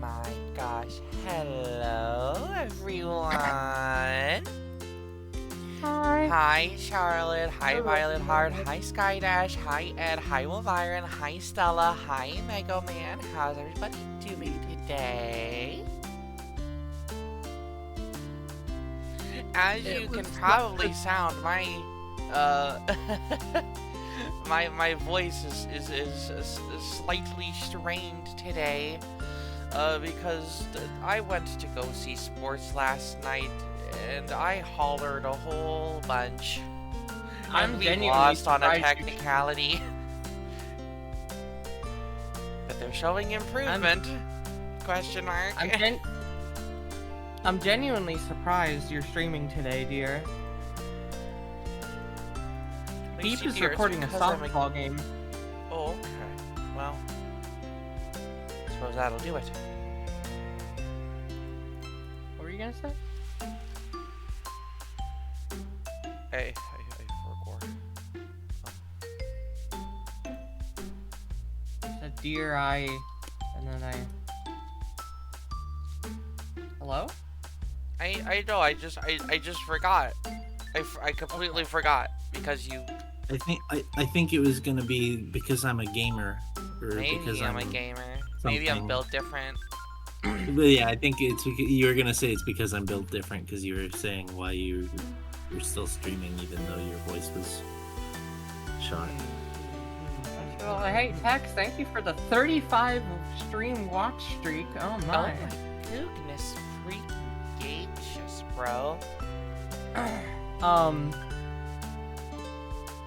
my gosh. Hello, everyone. Hi. Hi, Charlotte. Hi, Hello. Violet Heart. Hi, Skydash. Hi, Ed. Hi, Wilviron. Hi, Stella. Hi, Mega Man. How's everybody doing today? As you can probably sound, my my voice is slightly strained today, because I went to go see sports last night, and I hollered a whole bunch. And we lost on a technicality. But they're showing improvement. Question mark. I'm genuinely surprised you're streaming today, dear. Beep is recording a softball game. Oh, okay. Well, I suppose that'll do it. What were you gonna say? Hey, record. You said dear and then Hello? I know. I just forgot. I completely forgot because you. I think it was gonna be because I'm a gamer, or Maybe because I'm a gamer. Maybe I'm built different. But yeah, I think it's you were gonna say it's because I'm built different because you were saying why you're still streaming even though your voice was shot. Well, hey Tex, thank you for the 35 stream watch streak. Oh my. Oh my goodness, freaking gacious, bro.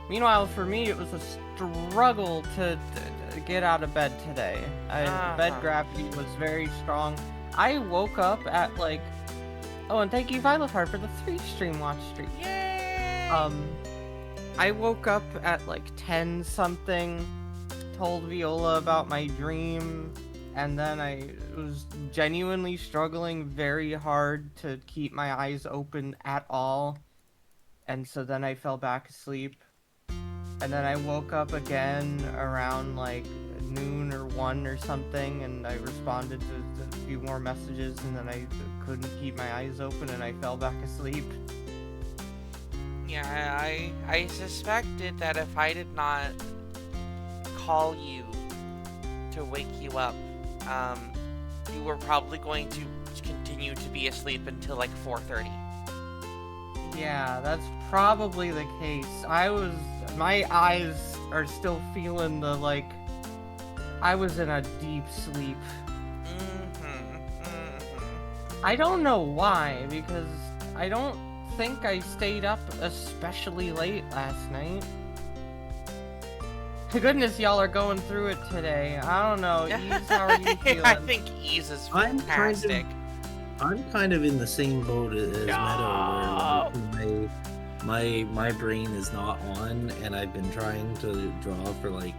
Meanwhile, for me, it was a struggle to get out of bed today. Bed gravity was very strong. I woke up at like... Oh, and thank you, Violet Heart, for the 3 stream watch streak. Yay! I woke up at like 10 something, told Viola about my dream, and then I was genuinely struggling very hard to keep my eyes open at all. And so then I fell back asleep. And then I woke up again around like noon or 1 or something, and I responded to a few more messages, and then I couldn't keep my eyes open and I fell back asleep. Yeah, I suspected that if I did not call you to wake you up, you were probably going to continue to be asleep until like 4:30. Yeah, that's probably the case. My eyes are still feeling the, like, I was in a deep sleep. I don't know why, because I don't think I stayed up especially late last night. Goodness, y'all are going through it today. I don't know. Ease, how are you feeling? I think Ease is fantastic. I'm kind of in the same boat as Meadow, where my brain is not on, and I've been trying to draw for like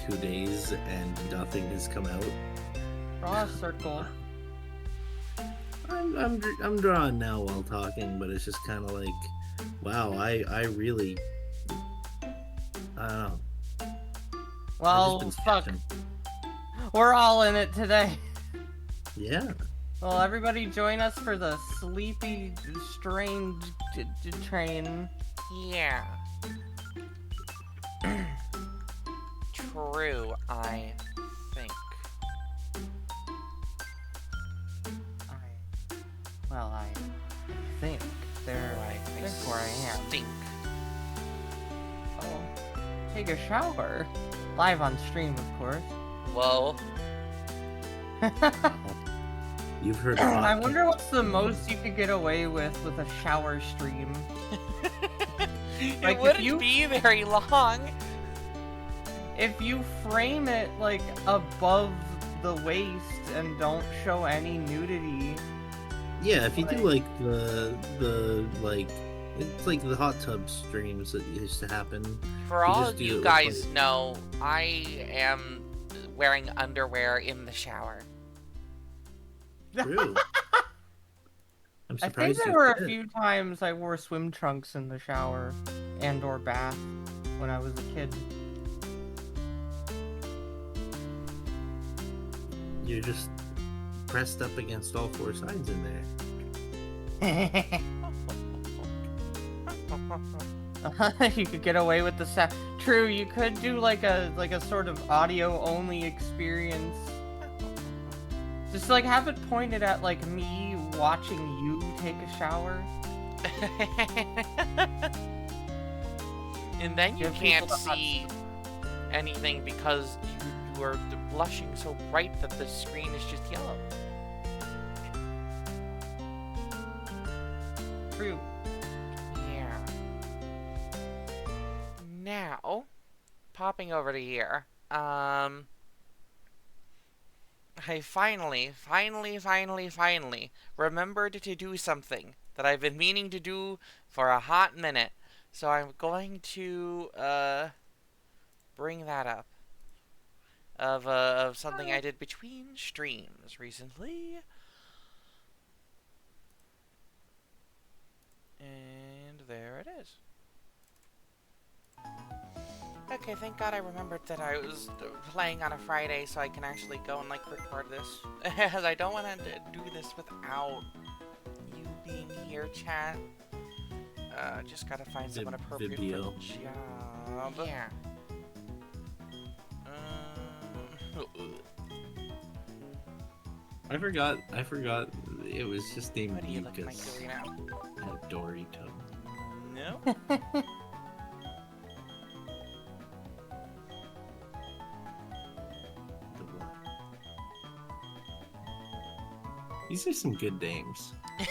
2 days, and nothing has come out. Draw a circle. I'm drawing now while talking, but it's just kind of like, wow, I really, I don't know. Well, fuck. We're all in it today. Yeah. Well, everybody join us for the sleepy, strange train. Yeah. True, I think. I think. Therefore I am. Stink. Oh. Take a shower. Live on stream, of course. Whoa. You've heard I wonder what's the most you could get away with a shower stream. Like, it wouldn't be very long. If you frame it, like, above the waist and don't show any nudity. Yeah, if you do, like, the like, it's like the hot tub streams that used to happen. For all of you guys know, I am wearing underwear in the shower. True. I'm surprised. I think there were a few times I wore swim trunks in the shower and or bath when I was a kid. You're just pressed up against all four sides in there. You could get away with the sound. True, you could do like a sort of audio only experience. Just like have it pointed at like me watching you take a shower. And then you Give can't people the hot see anything because you are blushing so bright that the screen is just yellow. True. Yeah. Now, popping over to here, I finally remembered to do something that I've been meaning to do for a hot minute. So I'm going to, bring that up. Of something I did between streams recently. And there it is. Okay, thank God I remembered that I was playing on a Friday so I can actually go and like record this. As I don't want to do this without you being here, chat. Just gotta find someone appropriate for the Vibio. job. Yeah. I forgot it was just named What are you looking like Mucus. doing now? Had Dorito. No. These are some good names. Could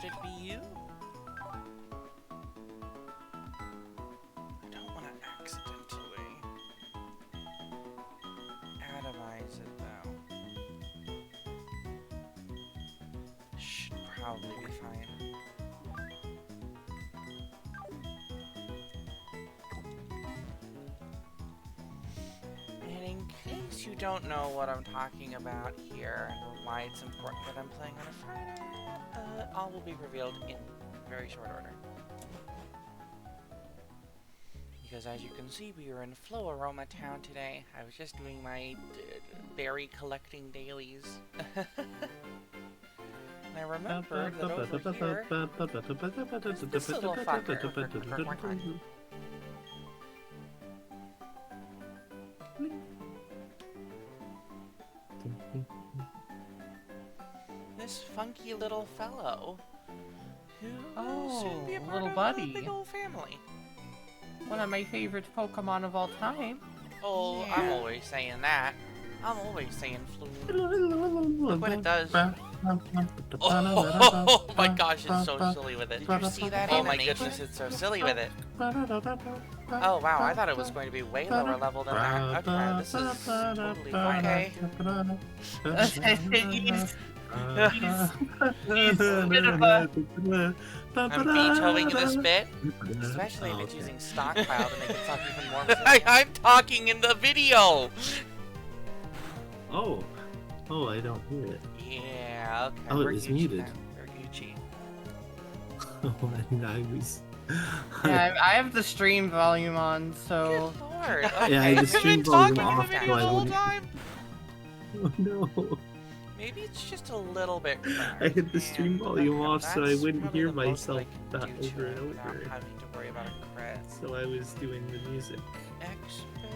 it be you? I don't want to accidentally atomize it though. Should probably be fine. And in case you don't know what I'm talking about here and why it's important that I'm playing on a Friday, all will be revealed in very short order. Because as you can see, we are in Flow Aroma Town today. I was just doing my berry collecting dailies. And I remembered that over here, this little fucker. This funky little fellow who will soon be a part little of buddy. a big old family. One of my favorite Pokemon of all time. Oh, Yeah. I'm always saying that. I'm always saying Flume. Look what it does. Oh my gosh, it's so silly with it. Did you see that? Oh my goodness, it's so silly with it. Oh wow, I thought it was going to be way lower level than that. Okay, this is totally fine. Okay. I'm vetoing this bit, especially if it's using stockpile to make it sound even more. I'm talking in the video. Oh, I don't hear it. Yeah. Okay. Oh, it we're was Gucci muted. then. We're Gucci. And I was. Yeah, I have the stream volume on, so. Good lord. Okay. Yeah, I had the You've stream been volume talking in the off, video so the I whole wouldn't- time. Oh no! Maybe it's just a little bit. I had the stream And, volume off so I that's wouldn't probably hear the most myself I can that do to over and it without over. having to worry about a crit. So I was doing the music. X-Ray,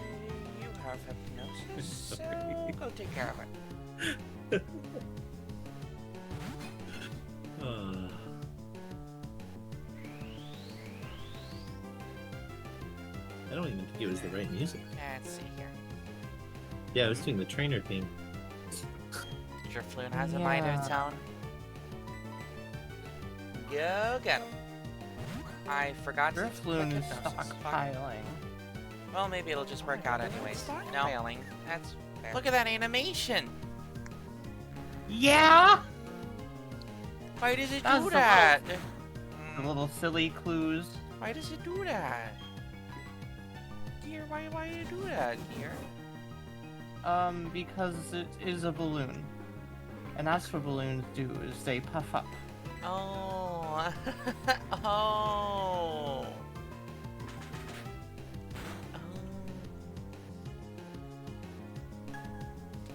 you have hypnosis, so Sorry. go take care of it. I don't even think it was the right music. Let's see here. Yeah, I was doing the trainer theme. Drifloon has a mind of its Yeah. own. Go get him. I forgot to Drifloon is hypnosis. stockpiling. Well, maybe it'll just work out anyways. No. Failing. That's fair. Look at that animation! Yeah! Why does it That's do the that? The little silly clues. Why does it do that? Dear, why do you do that, dear? Because it is a balloon. And that's what balloons do, is they puff up. Oh. Oh.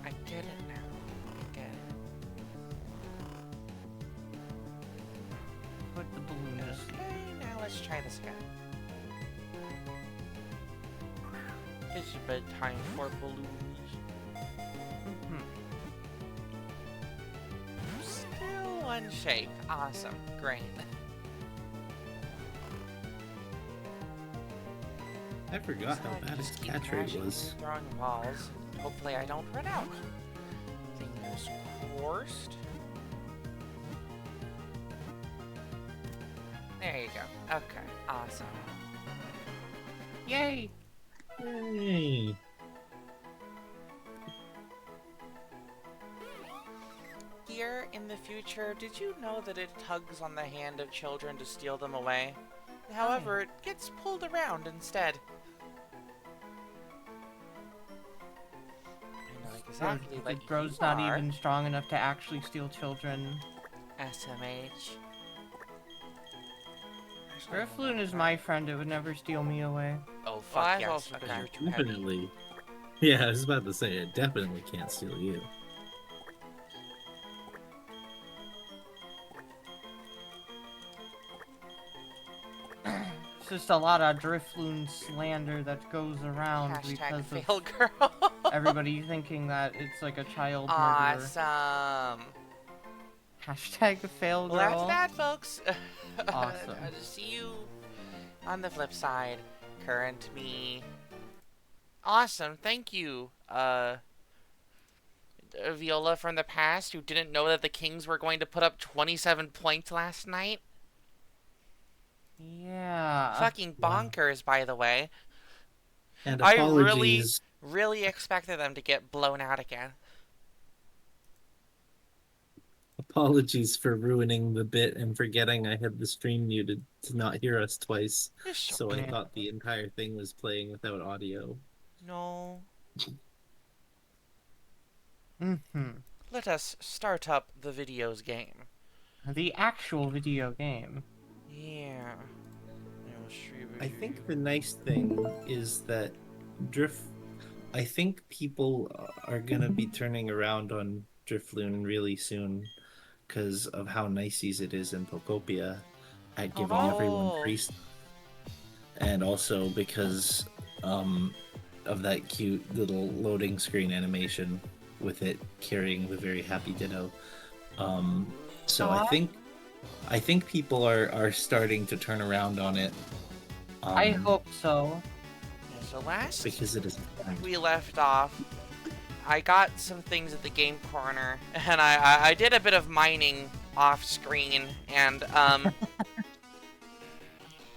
I get it now. this again. It's bedtime for balloons. Still one shape. Awesome. Great. I forgot So how I can bad his just keep catch rate crashing was. through throwing walls. Hopefully I don't run out. Fingers crossed. There you go. Okay. Awesome. Yay! Yay! Here in the future, did you know that it tugs on the hand of children to steal them away? However, it gets pulled around instead. I know exactly The what bro's you not are. even strong enough to actually steal children. SMH. Drifloon is my friend, it would never steal me away. Oh, fuck that's yes. also 'cause Okay. you're too heavy. Definitely. Yeah, I was about to say, it definitely can't steal you. It's just a lot of Drifloon slander that goes around Hashtag because fail of girl. everybody thinking that it's like a child murderer. Awesome. Hashtag fail girl. Well, after that, folks. Awesome. I'll just see you on the flip side. Current me. Awesome. Thank you, Viola from the past, who didn't know that the Kings were going to put up 27 points last night. Yeah. Fucking bonkers, by the way. And I apologies. really expected them to get blown out again. Apologies for ruining the bit and forgetting I had the stream muted to not hear us twice. So I okay. thought the entire thing was playing without audio. No. Mm-hmm. Let us start up the videos game. The actual video game. Yeah. I think the nice thing is that I think people are gonna be turning around on Drifloon really soon because of how niceies it is in Pokopia at giving everyone Oh. free and also because of that cute little loading screen animation with it carrying the very happy Ditto. So Aw. I think people are starting to turn around on it. I hope so. Yeah, so last because it is fun. we left off, I got some things at the game corner, and I did a bit of mining off screen, and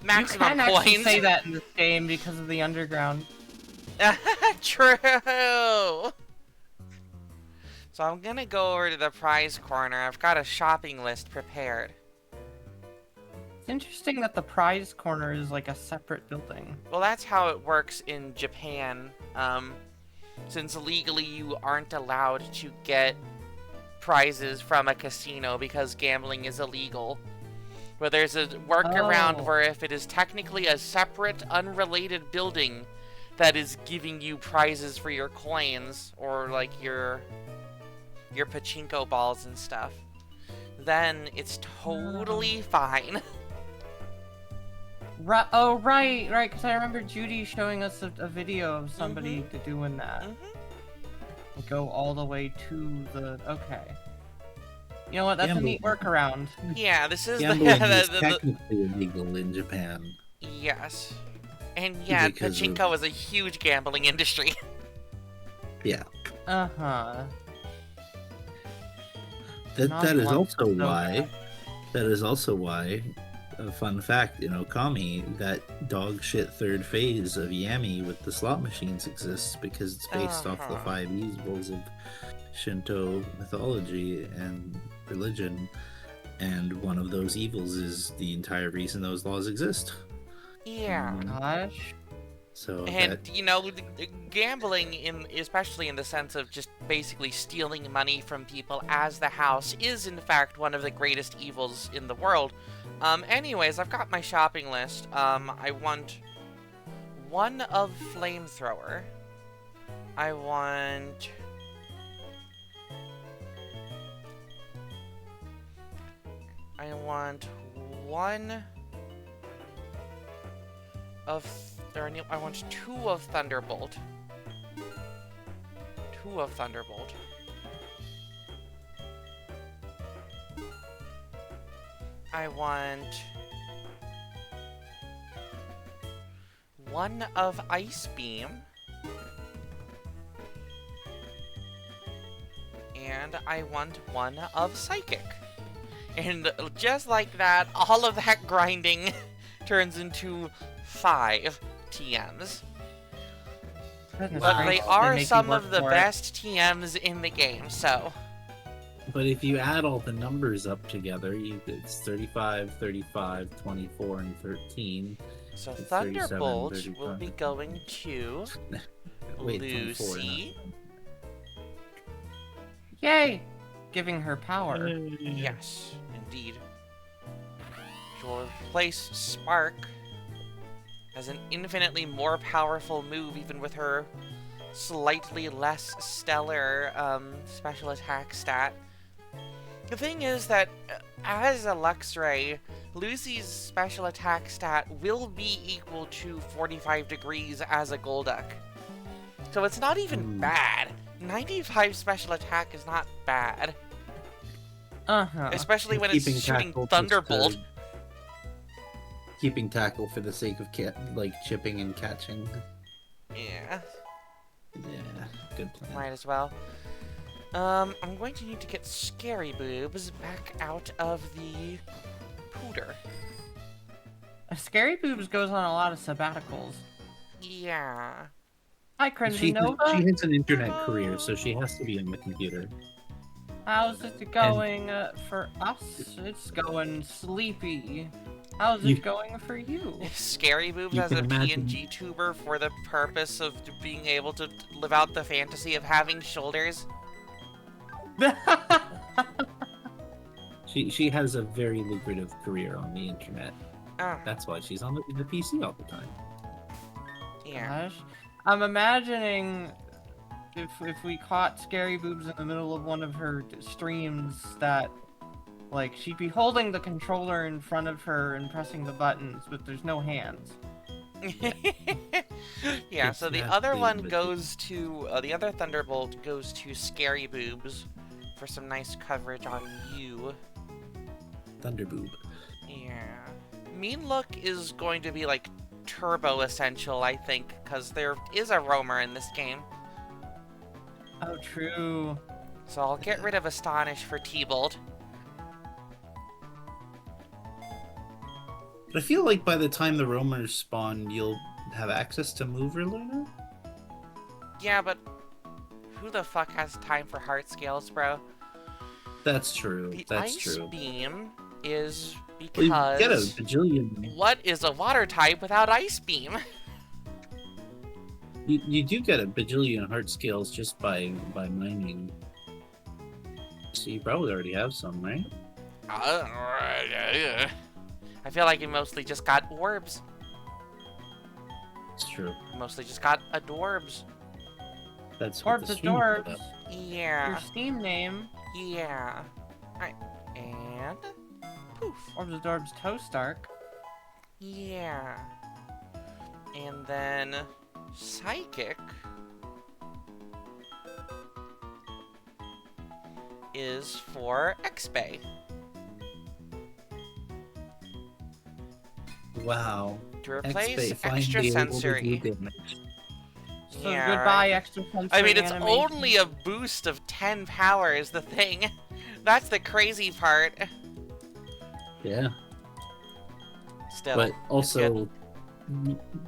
You maximum can actually coins. say that in this game because of the underground. True. So I'm gonna go over to the prize corner. I've got a shopping list prepared. It's interesting that the prize corner is like a separate building. Well, that's how it works in Japan. Since legally you aren't allowed to get prizes from a casino because gambling is illegal. But there's a workaround Oh. where if it is technically a separate, unrelated building that is giving you prizes for your coins or like your pachinko balls and stuff, then it's totally fine. Right. Oh, right. Because I remember Judy showing us a video of somebody doing that. Go all the way to the. Okay. You know what? That's a neat workaround. Yeah, this is Gambling is the technically illegal in Japan. yes. And yeah, Because of- pachinko is a huge gambling industry. Yeah. Uh-huh. That is Not also once, so why. bad. That is also why. A fun fact in Okami, that dog shit third phase of Yami with the slot machines exists because it's based off the Uh-huh. 5 evils of Shinto mythology and religion, and one of those evils is the entire reason those laws exist. Yeah. Gosh. So And that, you know, the gambling especially in the sense of just basically stealing money from people as the house is in fact one of the greatest evils in the world. Anyways, I've got my shopping list. I want one of flamethrower. I want one of, I want 2 of Thunderbolt. 2 of Thunderbolt. I want 1 of Ice Beam. And I want 1 of Psychic. And just like that, all of that grinding turns into 5 TMs. Goodness But they gracious, are make you some work of the for it. best TMs in the game, so... But if you add all the numbers up together, it's 35, 35, 24, and 13. So It's Thunderbolt 37, will be 35. going to Wait, 24, Lucy. Yay! Giving her power. Yes, indeed. She will replace Spark as an infinitely more powerful move, even with her slightly less stellar special attack stat. The thing is that as a Luxray, Lucy's special attack stat will be equal to 45 degrees as a Golduck. So it's not even bad. 95 special attack is not bad. Uh-huh. Especially when it's shooting tackle just Thunderbolt. keeping tackle for the sake of chipping and catching. Yeah, Yeah, good plan. might as well. I'm going to need to get Scary Boobs back out of the pooter. Scary Boobs goes on a lot of sabbaticals. Yeah. Hi, Crimson She Nova. has an internet career, so she has to be on the computer. How's it going for us? It's going sleepy. How's You- it going for you? Scary Boobs You as a can imagine. PNG tuber for the purpose of being able to live out the fantasy of having shoulders. She has a very lucrative career on the internet. Oh, That's why she's on the PC all the time. yeah. Gosh. I'm imagining if we caught Scary Boobs in the middle of one of her streams that like she'd be holding the controller in front of her and pressing the buttons, but there's no hands. Yeah, It's so the not other big, one but- goes to, the other Thunderbolt goes to Scary Boobs for some nice coverage on you. Thunderboob. Yeah. Mean Look is going to be like turbo essential, I think, because there is a roamer in this game. Oh, true. So I'll get rid of Astonish for T-Bolt. But I feel like by the time the roamers spawn, you'll have access to Mover Luna? Yeah, but who the fuck has time for heart scales, bro? That's true. The That's Ice true. Beam is Well, you get a because... bajillion. What is a water type without Ice Beam? You do get a bajillion heart scales just by mining. So you probably already have some, right? I feel like you mostly just got orbs. It's true. Mostly just got adorbs. That's what Orbs the stream is Adorbs. about. Yeah. Your Steam name. Yeah. Alright. And... poof. Orbs Adorbs Toastark. Yeah. And then... Psychic... is for X-Bay. Wow. To replace X-Bay finally able to do extrasensory. damage. So Yeah, goodbye, right. extra sensory I mean, it's animation. only a boost of 10 power is the thing. That's the crazy part. Yeah. Still. But it's good. also,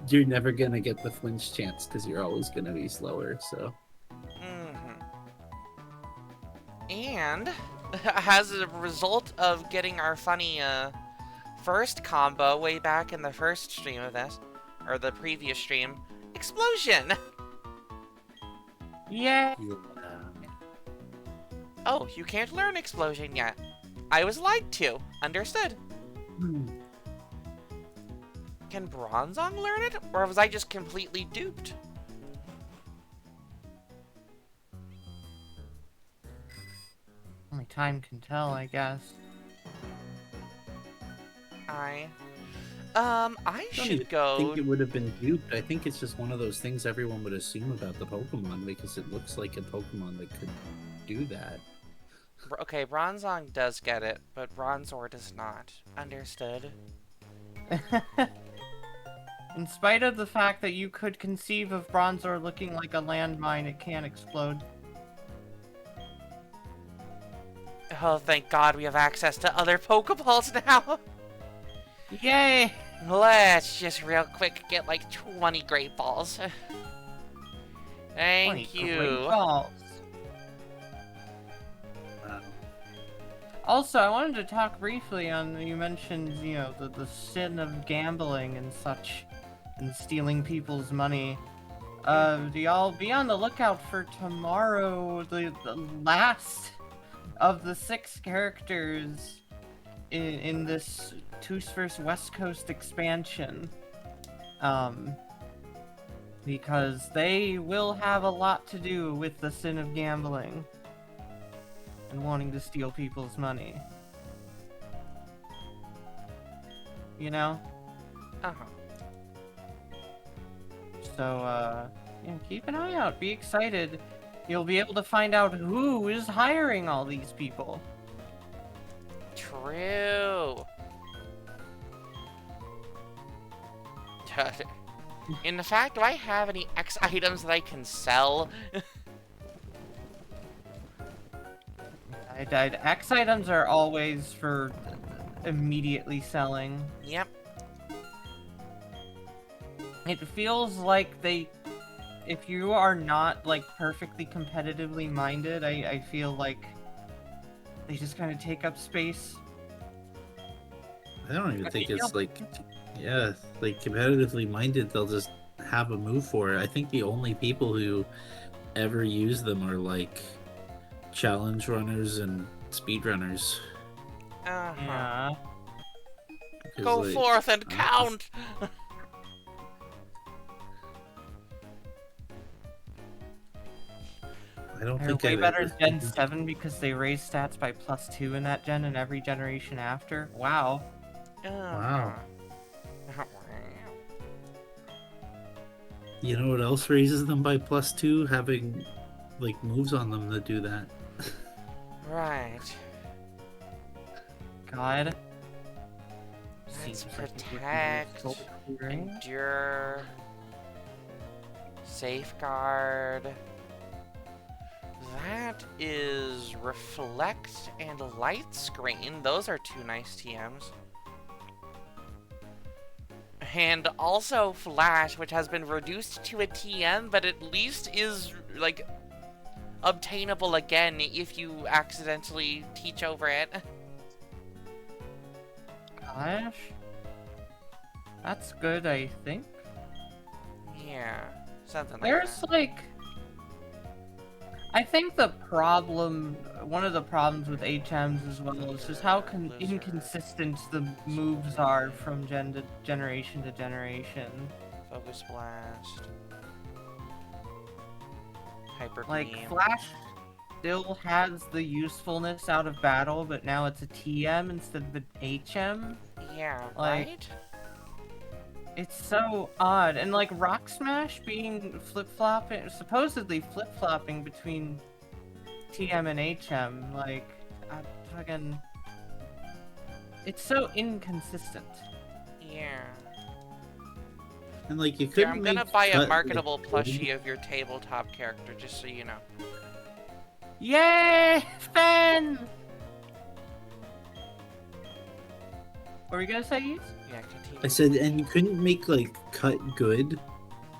you're never gonna get the flinch chance because you're always gonna be slower. So And as a result of getting our funny first combo way back in the first stream of this, or the previous stream, explosion! Yeah. Oh, you can't learn explosion yet. I was lied to. Understood. Can Bronzong learn it, or was I just completely duped? Only time can tell, I guess. I I don't should even go. think it would have been duped. I think it's just one of those things everyone would assume about the Pokemon because it looks like a Pokemon that could do that. Okay, Bronzong does get it, but Bronzor does not. Understood. In spite of the fact that you could conceive of Bronzor looking like a landmine, it can't explode. Oh, thank God we have access to other Pokeballs now. Yay! Let's just real quick get like 20 Great Balls. Thank 20 you. great balls. Also, I wanted to talk briefly on, you mentioned, you know, the sin of gambling and such, and stealing people's money. Do y'all be on the lookout for tomorrow, the last of the 6 characters in this Toos vs. West Coast expansion. Because they will have a lot to do with the sin of gambling and wanting to steal people's money. You know? Uh-huh. So, yeah, keep an eye out. Be excited. You'll be able to find out who is hiring all these people. True. In fact, do I have any X items that I can sell? X items are always for immediately selling. Yep. It feels like if you are not, like, perfectly competitively minded, I feel like they just kind of take up space. I don't even think it's like, yeah, like competitively minded. They'll just have a move for it. I think the only people who ever use them are like challenge runners and speed runners. Uh-huh. Yeah. Go like, forth and count! I don't They're think way I've better ever Gen seen- 7 because they raise stats by +2 in that gen and every generation after. Wow. Wow. Uh-huh. You know what else raises them by +2? Having like moves on them that do that. Right. God. Let's Seems like it would be protect, useful clearing. endure, safeguard. That is reflect and light screen. Those are 2 nice TMs. And also flash, which has been reduced to a TM, but at least is like obtainable again if you accidentally teach over it. Gosh. That's good, I think. Yeah, something like There's that. like... I think one of the problems with HMs as well is just how inconsistent the moves are from generation to generation. Focus blast. Hyper Like, beam. Flash still has the usefulness out of battle, but now it's a TM instead of an HM. Yeah, like- right? It's so odd. And like Rock Smash being supposedly flip-flopping between TM and HM, like, fucking... It's so inconsistent. Yeah. And like you Here, couldn't. I'm gonna make buy a cut, marketable like, plushie of your tabletop character, just so you know. Yay! Fan! What were you gonna say, Yves? Yeah, continue. I said, and you couldn't make like cut good.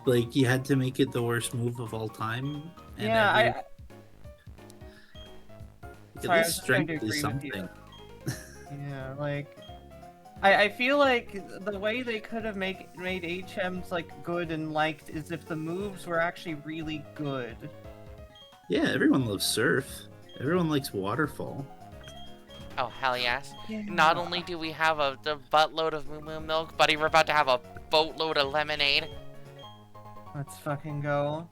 Like you had to make it the worst move of all time. And Yeah, every, Sorry, at I least was just trying to strength is agree with you. something. Yeah, like... I feel like the way they could have made HMs, like, good and liked is if the moves were actually really good. Yeah, everyone loves surf. Everyone likes waterfall. Oh, hell yes. Yeah. Not only do we have the buttload of Moo Moo Milk, buddy, we're about to have a boatload of lemonade. Let's fucking go.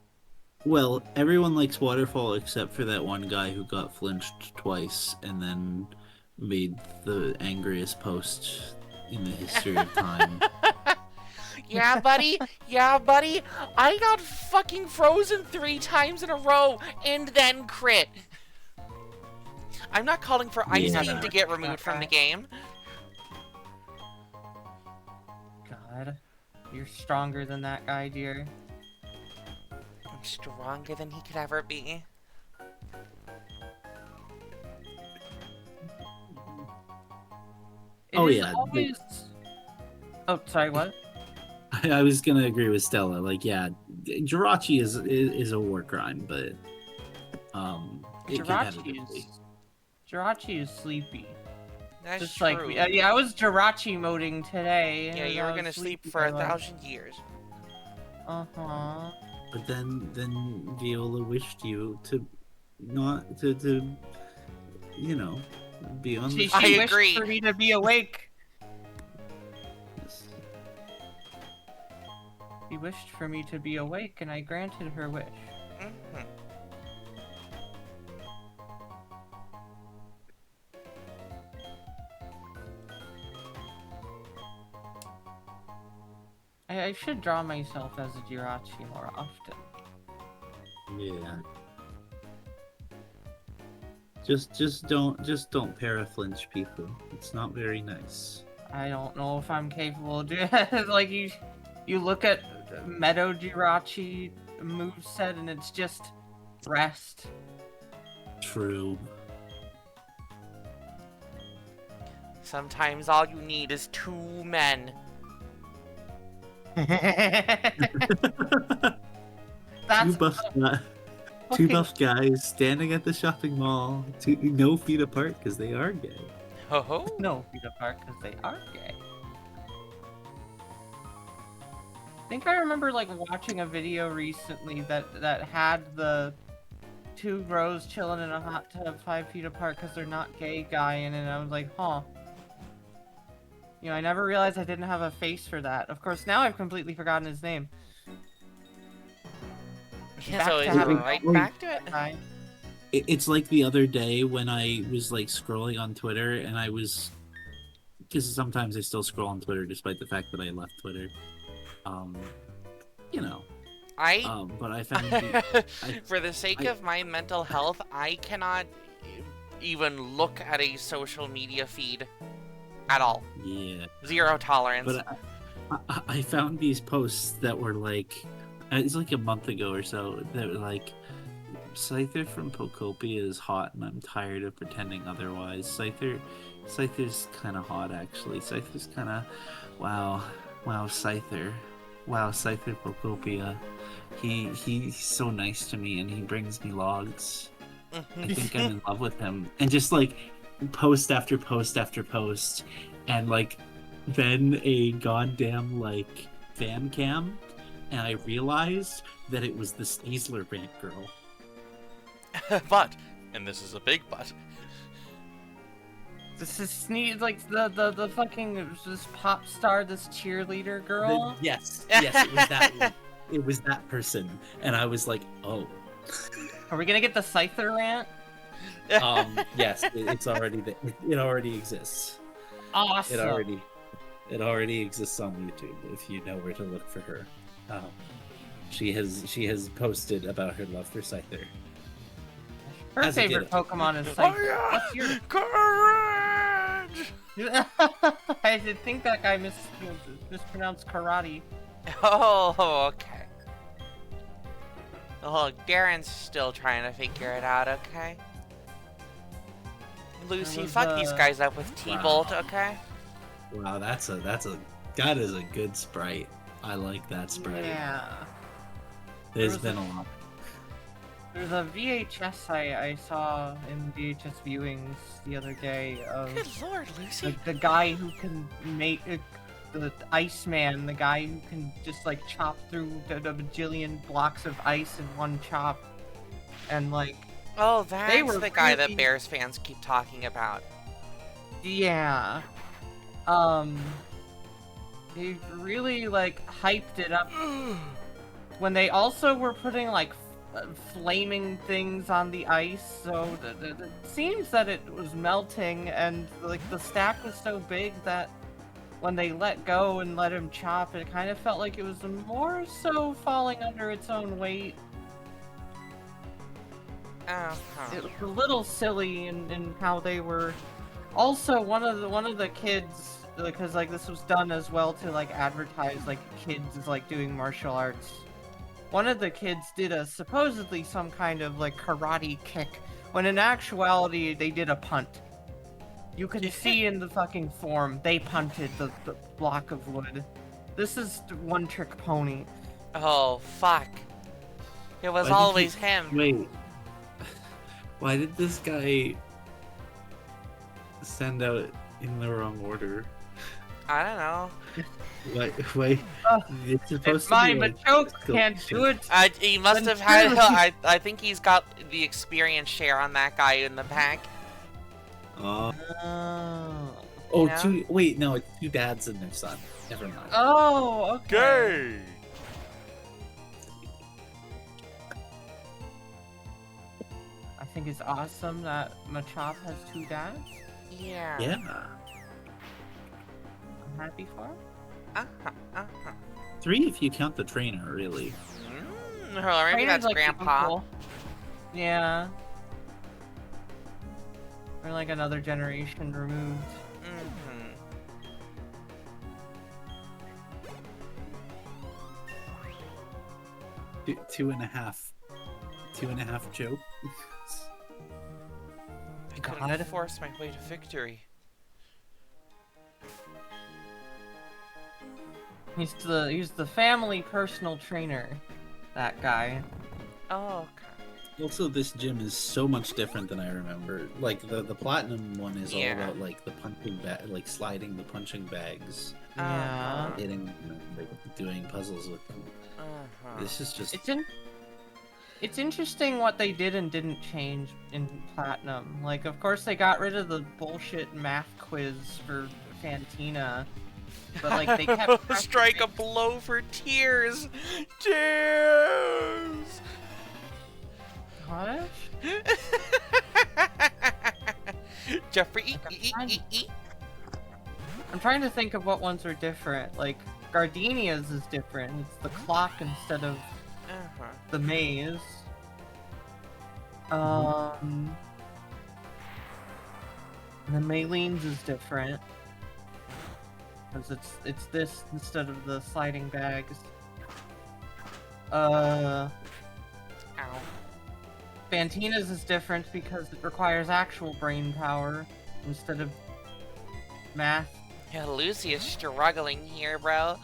Well, everyone likes waterfall except for that one guy who got flinched twice and then made the angriest post in the history of time. Yeah, buddy. Yeah, buddy. I got fucking frozen 3 times in a row and then crit. I'm not calling for Ice Yeah. Beam to get removed from the game. God, you're stronger than that guy, dear. I'm stronger than he could ever be. It Oh, is yeah, always... Oh, sorry, what? I was gonna agree with Stella. Like, yeah, Jirachi is a war crime, but Jirachi is sleepy. That's Just true. like me. Yeah, I was Jirachi moding today. Yeah, and you I were was gonna sleep sleepy for a lot. 1,000 years. Uh-huh. But then Viola wished you to not to you know be on the She I wished agree. for me to be awake. She wished for me to be awake, and I granted her wish. Mhm. I should draw myself as a Jirachi more often. Yeah. Just don't paraflinch people. It's not very nice. I don't know if I'm capable of doing it. Like, you look at Meadow Jirachi moveset, and it's just rest. True. Sometimes all you need is 2 men. That's Two buff guys standing at the shopping mall, no feet apart because they are gay. Ho ho. No feet apart because they are gay. I think I remember like watching a video recently that had the 2 bros chilling in a hot tub 5 feet apart because they're not gay guy in it, and I was like, huh. You know, I never realized I didn't have a face for that. Of course, now I've completely forgotten his name. Yeah, so Back to is it having right a back to it? guy. It's like the other day when I was like scrolling on Twitter and I was, because sometimes I still scroll on Twitter despite the fact that I left Twitter. You know. But I found For the sake of my mental health, I cannot even look at a social media feed at all. Yeah. 0 tolerance. But I found these posts that were like, it's like a month ago or so, that were like, Scyther from Pocopia is hot and I'm tired of pretending otherwise. Scyther's kind of hot actually. Scyther's kind of, wow, Scyther. Wow, Scyther Pocopia. He's so nice to me and he brings me logs. I think I'm in love with him. And just like post after post after post, and like then a goddamn like fan cam, and I realized that it was the Sneasler rant girl. But, and this is a big but. This is like the fucking this pop star, this cheerleader girl. Yes, it was that one. It was that person, and I was like, oh. Are we gonna get the Scyther rant? Yes, it's already it already exists. Awesome. It already exists on YouTube if you know where to look for her. She has posted about her love for Scyther. Her As a favorite kid. Pokemon is Oh Scyther. yeah! What's your... Courage! I did think that guy mispronounced karate. Oh, okay. Oh, Darren's still trying to figure it out, okay? Lucy, was, fuck these guys up with T-Bolt, okay? Wow, that is a good sprite. I like that sprite. Yeah. There's was been a- a lot. There's a VHS I saw in VHS viewings the other day of Good lord, Lucy. like the guy who can make the Iceman, the guy who can just like chop through the bajillion blocks of ice in one chop, and like Oh, that's were the guy that really- Bears fans keep talking about. yeah, they really like hyped it up when they also were putting like flaming things on the ice, so it seems that it was melting, and like the stack was so big that when they let go and let him chop, it kind of felt like it was more so falling under its own weight. It was a little silly in how they were. Also, one of the kids, because like this was done as well to like advertise like kids is like doing martial arts. One of the kids did a supposedly some kind of like karate kick, when in actuality they did a punt. You can see in the fucking form they punted the block of wood. This is one trick pony. Oh, fuck. It was Why did always he- him. Wait. Why did this guy send out in the wrong order? I don't know. Wait. Ugh, It's supposed If to my be like Machoke can't do it, He must Then have had. clearly- I think he's got the experience share on that guy in the back. Oh, oh. know? wait, no, it's two dads and their son. Never mind. Oh, okay. I think it's awesome that Machop has two dads. Yeah. Yeah. I'm happy for him. Uh-huh. 3 if you count the trainer, really. Or maybe Trainer's that's like Grandpa. uncle. Yeah. Or like another generation removed. Mm-hmm. Two and a half. 2.5 joke. I couldn't God. force my way to victory. He's the family personal trainer. That guy. Oh, okay. Also, this gym is so much different than I remember. Like the platinum one is Yeah. all about like the punching bag, like sliding the punching bags, Yeah. Uh-huh. hitting, like, doing puzzles with them. Uh-huh. This is just It's interesting what they did and didn't change in Platinum. Like, of course, they got rid of the bullshit math quiz for Fantina, but like they kept Strike a blow for tears. Tears. What? Jeffrey, I'm trying to think of what ones are different. Like Gardenia's is different. It's the clock instead of Uh-huh. the maze. The Maylene's is different. Because it's this instead of the sliding bags. Ow. Fantina's is different because it requires actual brain power instead of math. Yeah, Lucy is struggling here, bro.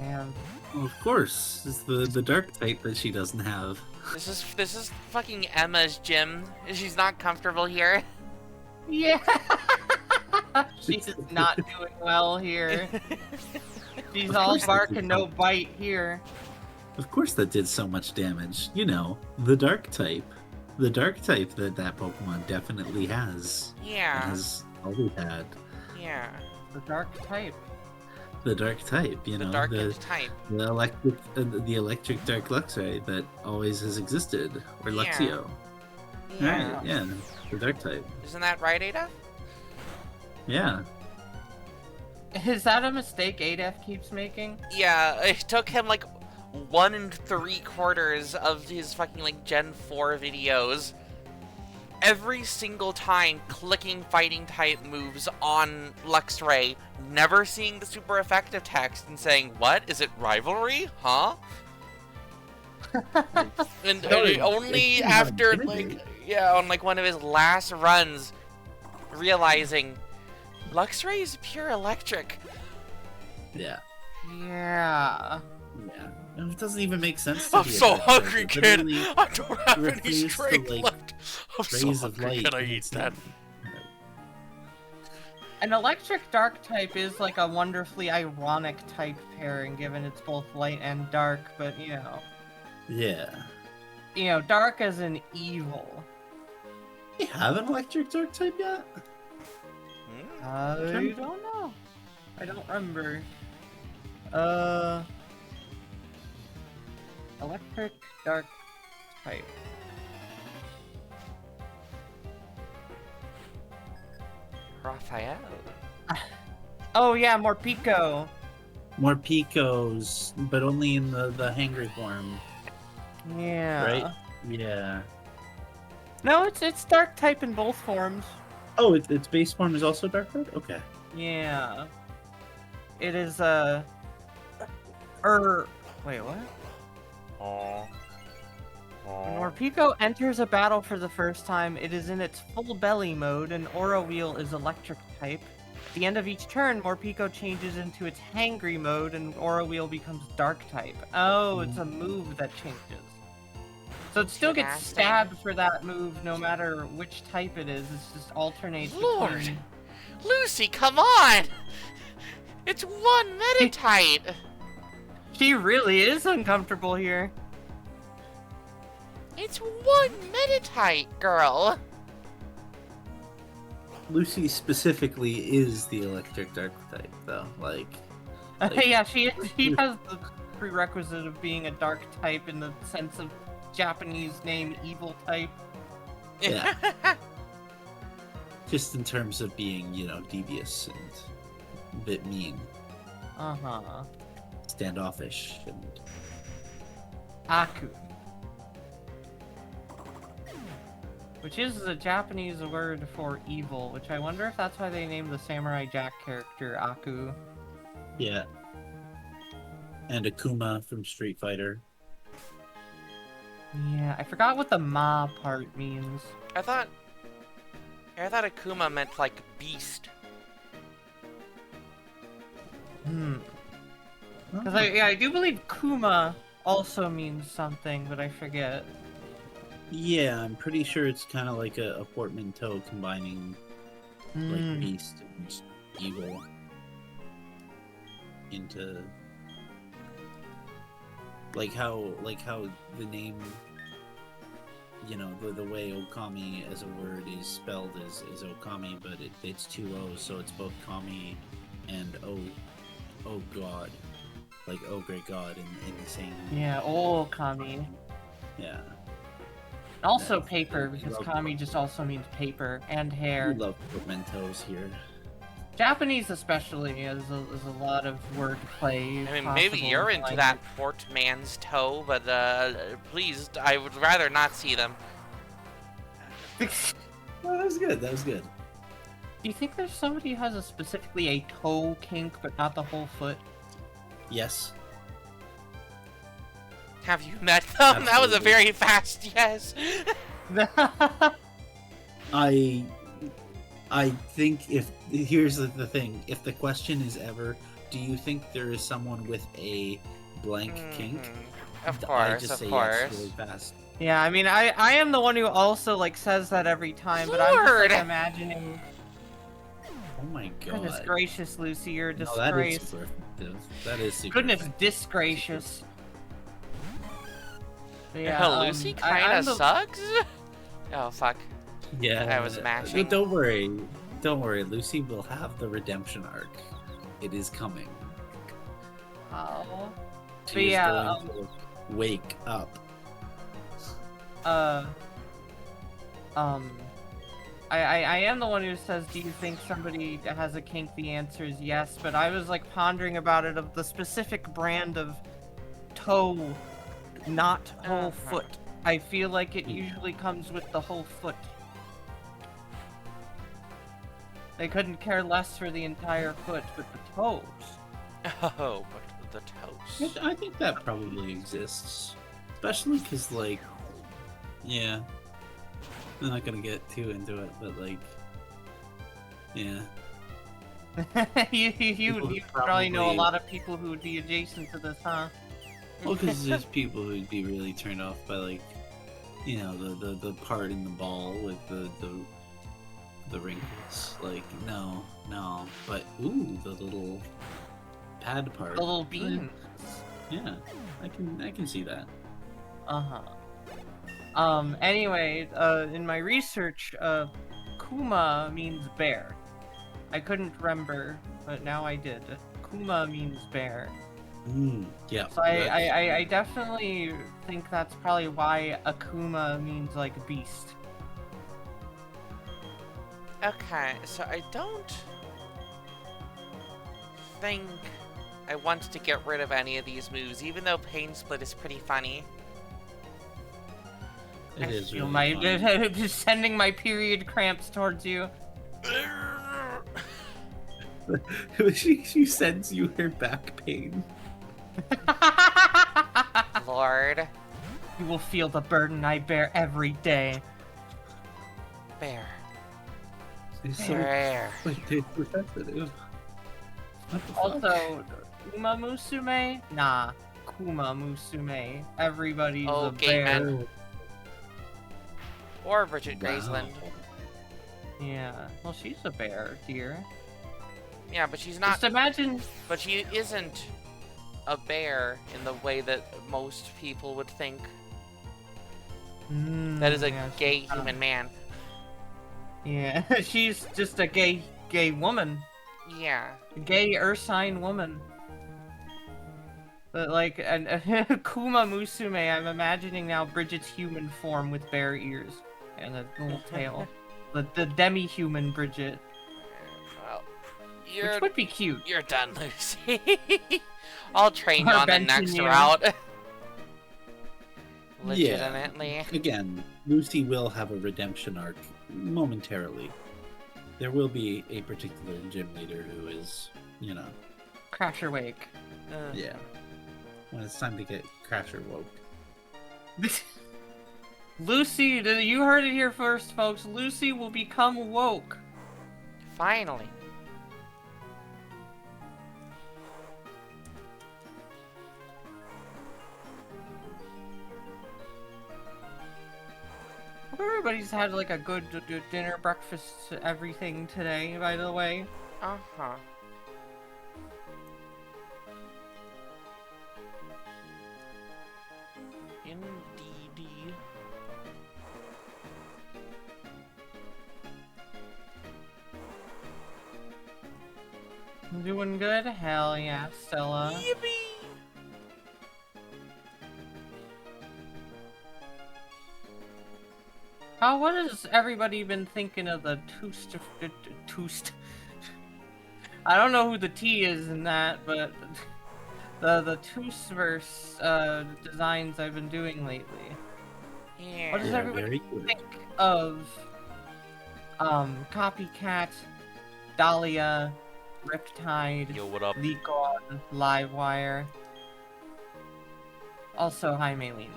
And Well, of course, it's the dark type that she doesn't have. This is fucking Emma's gym. She's not comfortable here. yeah, she's not doing well here. She's Of all course bark they and do. no bite here. Of course, that did so much damage. You know, the dark type. The dark type that Pokemon definitely has. And Yeah. has always had. Yeah. The dark type. The dark type, you The know, darkest type. the electric dark Luxray that always has existed, or Yeah. Luxio. Yeah. Right, yeah, the dark type. Isn't that right, Ada? Yeah. Is that a mistake Adef keeps making? Yeah, it took him like 1 3/4 of his fucking like Gen 4 videos. Every single time clicking fighting type moves on Luxray, never seeing the super effective text and saying, "What? Is it rivalry? Huh?" and Sorry, only it's not after intimidating. like on like one of his last runs realizing Luxray is pure electric. Yeah. Yeah. Yeah. And it doesn't even make sense to I'm be a so dark type. hungry, It kid. literally I don't have any refers to, strength like, left. I'm so rays of hungry. light. Can I and eat it's that? An electric dark type is like a wonderfully ironic type pairing, given it's both light and dark, but Yeah. dark as in evil. You have an electric dark type yet? Hmm? I Okay. don't know. I don't remember. Electric dark type. Raphael. Oh yeah, Morpeko. More Picos, but only in the hangry form, Yeah. right? Yeah. No, it's dark type in both forms. Oh, its base form is also dark red? Okay. Yeah. It is wait, what? Aw. When Aw. Morpeko enters a battle for the first time, it is in its full belly mode, and Aura Wheel is electric type. At the end of each turn, Morpeko changes into its hangry mode, and Aura Wheel becomes dark type. Oh, it's a move that changes. So it still gets Interesting. stabbed for that move no matter which type it is. It's just alternates Lord! between... Lucy, come on! It's one Meditite! She really is uncomfortable here. It's one Meditite, girl! Lucy specifically is the electric dark type, though. Like Yeah, she has the prerequisite of being a dark type in the sense of Japanese name evil type. Yeah. Just in terms of being, devious and a bit mean, Uh-huh. standoffish, and Aku. Which is the Japanese word for evil, which I wonder if that's why they named the Samurai Jack character Aku. yeah. And Akuma from Street Fighter. Yeah, I forgot what the ma part means. I thought Akuma meant, like, beast. Because I do believe Kuma also means something, but I forget. Yeah, I'm pretty sure it's kind of like a portmanteau combining like beast and evil into like how the name, the way Okami as a word is spelled is Okami, but it's two O's, so it's both Kami and oh god, like oh great god in the same. Yeah, Kami. Yeah. Also Yeah, paper, we because love Kami them. just also means paper and We hair. love portmanteaus here. Japanese especially has a lot of wordplay. I mean, maybe possible you're in into that portman's toe, but, please, I would rather not see them. language. Oh, that was good. That was good. Do you think there's somebody who has specifically a toe kink, but not the whole foot? Yes. Have you met them? That was a Absolutely. very fast yes. I think here's the thing, if the question is ever, do you think there is someone with a blank kink? Of I course, just of say course. yes really fast. Yeah, I mean, I am the one who also, like, says that every time, but I'm just, like, Lord! imagining... Oh my god. Goodness gracious, Lucy, you're a No, that is disgrace. super effective. That is super Goodness effective. disgracious. But yeah, Yeah, Lucy kinda I'm the- sucks? Oh, fuck. Yeah. I was mashing. Don't worry. Don't worry. Lucy will have the redemption arc. It is coming. Oh. She But is yeah, going to wake up. I am the one who says, do you think somebody has a kink? The answer is yes, but I was, like, pondering about it of the specific brand of toe, not whole foot. I feel like it usually comes with the whole foot. They couldn't care less for the entire foot, but the toes. Oh, but the toes. I think that probably exists. Especially because, like, yeah. I'm not gonna get too into it, but, like, yeah. you probably know a lot of people who would be adjacent to this, huh? Well, because there's people who'd be really turned off by, like, the part in the ball with the wrinkles. Like, no. But, ooh, the little pad part. The little bean. Yeah, I can see that. Uh-huh. Anyway, in my research, Kuma means bear. I couldn't remember, but now I did. Kuma means bear. Yeah. So I definitely think that's probably why Akuma means, like, beast. Okay, so I don't... think I want to get rid of any of these moves, even though Pain Split is pretty funny. It is feel really funny. just sending my period cramps towards you. she sends you her back pain. Lord. You will feel the burden I bear every day. Bear. It's Bear. like they're sensitive. What the fuck? Also, Kuma Musume? Nah, Kuma Musume. Everybody's Oh, a gay bear. men. Or Bridget Wow. Graceland. Yeah, well, she's a bear, dear. Yeah, but she's not. Just imagine. But she isn't a bear in the way that most people would think. That is a yeah, gay she's kinda- human man. Yeah, she's just a gay woman. Yeah. A gay Ursine woman. But like, and Kuma Musume, I'm imagining now Bridget's human form with bear ears and a little tail. The demi-human Bridget. Well, Which would be cute. you're done, Lucy. I'll train you Or on the benching next you. route. Yeah. Legitimately. Again, Lucy will have a redemption arc momentarily. There will be a particular gym leader who is, you know, Crasher Wake. yeah. When it's time to get Crasher woke. Lucy, you heard it here first, folks. Lucy will become woke. Finally. Hope everybody's had like a good dinner, breakfast, everything today, by the way. Uh-huh. Indeedy. Doing good? Hell yeah, Stella. Yippee! What has everybody been thinking of the Toost? I don't know who the T is in that, but the Toostverse designs I've been doing lately. Yeah. What does They're everybody very good. think of Copycat, Dahlia, Riptide, Yo, what up? Leakon, Livewire? Also, hi Maylene.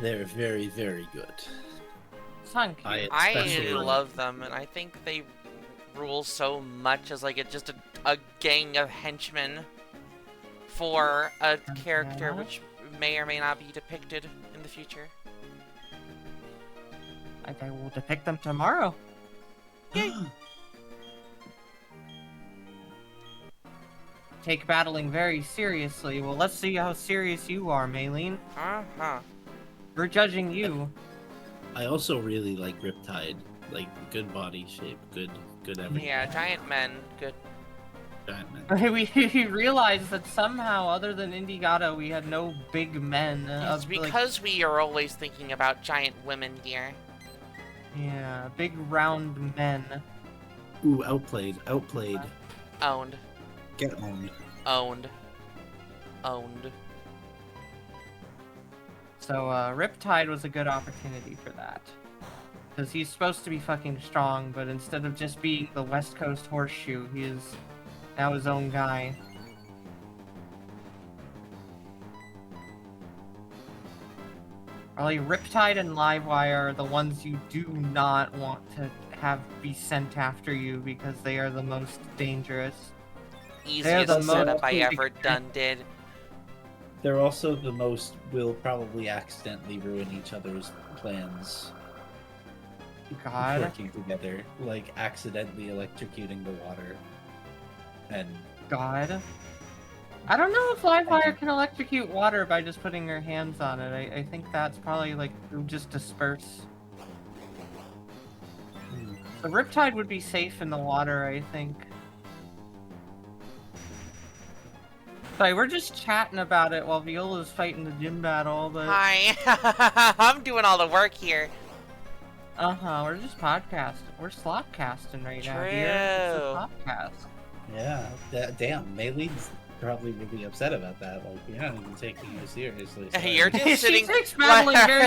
They're very, very good. Thank you. I Especially- love them, and I think they rule so much as like just a gang of henchmen for a character which may or may not be depicted in the future. I will depict them tomorrow. Take battling very seriously. Well, let's see how serious you are, Maylene. Uh-huh. We're judging you. I also really like Riptide. Like, good body shape, good everything. Yeah, giant men. Good. Giant man. We realized that somehow, other than Indigado, we had no big men. It's because we are always thinking about giant women here. Yeah, big round men. Ooh, outplayed. Owned. Get owned. Owned. Owned. So, Riptide was a good opportunity for that. Because he's supposed to be fucking strong, but instead of just being the West Coast horseshoe, he is now his own guy. Probably Riptide and Livewire are the ones you do not want to have be sent after you because they are the most dangerous. Easiest the setup most I ever expensive. done did. They're also the most will probably accidentally ruin each other's plans God. working together. Like accidentally electrocuting the water. And God. I don't know if Livewire can electrocute water by just putting her hands on it. I think that's probably like it would just disperse. The Riptide would be safe in the water, I think. Sorry, we're just chatting about it while Viola's fighting the gym battle, but Hi. I'm doing all the work here. we're just podcasting. We're slotcasting right now, dear. It's True. a podcast. Yeah, damn, Maylene's probably really upset about that. Like, you're not even taking you seriously. Hey, sorry. you're just She sitting takes battling very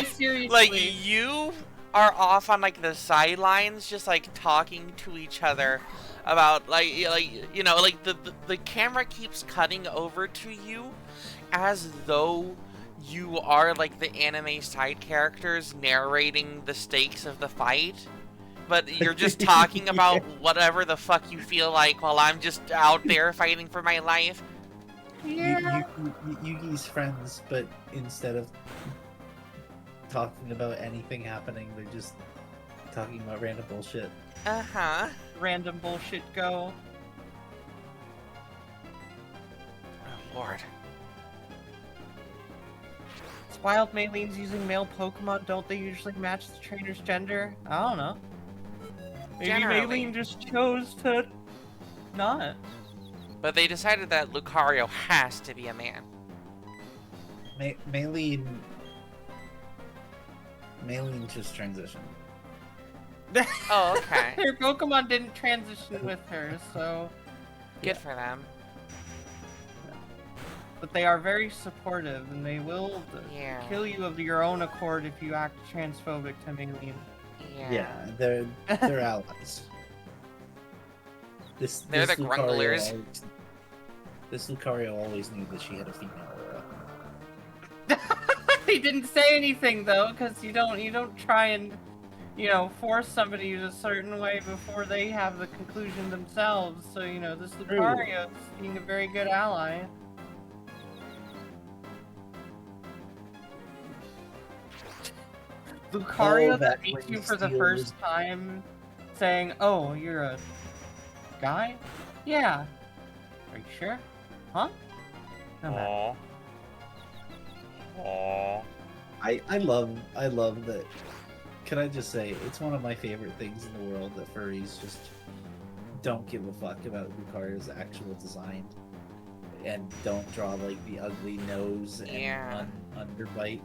like seriously. you are off on like the sidelines, just like talking to each other about like the camera keeps cutting over to you as though you are like the anime side characters narrating the stakes of the fight. But you're just talking about whatever the fuck you feel like while I'm just out there fighting for my life. Yeah. Yugi's friends, but instead of talking about anything happening, they're just talking about random bullshit. Uh-huh. Random bullshit go. Oh, Lord. Wild Maylene's using male Pokemon, don't they usually match the trainer's gender? I don't know. Maybe Generally. Maylene just chose to not. But they decided that Lucario has to be a man. Maylene just transitioned. Oh, okay. Her Pokemon didn't transition with her, so... Good for them. But they are very supportive, and they will Yeah. kill you of your own accord if you act transphobic to Maylene. Yeah. They're allies. They're the Lucario grunglers. This Lucario always knew that she had a female aura. He didn't say anything though, because you don't try and force somebody a certain way before they have the conclusion themselves. So this Lucario is being a very good ally. Lucario that that meets when you for the steals- first time, saying, "Oh, you're a guy? Yeah. Are you sure? Huh? No matter." Aww. Aww. I love that. Can I just say, it's one of my favorite things in the world that furries just don't give a fuck about Lucario's actual design and don't draw like the ugly nose and Yeah. underbite.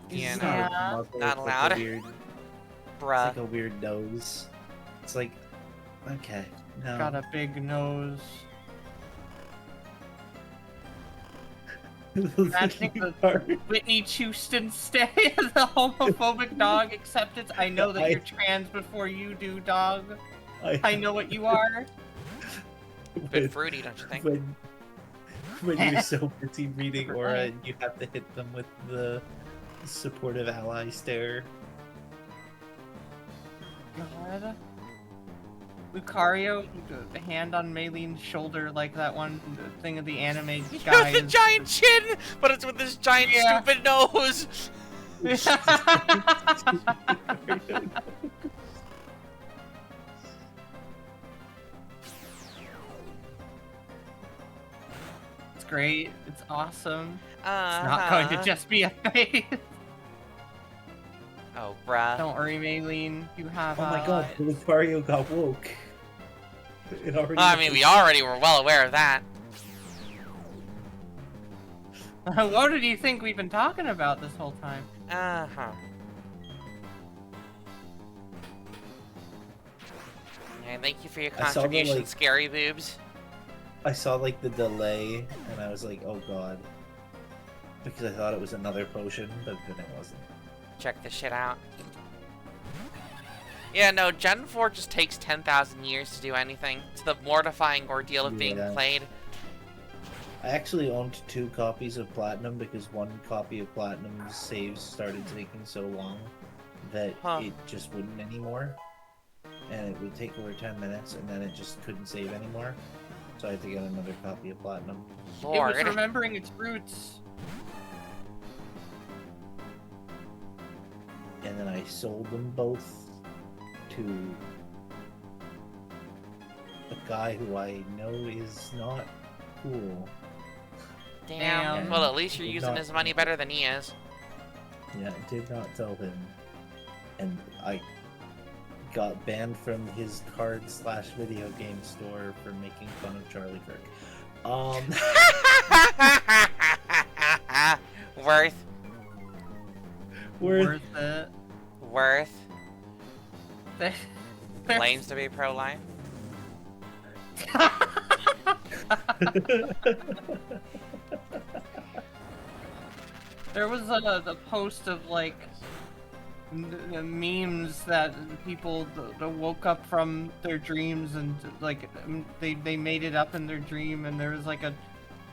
'Cause Yeah, it's no. not, a muzzle, Not it's allowed. Like a weird, it's Bruh. like a weird nose. It's like, okay, no. Got a big nose. Imagining the Whitney Houston stay as a homophobic dog acceptance. I know that you're trans before you do, dog. I know what you are. Bit fruity, don't you think? When you're so busy reading Aura, you have to hit them with the supportive ally stare. God. Lucario, the hand on Maylene's shoulder, like that one thing of the anime guy. With the giant chin, but it's with this giant stupid nose. It's great. It's awesome. It's not going to just be a phase. Oh, bruh. Don't worry, Maylene. You have. Oh my god, Lucario got woke. It already. I mean, we already were well aware of that. What did you think we've been talking about this whole time? Uh-huh. And thank you for your I saw the, contribution, like- Scary Boobs. I saw like the delay, and I was like, oh god, because I thought it was another potion, but then it wasn't. Check this shit out. Yeah, no, Gen 4 just takes 10,000 years to do anything. It's the mortifying ordeal of being Yeah. played. I actually owned 2 copies of Platinum because one copy of Platinum's saves started taking so long that it just wouldn't anymore. And it would take over 10 minutes, and then it just couldn't save anymore. So I had to get another copy of Platinum. Lord. It was remembering its roots. And then I sold them both to a guy who I know is not cool. Damn. Well, at least you're Did using not- his money better than he is. Yeah, did not tell him. And I got banned from his card/video game store for making fun of Charlie Kirk. Worth. Worth it. Worth. There's- Claims to be pro-life. There was the post of like memes that people woke up from their dreams and like they made it up in their dream, and there was like a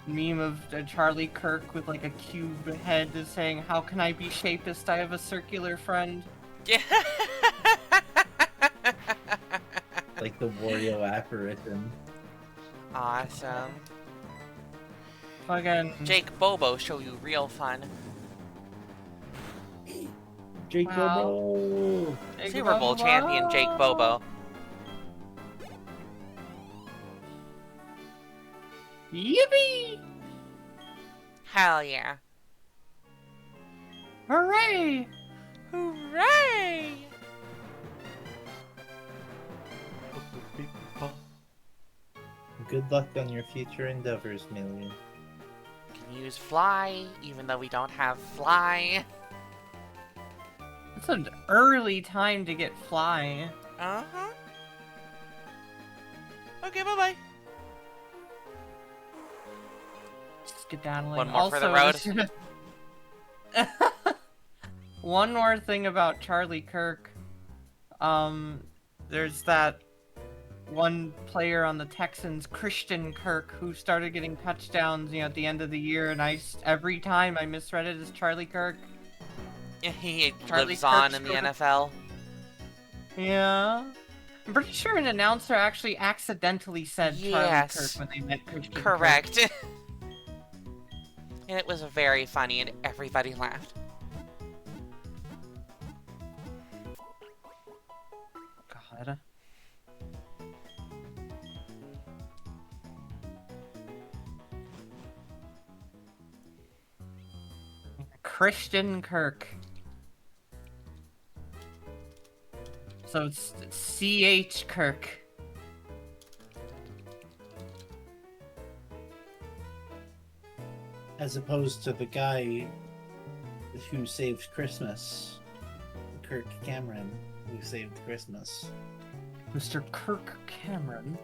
meme of Charlie Kirk with like a cube head saying, "How can I be shapist? I have a circular friend." Yeah. Like the Wario apparition. Awesome. Again, Jake Bobo show you real fun. Jake Wow. Bobo! Super Bowl champion Jake Bobo. Yippee! Hell yeah. Hooray! Hooray! Good luck on your future endeavors, Million. Can use fly, even though we don't have fly. It's an early time to get fly. Uh-huh. Okay, bye-bye. Skedaddling. One more for the Also, one more thing about Charlie Kirk. There's that one player on the Texans, Christian Kirk, who started getting touchdowns, at the end of the year, and every time I misread it as Charlie Kirk. He Charlie lives on Kirk's in the going- NFL. Yeah. I'm pretty sure an announcer actually accidentally said Yes. Charlie Kirk when they met Christian Kirk. Correct. And it was very funny, and everybody laughed. God. Christian Kirk. So it's C.H. Kirk. As opposed to the guy who saved Christmas, Kirk Cameron, who saved Christmas. Mr. Kirk Cameron.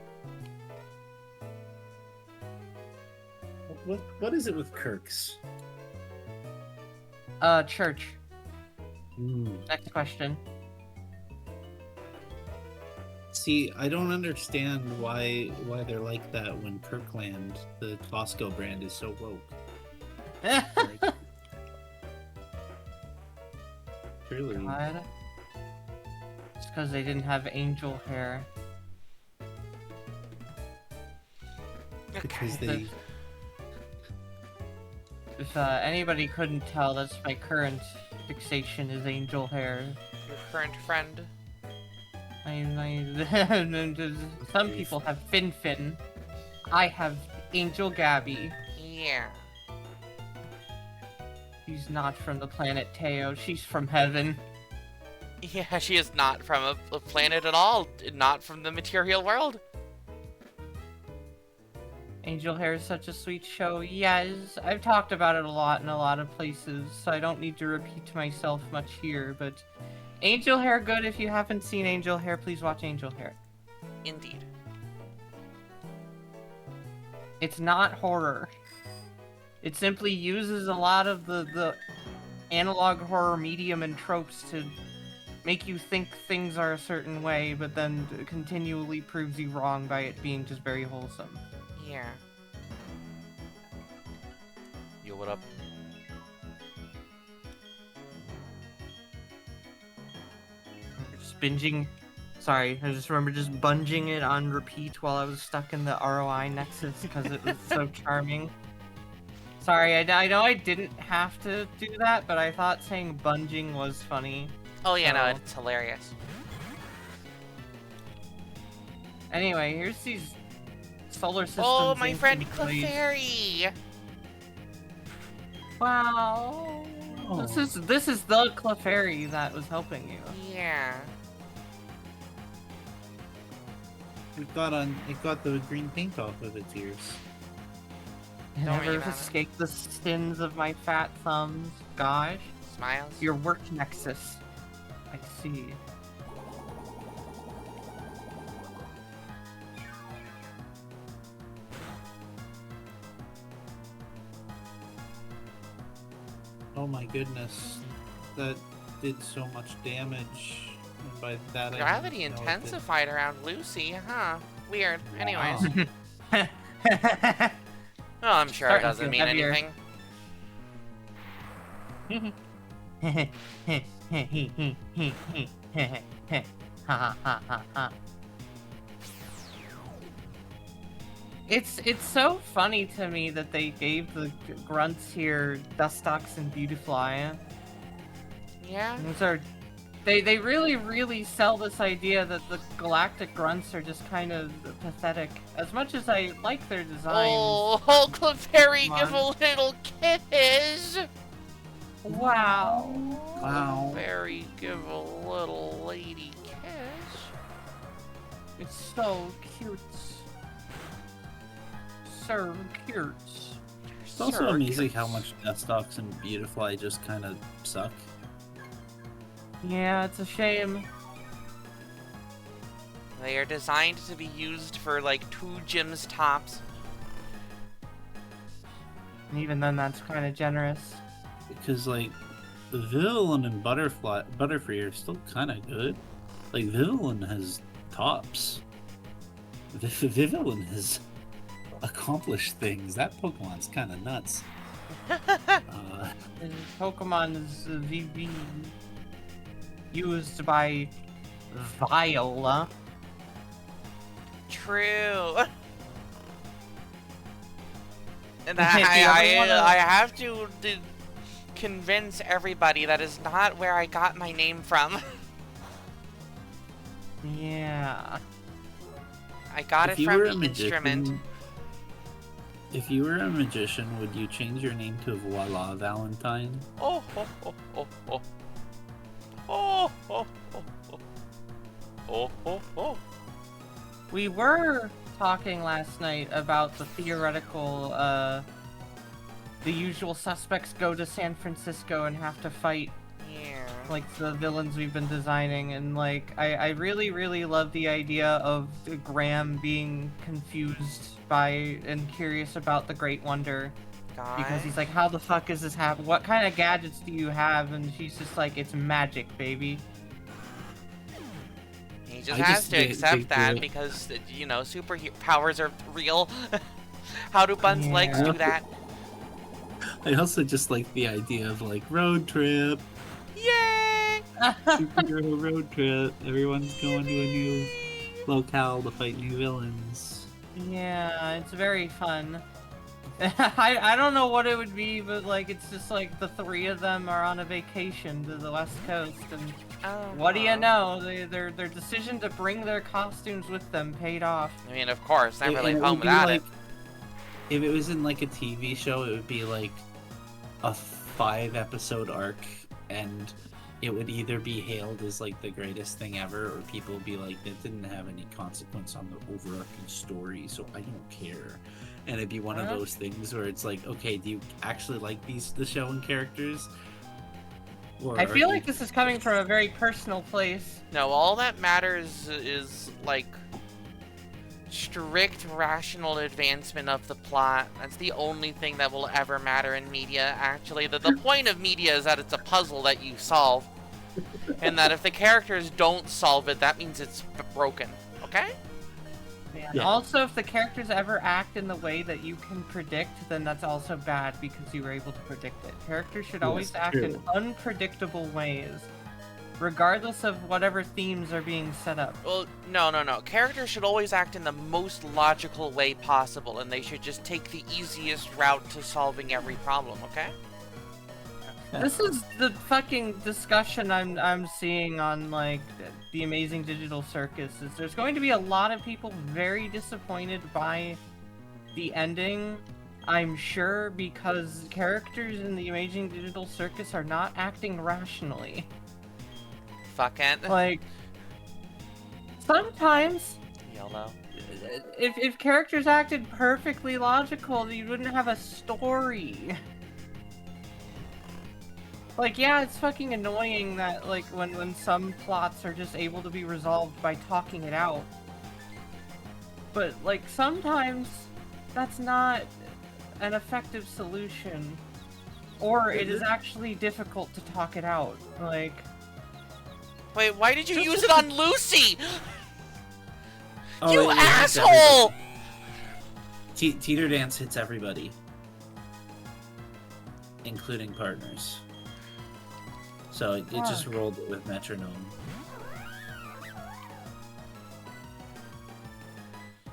What is it with Kirks? Church. Next question. See, I don't understand why they're like that when Kirkland, the Costco brand, is so woke. Like, truly. God. It's because they didn't have angel hair. Because Okay. they If anybody couldn't tell, that's my current fixation is angel hair. Your current friend. Some people have Fin. I have Angel Gabby. Yeah. She's not from the planet Teo. She's from heaven. Yeah, she is not from a planet at all. Not from the material world. Angel Hair is such a sweet show. Yes, I've talked about it a lot in a lot of places, so I don't need to repeat myself much here, but Angel Hair good. If you haven't seen Angel Hair, please watch Angel Hair. Indeed. It's not horror. It simply uses a lot of the analog horror medium and tropes to make you think things are a certain way, but then continually proves you wrong by it being just very wholesome. Yeah. Yo, what up? Just binging. Sorry, I just remember just bunging it on repeat while I was stuck in the ROI Nexus because it was so charming. Sorry, I know I didn't have to do that, but I thought saying bunging was funny. Oh yeah, no, So- it's hilarious. Anyway, here's these solar systems. Oh, my friend ancient ways. Clefairy! Wow. Oh. This is the Clefairy that was helping you. Yeah. it got the green paint off of its ears. I Don't worry never about it. escaped the sins of my fat thumbs. Gosh. Smiles. Your work nexus. I see. Oh my goodness, that did so much damage. And by that, Gravity I mean, intensified around Lucy, huh? Weird. Anyways. Wow. Oh, I'm sure it Starting to doesn't feel mean heavier. anything. It's so funny to me that they gave the grunts here Dustox and Beautifly. Yeah. Those are they really sell this idea that the galactic grunts are just kind of pathetic. As much as I like their designs. Oh, Clefairy, Come give a on. little kiss. Wow. Wow. Clefairy, give a little lady kiss. It's so cute. So cute. It's also amazing how much Dustox and Beautifly just kind of suck. Yeah, it's a shame. They are designed to be used for like 2 gyms tops. And even then, that's kind of generous. Because, like, Vivillon and Butterfree are still kind of good. Like, Vivillon has tops. Vivillon has accomplished things. That Pokemon's kind of nuts. And Pokemon is VV used by Viola. True. And Do you ever wanna- I have to convince everybody that is not where I got my name from. Yeah. I got it you from were the a instrument. magician, if you were a magician, would you change your name to Voila Valentine? Oh, oh, oh, oh, oh. Oh, oh, oh, oh. Oh, oh, oh. We were talking last night about the theoretical, the usual suspects go to San Francisco and have to fight, Yeah. like, the villains we've been designing, and, like, I really love the idea of Graham being confused by and curious about the Great Wonder, because he's like, how the fuck is this happen? What kind of gadgets do you have? And she's just like, it's magic, baby. He just I has just to think accept that that- because, you know, superpowers are real. How do buns' legs do that? I also just like the idea of, like, road trip. Yay! Superhero road trip. Everyone's going to a new locale to fight new villains. Yeah, it's very fun. I don't know what it would be, but like it's just like the 3 of them are on a vacation to the West Coast, and what do you know? Their decision to bring their costumes with them paid off. I mean, of course, never And leave it home would be without like, it. if it was in like a TV show, it would be like a 5-episode arc, and it would either be hailed as like the greatest thing ever, or people would be like, that didn't have any consequence on the overarching story, so I don't care. And it'd be one of those things where it's like, okay, do you actually like the show and characters? Or I are feel you- like this is coming from a very personal place. No, all that matters is, like, strict rational advancement of the plot. That's the only thing that will ever matter in media, actually. The point of media is that it's a puzzle that you solve. And that if the characters don't solve it, that means it's broken. Okay? Yeah. Yeah. Also, if the characters ever act in the way that you can predict, then that's also bad because you were able to predict it. Characters should always Yes, act in true. unpredictable ways, regardless of whatever themes are being set up. Well, no. Characters should always act in the most logical way possible, and they should just take the easiest route to solving every problem, okay? This is the fucking discussion I'm seeing on like the Amazing Digital Circus. Is there's going to be a lot of people very disappointed by the ending, I'm sure, because characters in the Amazing Digital Circus are not acting rationally. Fuck it. Like sometimes YOLO. if characters acted perfectly logical, you wouldn't have a story. Like, yeah, it's fucking annoying that, like, when some plots are just able to be resolved by talking it out. But, like, sometimes that's not an effective solution. or it is actually difficult to talk it out. Like, Wait, why did you Just use as it on Lucy? Oh, You it hits asshole! everybody. Teeter dance hits everybody, including partners. So it just rolled it with metronome.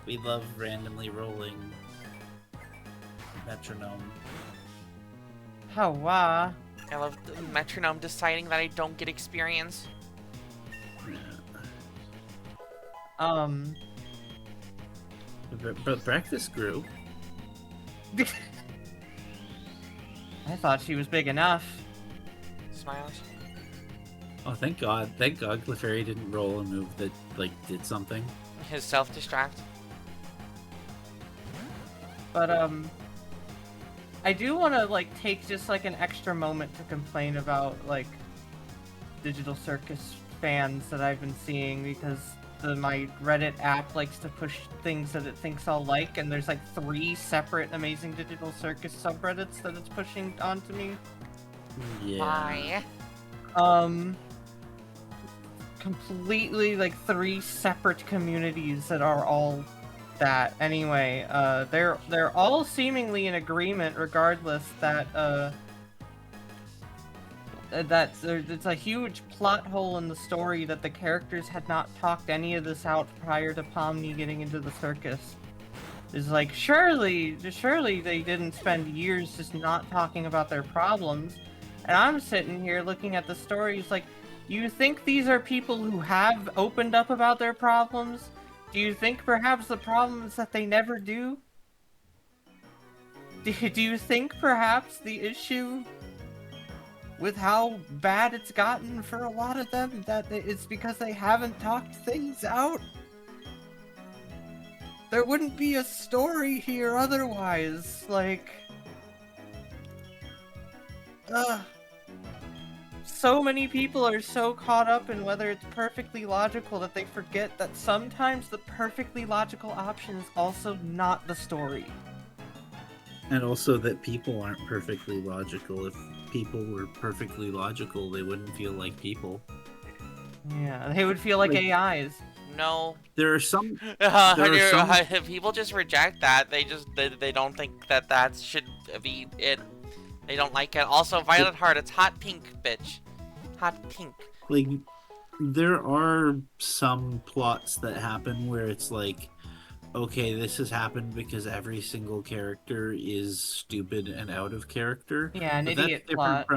We love randomly rolling metronome. how I love the metronome deciding that I don't get experience. But breakfast grew. I thought she was big enough. Smiles. Oh, thank God! Thank God, Clefairy didn't roll a move that like did something. His self-distract. But I do want to like take just like an extra moment to complain about like Digital Circus fans that I've been seeing, because my Reddit app likes to push things that it thinks I'll like, and there's like 3 separate Amazing Digital Circus subreddits that it's pushing onto me. Yeah. Why? Completely like 3 separate communities that are all that. Anyway, they're all seemingly in agreement regardless that it's a huge plot hole in the story that the characters had not talked any of this out prior to Pomni getting into the circus. It's like, surely they didn't spend years just not talking about their problems. And I'm sitting here looking at the stories like, you think these are people who have opened up about their problems? Do you think perhaps the problem is that they never do? Do you think perhaps the issue with how bad it's gotten for a lot of them, that it's because they haven't talked things out? There wouldn't be a story here otherwise, like... So many people are so caught up in whether it's perfectly logical that they forget that sometimes the perfectly logical option is also not the story. And also that people aren't perfectly logical. If people were perfectly logical, they wouldn't feel like people. Yeah, they would feel like AIs. No. There are some... People just reject that. They don't think that should be it. They don't like it. Also, Violet Heart, it's hot pink, bitch. Hot pink. Like, there are some plots that happen where it's like, okay, this has happened because every single character is stupid and out of character. Yeah, an But idiot plot.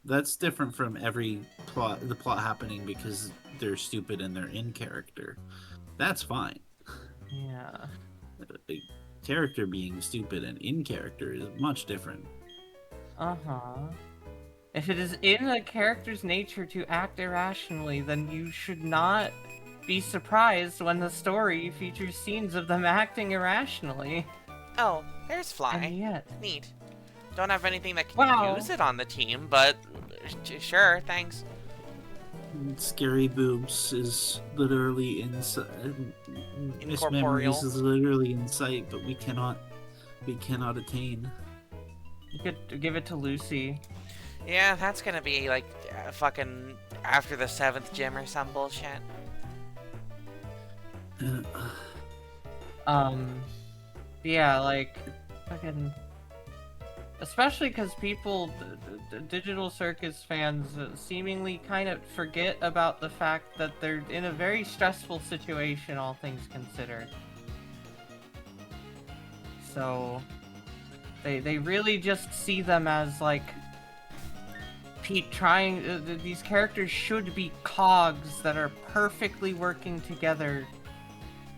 That's different from every plot, the plot happening because they're stupid and they're in character. That's fine. Yeah. A character being stupid and in character is much different. Uh-huh. If it is in a character's nature to act irrationally, then you should not be surprised when the story features scenes of them acting irrationally. Oh, there's Fly. And yet... Neat. Don't have anything that can use it on the team, but sure, thanks. Scary Boobs is literally inside. Miss Incorporeal. Memories is literally in sight, but we cannot attain. You could give it to Lucy. Yeah, that's gonna be like fucking after the 7th gym or some bullshit. Yeah, like, fucking... Especially because people, Digital Circus fans, seemingly kind of forget about the fact that they're in a very stressful situation, all things considered. So, they really just see them as, like, these characters should be cogs that are perfectly working together,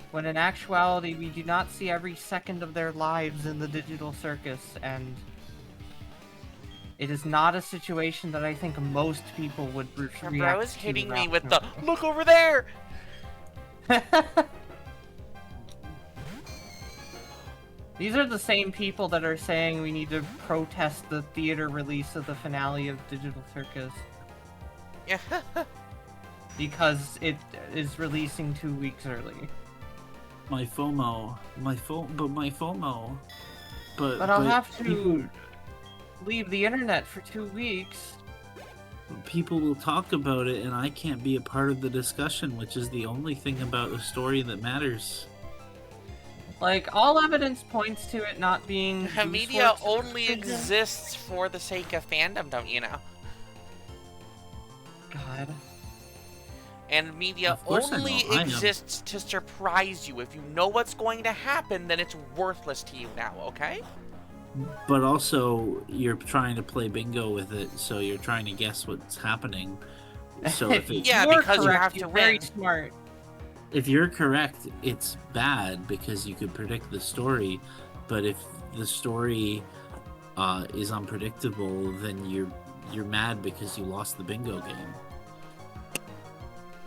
when in actuality we do not see every second of their lives in the Digital Circus, and it is not a situation that I think most people would react to. Bro is hitting me with the, look over there! These are the same people that are saying we need to protest the theater release of the finale of Digital Circus. Yeah. Because it is releasing 2 weeks early. My FOMO. But But I'll have to... People, leave the internet for 2 weeks. People will talk about it, and I can't be a part of the discussion, which is the only thing about a story that matters. Like, all evidence points to it not being... Media Gooseworks' only decision. exists for the sake of fandom, don't you know? God. And media Of course I only know, I know. exists to surprise you. If you know what's going to happen, then it's worthless to you now, okay? But also, you're trying to play bingo with it, so you're trying to guess what's happening. So if it, Yeah, You're because you correct, have to you're very win. smart. if you're correct, it's bad because you could predict the story. But if the story is unpredictable, then you're mad because you lost the bingo game.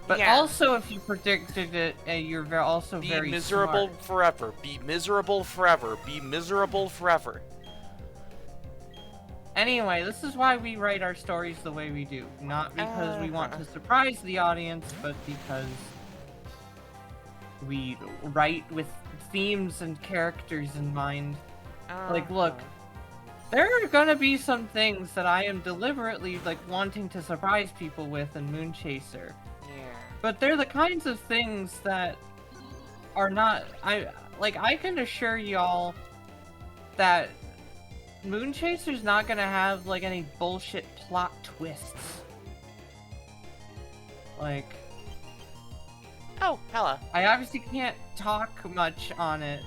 But Yeah. also, if you predicted it, you're also Be very miserable smart. forever. Be miserable forever. Be miserable forever. Anyway, this is why we write our stories the way we do. Not because we want to surprise the audience, but because we write with themes and characters in mind. Like, look, there are gonna be some things that I am deliberately, like, wanting to surprise people with in Moonchaser. Yeah. But they're the kinds of things that are not... I can assure y'all that Moonchaser's not gonna have, like, any bullshit plot twists. Like... Oh, hello. I obviously can't talk much on it,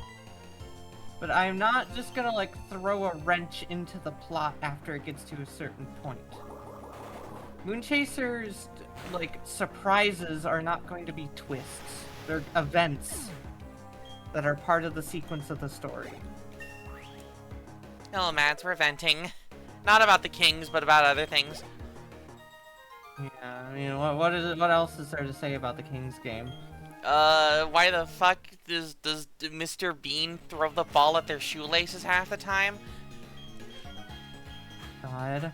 but I'm not just gonna, like, throw a wrench into the plot after it gets to a certain point. Moonchaser's, like, surprises are not going to be twists. They're events that are part of the sequence of the story. Hello, Mads. We're venting. Not about the kings, but about other things. Yeah, I mean, what else is there to say about the King's game? Why the fuck does Mr. Bean throw the ball at their shoelaces half the time? God.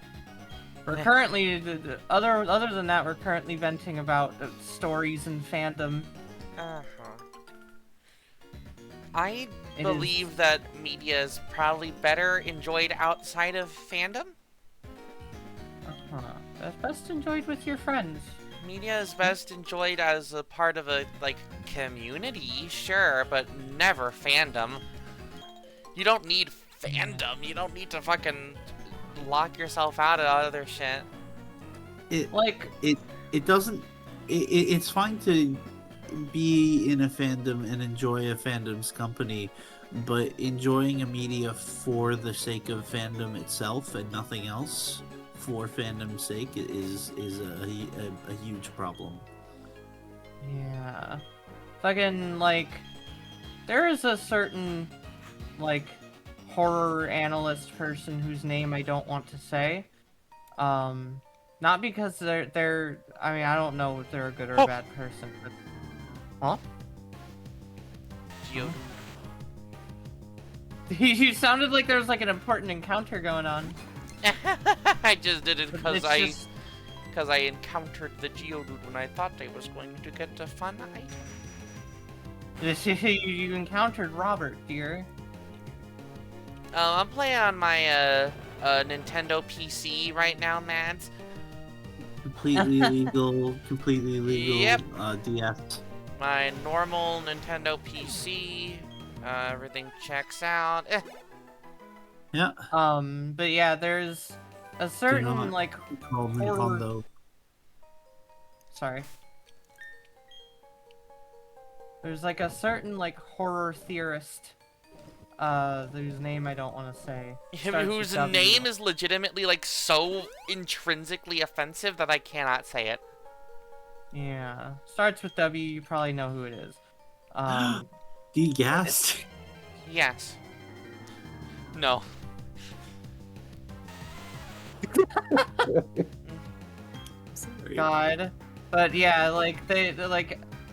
We're currently, other than that, we're currently venting about stories and fandom. I It believe that media is probably better enjoyed outside of fandom. That's best enjoyed with your friends. Media is best enjoyed as a part of a, like, community, sure, but never fandom. You don't need fandom. You don't need to fucking lock yourself out of other shit. It doesn't. It's fine to be in a fandom and enjoy a fandom's company, but enjoying a media for the sake of fandom itself and nothing else for fandom's sake is a huge problem. Yeah. Fucking, like, there is a certain, like, horror analyst person whose name I don't want to say. Not because they're I mean, I don't know if they're a good or bad person, but... Huh? You. You sounded like there was, like, an important encounter going on. I just did it because It's just- I encountered the Geodude when I thought I was going to get a fun item. You encountered Robert, dear. I'm playing on my Nintendo PC right now, Mads. Completely legal, completely legal. Yep. DS. My normal Nintendo PC. Everything checks out. Yeah. But yeah, there's a certain, like, Called horror... Nintendo. Sorry. There's, like, a certain, like, horror theorist, whose name I don't want to say. Starts with Whose W. name is legitimately, like, so intrinsically offensive that I cannot say it. Yeah. Starts with W, you probably know who it is. Degast. Yes. No. Sorry. God. But yeah, like,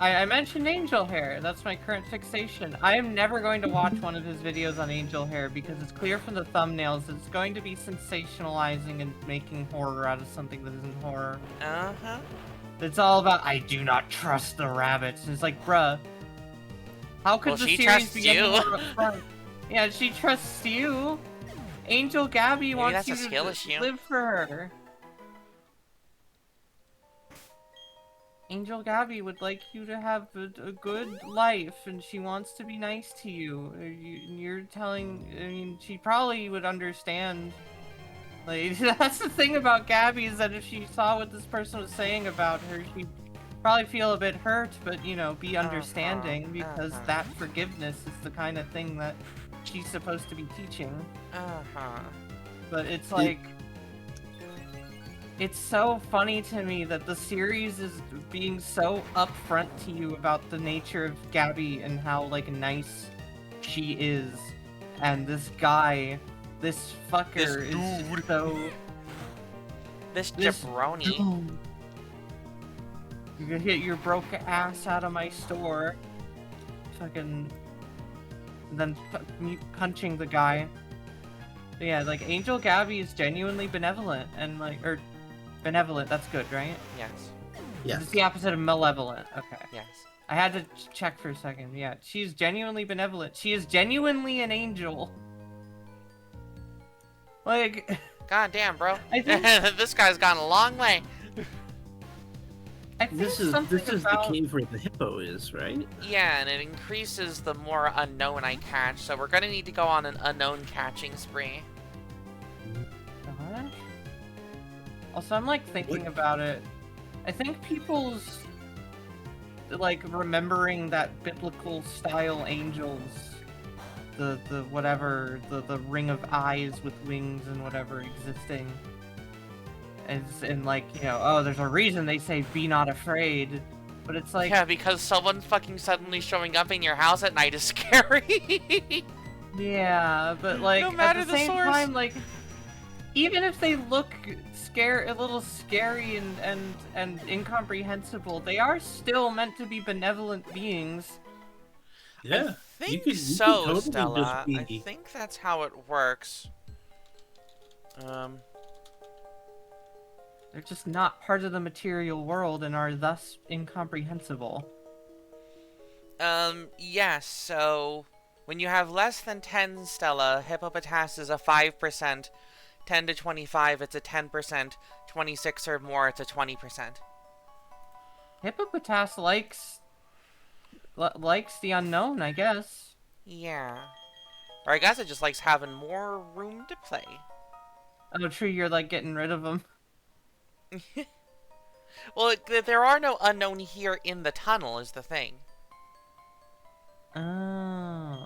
I mentioned Angel Hair. That's my current fixation. I am never going to watch one of his videos on Angel Hair because it's clear from the thumbnails it's going to be sensationalizing and making horror out of something that isn't horror. Uh-huh. It's all about, I do not trust the rabbits. And it's like, bruh. How could Well, the she series trusts be any you. more upfront? Yeah, she trusts you. Angel Gabby Maybe wants that's you a skill to issue. live for her. Angel Gabby would like you to have a good life, and she wants to be nice to you. You're telling... I mean, she probably would understand. Like, that's the thing about Gabby, is that if she saw what this person was saying about her, she'd probably feel a bit hurt, but, you know, be understanding, because that forgiveness is the kind of thing that she's supposed to be teaching. But it's like... It's so funny to me that the series is being so upfront to you about the nature of Gabby and how, like, nice she is. And this guy, this fucker is just so... This jabroni. Dude. You're gonna get your broke ass out of my store. Fucking... And then me punching the guy. But yeah, like, Angel Gabby is genuinely benevolent, and, like, benevolent, that's good, right? Yes. Yes. It's the opposite of malevolent. Okay. Yes. I had to check for a second. Yeah, she's genuinely benevolent. She is genuinely an angel. Like... God damn, bro. I think... This guy's gone a long way. I think This is something about... the cave where the hippo is, right? Yeah, and it increases the more unknown I catch, so we're gonna need to go on an unknown catching spree. Gosh. Also, I'm like thinking about it. I think people's like remembering that biblical style angels, the whatever, the ring of eyes with wings and whatever existing, and like, you know, oh, there's a reason they say be not afraid, but it's like, Yeah, because someone fucking suddenly showing up in your house at night is scary. yeah, but like No matter at the the same source. time, like, even if they look a little scary and incomprehensible, they are still meant to be benevolent beings. Yeah. I think you could so, totally Stella. just be... I think that's how it works. They're just not part of the material world and are thus incomprehensible. Yes, so when you have less than 10 Stella, Hippopotas is a 5%, 10 to 25, it's a 10%, 26 or more, it's a 20%. Hippopotas likes the unknown, I guess. Yeah. Or I guess it just likes having more room to play. Oh, true, you're like getting rid of them. Well, there are no unknown here in the tunnel, is the thing. Oh.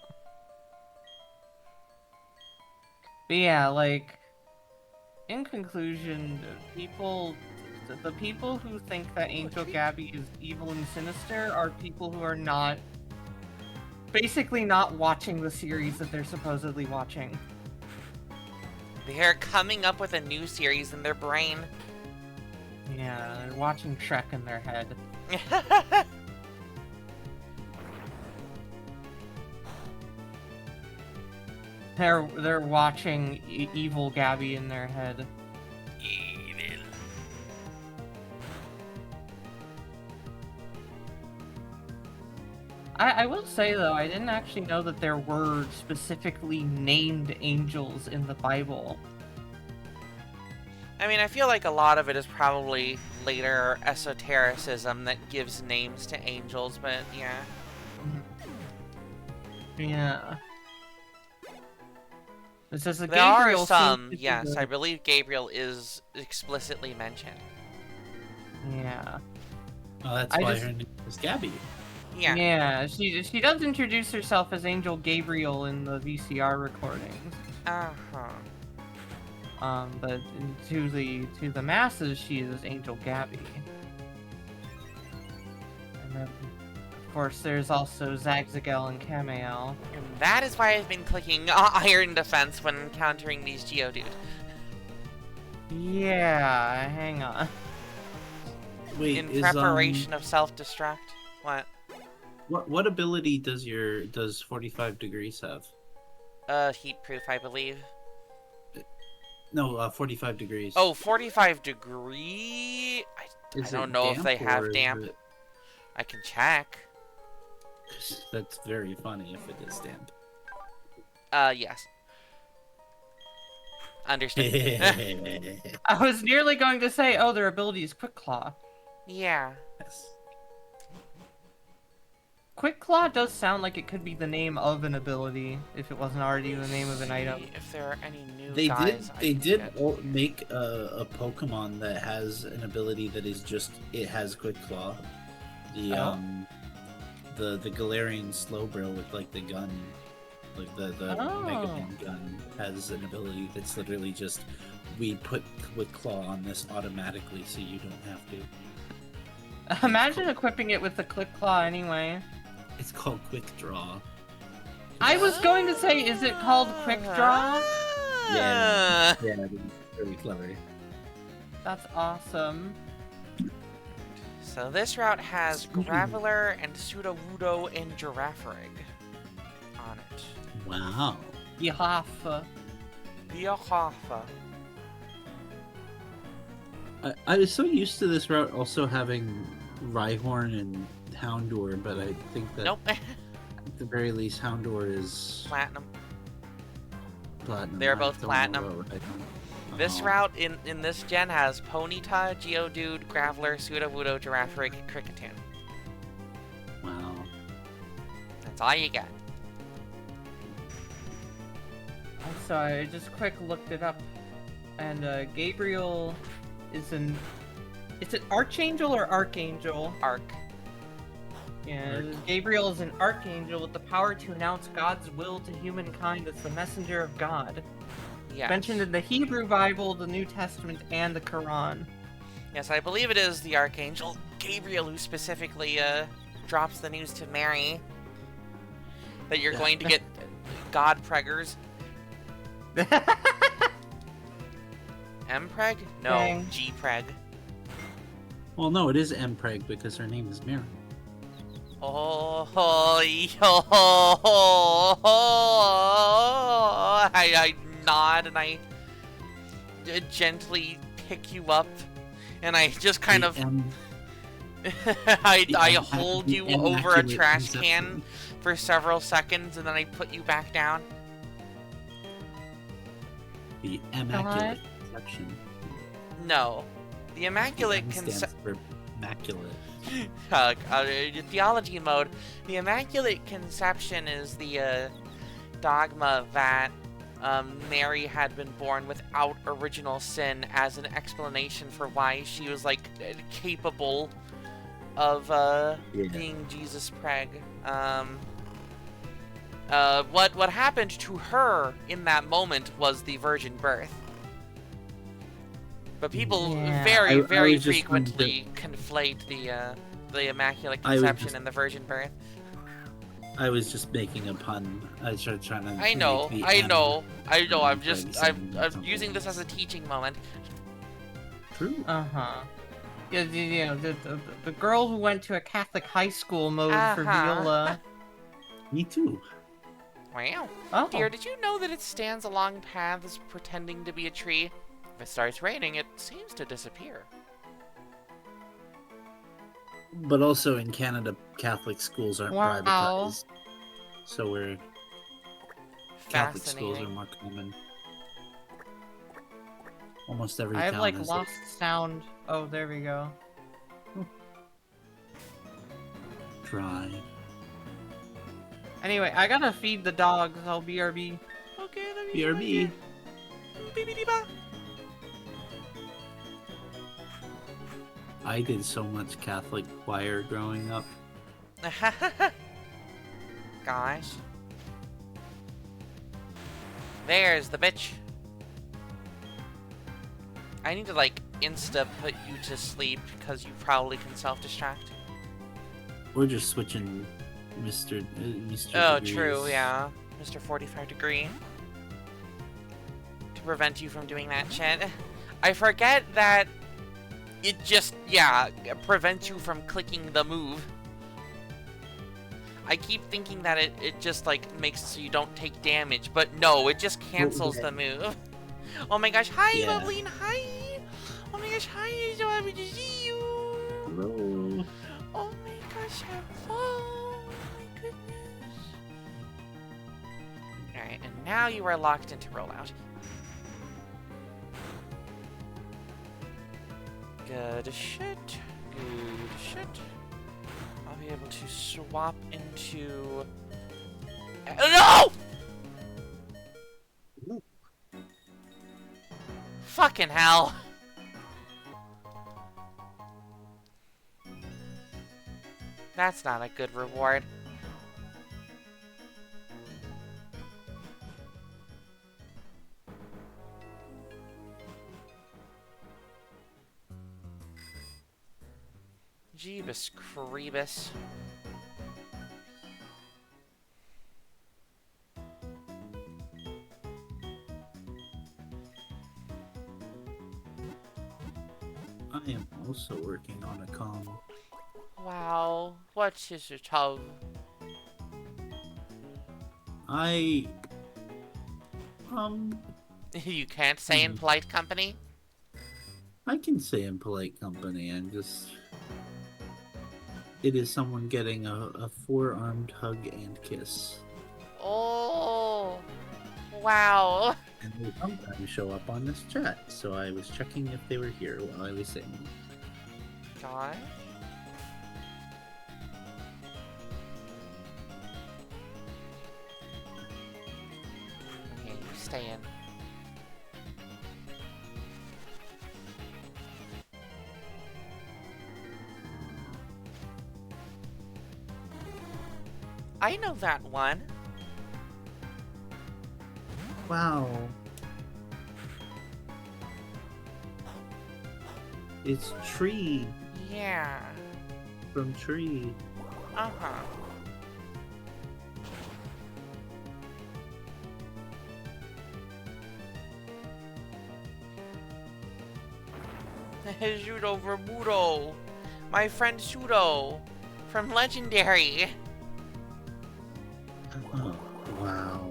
But yeah, like, in conclusion, the people who think that Angel Gabby is evil and sinister are people who are not, basically not watching the series that they're supposedly watching. They're coming up with a new series in their brain. Yeah, they're watching Shrek in their head. They're watching evil Gabby in their head. Evil. I will say though, I didn't actually know that there were specifically named angels in the Bible. I mean, I feel like a lot of it is probably later esotericism that gives names to angels, but yeah. Yeah. It says that There are Gabriel some, seems to be yes, the- I believe Gabriel is explicitly mentioned. Yeah. Oh, that's I why just- her name is Gabby. Yeah. Yeah, she does introduce herself as Angel Gabriel in the VCR recordings. Uh-huh. But to the masses, she is Angel Gabby. And then, of course, there's also Zagzagel and Camael. And that is why I've been clicking Iron Defense when encountering these Geodude. Yeah, hang on. Wait, In is, preparation of self-destruct. What? what ability does 45 degrees have? Heat proof, I believe. No, 45 degrees. Oh, 45 degree? I Is don't it know if they damp, have or is damp. it- I can check. That's very funny if it is damp. Yes. Understood. I was nearly going to say, oh, their ability is Quick Claw. Yeah. Yes. Quick Claw does sound like it could be the name of an ability if it wasn't already the name of an item. See if there are any new They guys I did can get. make a Pokemon that has an ability that is just it has Quick Claw. The Oh. the Galarian Slowbro with like the gun, like the Oh. Mega Man gun has an ability that's literally just we put Quick Claw on this automatically so you don't have to. Imagine equipping it with the Click Claw anyway. It's called Quick Draw. I was going to say, is it called Quick Draw? Yeah, it's really clever. That's awesome. So this route has Graveler and Sudowoodo and Girafarig on it. Wow. Yahafa. Biahafa. I was so used to this route also having Rhyhorn and Houndour, but I think that Nope. at the very least Houndour is Platinum. platinum. They're I both don't platinum. know what I don't- This oh. route in this gen has Ponyta, Geodude, Graveler, Sudowoodo, Girafarig, and Kricketune. Wow. That's all you got. I'm sorry, I just quick looked it up. And Gabriel is an... Is it Archangel or Archangel? Arc. Yeah, Arc. Gabriel is an Archangel with the power to announce God's will to humankind as the messenger of God. Yes. Mentioned in the Hebrew Bible, the New Testament, and the Quran. Yes, I believe it is the Archangel Gabriel who specifically drops the news to Mary that you're going to get God preggers. M-preg? No, Dang. G-preg. Well, no, it is Mpreg because her name is Mary. I nod and I gently pick you up, and I just kind of I hold you over a trash can for several seconds, and then I put you back down. The Immaculate Conception. No, the Immaculate M stands Conception. for Immaculate. Theology mode. The Immaculate Conception is the dogma that Mary had been born without original sin as an explanation for why she was like capable of being Jesus preg. What happened to her in that moment was the virgin birth. But people Yeah. very, I very was just going to- frequently conflate the Immaculate I was Conception just- and the virgin birth. I was just making a pun. I was trying to. I know, make the I M know. I'm Immaculate just, sound I'm something using this as a else. teaching moment. True. Uh-huh. Yeah, you know, the girl who went to a Catholic high school mode for Uh-huh. Viola. Me too. Wow. Oh. Dear, did you know that it stands along paths pretending to be a tree? If it starts raining, it seems to disappear. But also in Canada, Catholic schools aren't Wow. privatized, so we're Catholic schools are Fascinating. more common. Almost every I have town like has lost sound. Oh, there we go. Dry. Anyway, I gotta feed the dogs. I'll BRB. Okay, let me BRB. Beep-beep-beep-ah. I did so much Catholic choir growing up. Gosh. There's the bitch. I need to like insta put you to sleep because you probably can self-destruct. We're just switching Mr. Mr. Oh, Degrees. true, yeah. Mr. 45 degree. To prevent you from doing that shit. I forget that it just, yeah, prevents you from clicking the move. I keep thinking that it just, like, makes it so you don't take damage, but no, it just cancels the move. Oh my gosh, hi, Yeah. Bubbline, hi! Oh my gosh, hi, it's so happy to see you! Hello. Oh my gosh, oh my goodness. Alright, and now you are locked into rollout. Good shit. Good shit. I'll be able to swap into... No! Ooh. Fucking hell. That's not a good reward. Jeebus Creebus. I am also working on a com. Wow, what's his tongue? You can't say in polite company? I can say in polite company, it is someone getting a four-armed hug and kiss. Oh, wow. And they sometimes show up on this chat, so I was checking if they were here while I was saying. God. Okay, you stay in. I know that one. Wow. It's Tree Yeah. from Tree. Uh-huh. Judo Vermudo. My friend Pseudo. From Legendary. Oh, wow.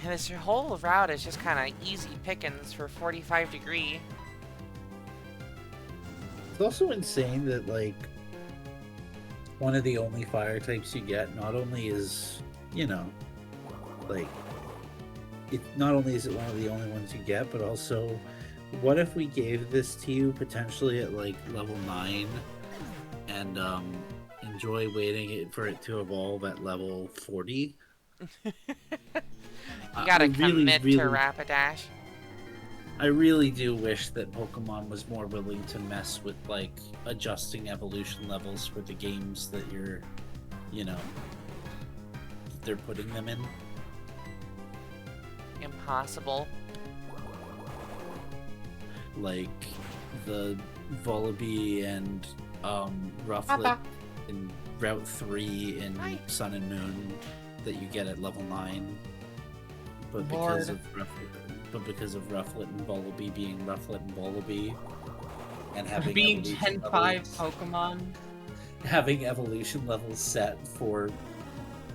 And this whole route is just kind of easy pickings for 45 degree. It's also insane that, like, one of the only fire types you get not only is, like, not only is it one of the only ones you get, but also, what if we gave this to you potentially at, like, level 9 and, enjoy waiting for it to evolve at level 40? You gotta I really, commit really, to Rapidash. I really do wish that Pokemon was more willing to mess with, like, adjusting evolution levels for the games that you're, that they're putting them in. Impossible. Like, the Volibee and, Rufflet in Route 3 in Hi. Sun and Moon that you get at level 9. But because of Rufflet and Volibee being Rufflet and Volibee, and having Being evolution 10-5 levels, Pokemon. having evolution levels set for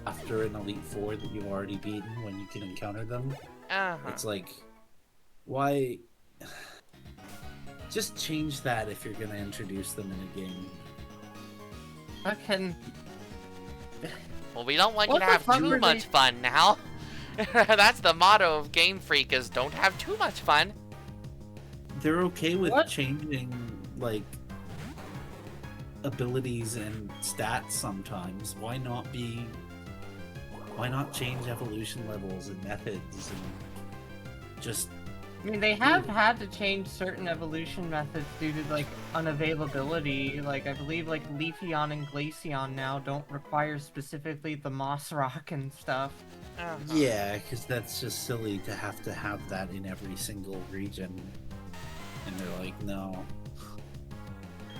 after an Elite Four that you've already beaten when you can encounter them. Uh-huh. It's like, why? Just change that if you're gonna introduce them in a game. Fucking. Well, we don't want you What to the have fuck too were much they- fun now. That's the motto of Game Freak, is don't have too much fun. They're okay with What? changing, like, abilities and stats sometimes. Why not change evolution levels and methods and just... I mean, they have had to change certain evolution methods due to, like, unavailability. Like, I believe, like, Leafeon and Glaceon now don't require specifically the Moss Rock and stuff. Uh-huh. Yeah, because that's just silly to have that in every single region. And they're like, no.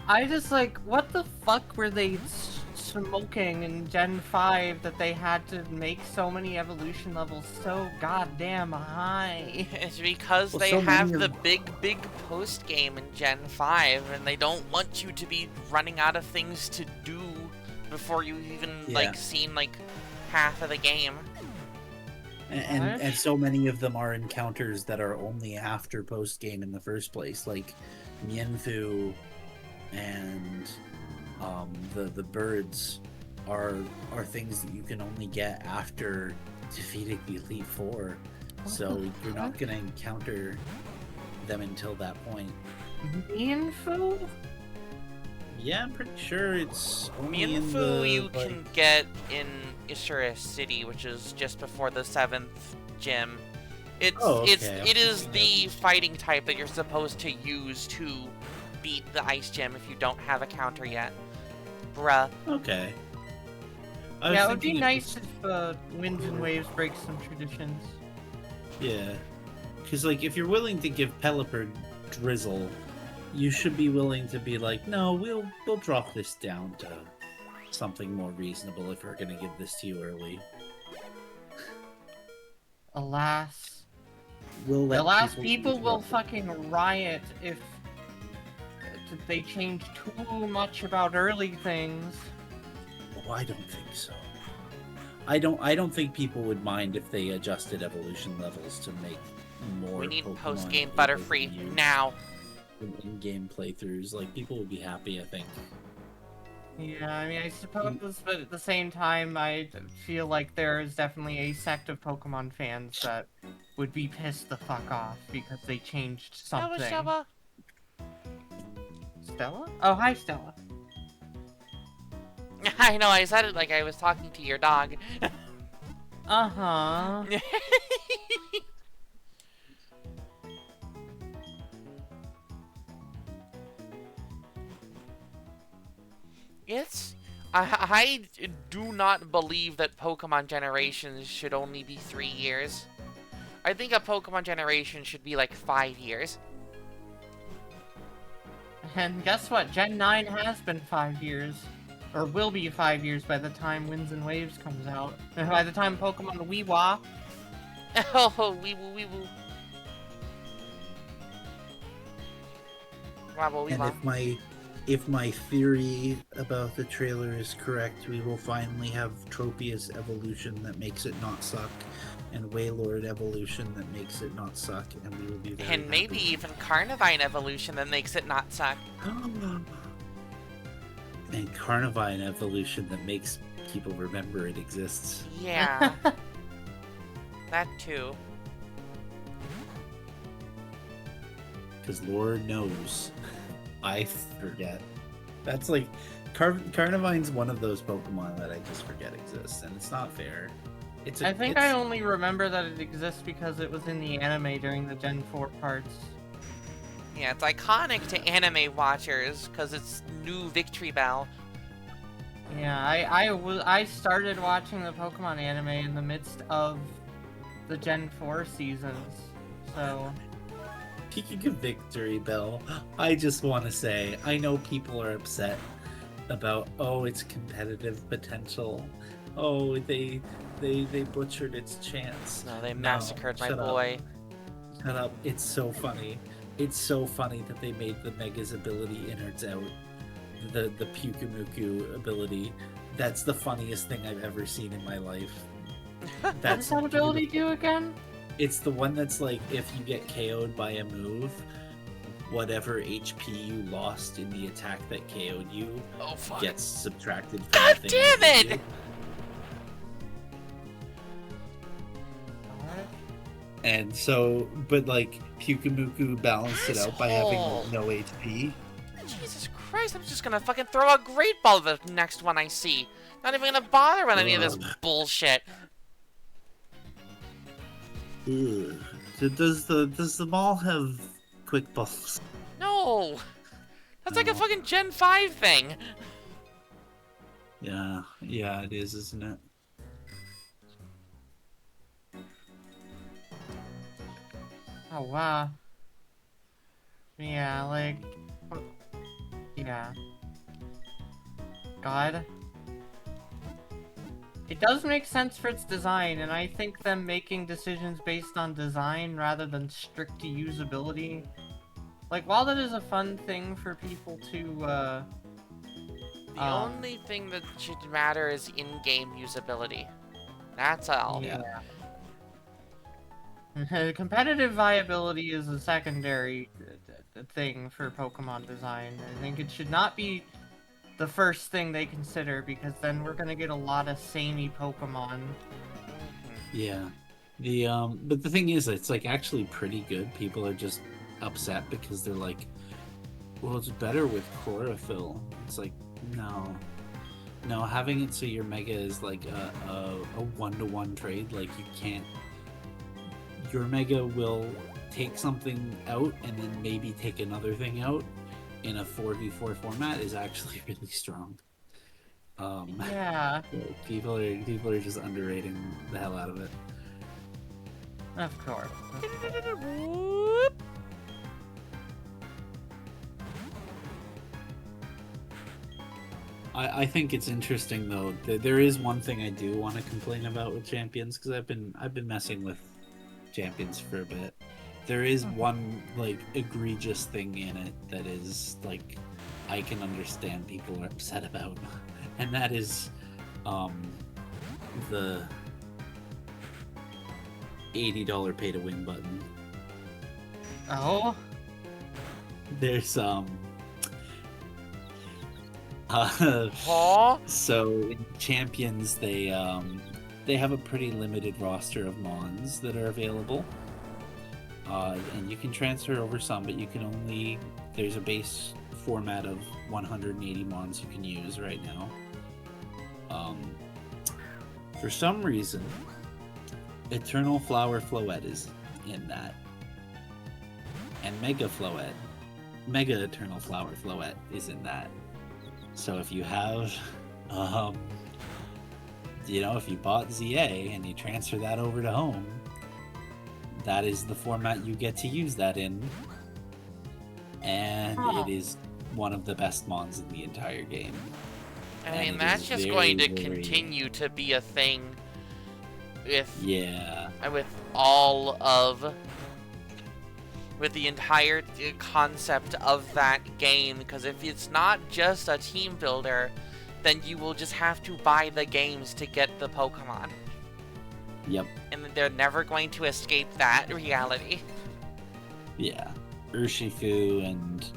I just, like, what the fuck were they smoking in Gen 5 that they had to make so many evolution levels so goddamn high? It's because Well, they so have many the of- big post game in Gen 5, and they don't want you to be running out of things to do before you even Yeah. like seen like half of the game. And so many of them are encounters that are only after post game in the first place, like Mienfu and the birds are things that you can only get after defeating the Elite Four. So you're not gonna encounter them until that point. Info? Yeah, I'm pretty sure it's only in Mienfu the, you can get in Ishura City, which is just before the 7th gym. It is the fighting type that you're supposed to use to beat the ice gym if you don't have a counter yet. Bruh. Okay. Yeah, it would be nice if Winds and Waves break some traditions. Yeah. Because, like, if you're willing to give Pelipper Drizzle, you should be willing to be like, no, we'll drop this down to something more reasonable if we're gonna give this to you early. Alas. Alas, people will fucking riot if they change too much about early things. Oh, I don't think so. I don't think people would mind if they adjusted evolution levels to make more. We need Pokemon post-game Butterfree now. In-game playthroughs, like, people would be happy, I think. Yeah, I mean, I suppose, but at the same time, I feel like there is definitely a sect of Pokemon fans that would be pissed the fuck off because they changed something. Stella. Stella? Oh, hi, Stella. I know, I said it like I was talking to your dog. Uh-huh. I do not believe that Pokemon generations should only be 3 years. I think a Pokemon generation should be like 5 years. And guess what? Gen 9 has been 5 years. Or will be 5 years by the time Winds and Waves comes out. And by the time Pokemon Weewah. Oh, weewoo. Wobble, And if my theory about the trailer is correct, we will finally have Tropius evolution that makes it not suck, and Wailord evolution that makes it not suck, and we will be very and maybe happy. even Carnivine evolution that makes it not suck. And Carnivine evolution that makes people remember it exists. Yeah. That too. Because Lord knows, I forget. That's like, Carnivine's one of those Pokemon that I just forget exists, and it's not fair. I only remember that it exists because it was in the anime during the Gen 4 parts. Yeah, it's iconic to anime watchers because it's new Victory Bell. Yeah, I started watching the Pokemon anime in the midst of the Gen 4 seasons, so... Speaking of Victory Bell, I just want to say, I know people are upset about, oh, its competitive potential. Oh, they butchered its chance. No, they massacred my boy. Shut up. It's so funny. It's so funny that they made the Mega's ability innards out. The Pyukumuku ability. That's the funniest thing I've ever seen in my life. What does that ability do again? It's the one that's like, if you get KO'd by a move, whatever HP you lost in the attack that KO'd you gets subtracted from God the thing. damn it! And so, but like, Pyukumuku balanced it out by having no HP. Jesus Christ, I'm just gonna fucking throw a Great Ball the next one I see. Not even gonna bother with any of this bullshit. Ugh. Does the mall have quick balls? No! That's like a fucking Gen 5 thing. Yeah, it is, isn't it? Oh, wow. Yeah, like... Yeah. God. It does make sense for its design, and I think them making decisions based on design rather than strict usability. Like, while that is a fun thing for people to, The only thing that should matter is in-game usability. That's all. Yeah. Competitive viability is a secondary thing for Pokemon design. I think it should not be the first thing they consider, because then we're gonna get a lot of samey Pokemon. Yeah. But the thing is, it's like actually pretty good. People are just upset because they're like, well, it's better with chlorophyll. It's like, no. No, having it so your Mega is like a one-to-one trade, like you can't. Your Mega will take something out and then maybe take another thing out in a 4v4 format is actually really strong. Yeah, People are just underrating the hell out of it. of course. I think it's interesting though. There is one thing I do want to complain about with Champions, because I've been messing with Champions for a bit. There is one like egregious thing in it that is like I can understand people are upset about, and that is the $80 pay to win button. Oh, There's Huh? so in Champions they have a pretty limited roster of mons that are available. And you can transfer over some, but you can only, there's a base format of 180 mons you can use right now. For some reason, Eternal Flower Floette is in that, and Mega Eternal Flower Floette is in that. So if you have, if you bought ZA and you transfer that over to home, that is the format you get to use that in, and it is one of the best mons in the entire game. I mean, that's just going to continue to be a thing with with the entire concept of that game, because if it's not just a team builder, then you will just have to buy the games to get the Pokemon. Yep. And they're never going to escape that reality. Yeah. Urshifu and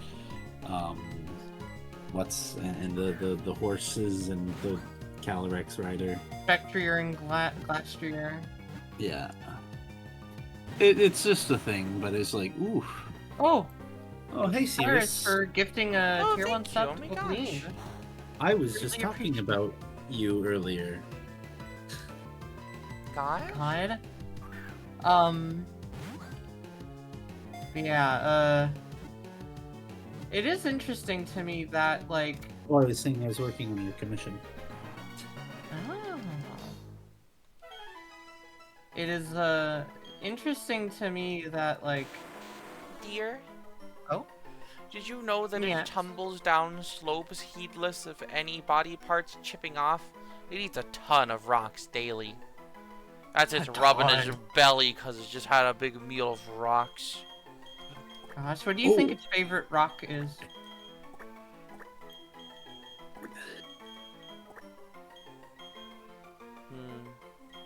the horses and the Calyrex rider. Spectrier and Glastrier. Yeah. It's just a thing, but it's like, ooh. Oh, hey, Sirius. for gifting a tier 1 thank sub you. to Oh my Boogleen. gosh. I was Really just talking appreciate about you earlier. God? Yeah, it is interesting to me that, like... Oh, I was saying I was working on your commission. Oh. It is, interesting to me that, like... Dear? Oh? Did you know that Yes. it tumbles down slopes heedless of any body parts chipping off? It eats a ton of rocks daily. That's its rubbing its ton. belly because it's just had a big meal of rocks. Gosh, what do you think its favorite rock is?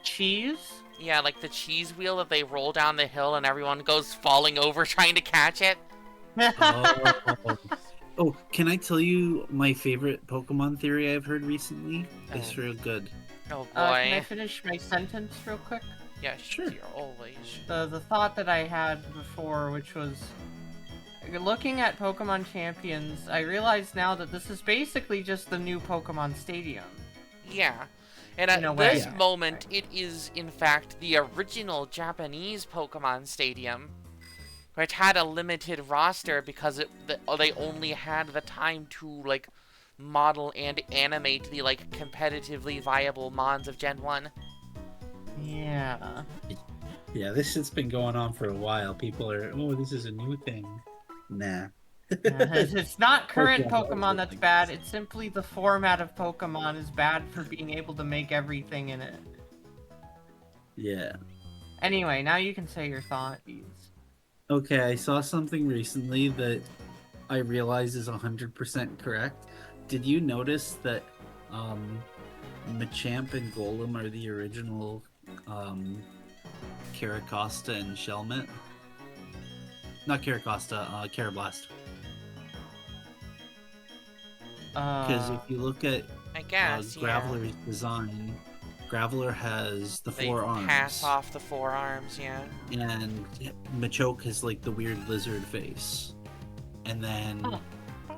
Cheese? Yeah, like the cheese wheel that they roll down the hill and everyone goes falling over trying to catch it. Oh, can I tell you my favorite Pokemon theory I've heard recently? It's real good. Oh boy. Can I finish my sentence real quick? Yeah, Sure. dear, always. The thought that I had before, which was looking at Pokemon Champions, I realize now that this is basically just the new Pokemon Stadium. Yeah. And In a at way. this moment, it is, in fact, the original Japanese Pokemon Stadium, which had a limited roster because they only had the time to, like, model and animate the, like, competitively viable Mons of Gen 1. Yeah. Yeah, this shit's been going on for a while. People are, this is a new thing. Nah. It's not current Pokemon Pokemon that's like bad, this. it's simply the format of Pokemon is bad for being able to make everything in it. Yeah. Anyway, now you can say your thoughts. Okay, I saw something recently that I realize is 100% correct. Did you notice that Machamp and Golem are the original Caracosta and Shelmet. Not Caracosta, Carablast. Because if you look at I guess, Graveler's design, Graveler has the They 4 arms. pass off the 4 arms, yeah. And Machoke has like the weird lizard face. And then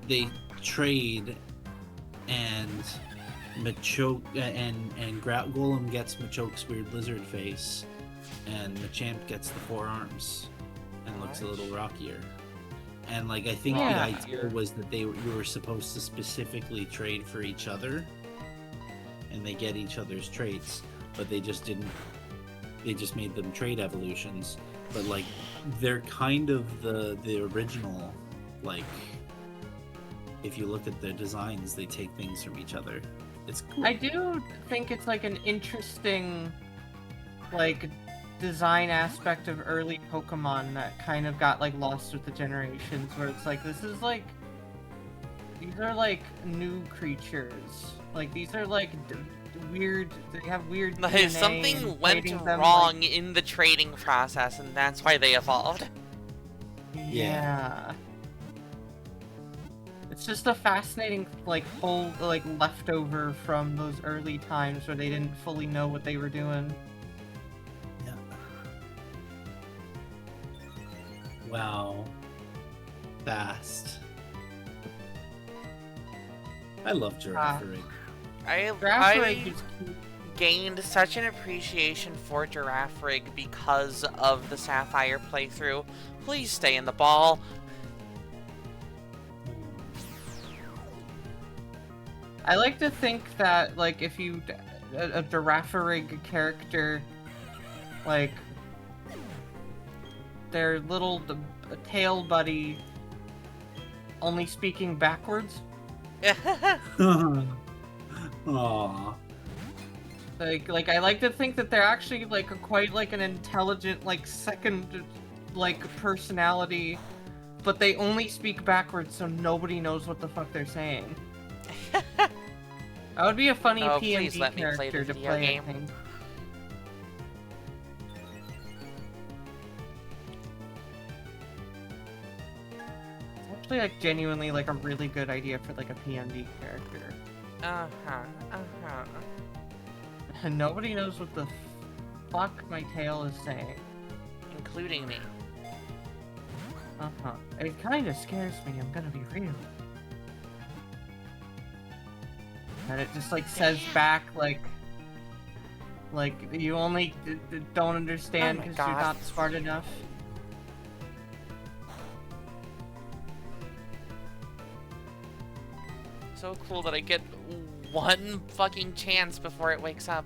they trade, and Machoke and Golem gets Machoke's weird lizard face, and Machamp gets the 4 arms and looks a little rockier. And like I think the idea was that you were supposed to specifically trade for each other, and they get each other's traits, but they just didn't. They just made them trade evolutions, but like they're kind of the original. Like if you look at their designs, they take things from each other. It's cool. I do think it's like an interesting like design aspect of early Pokemon that kind of got like lost with the generations, where it's like this is like these are like new creatures. Like these are like weird. They have weird DNA. Something went them, wrong in the trading process, and that's why they evolved. Yeah. It's just a fascinating, like, whole, like, leftover from those early times where they didn't fully know what they were doing. Yeah. Wow. Fast. I love Girafarig. I gained such an appreciation for Girafarig because of the Sapphire playthrough. Please stay in the ball. I like to think that, like, if you... a Girafarig character, like, their little tail buddy only speaking backwards. Aww. Like I like to think that they're actually like quite like an intelligent like second like personality, but they only speak backwards, so nobody knows what the fuck they're saying. That would be a funny PNG character to play. Game. I think. It's actually like genuinely like a really good idea for like a PNG character. And nobody knows what the fuck my tail is saying. Including me. It kind of scares me, I'm gonna be real. And it just like says back like you only don't understand because you're not smart enough. So cool that I get one fucking chance before it wakes up.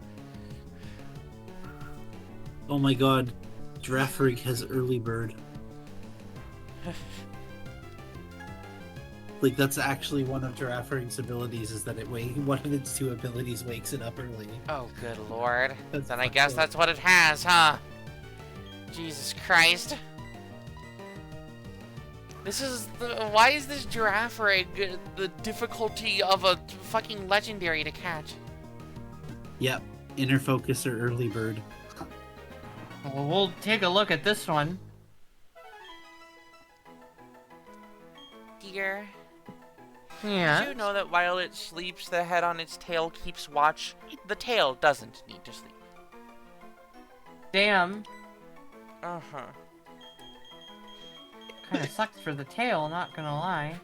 Oh my god, Girafarig has early bird. Like that's actually one of Girafarig's abilities, is that one of its 2 abilities wakes it up early. Oh good lord. That's then I guess that's what it has, huh? Jesus Christ. This is why is this Girafarig the difficulty of a fucking legendary to catch? Yep, inner focus or early bird. Well, we'll take a look at this one. Dear. Yeah. Did you know that while it sleeps, the head on its tail keeps watch? The tail doesn't need to sleep. Damn. Uh-huh. Kinda sucks for the tail, not gonna lie.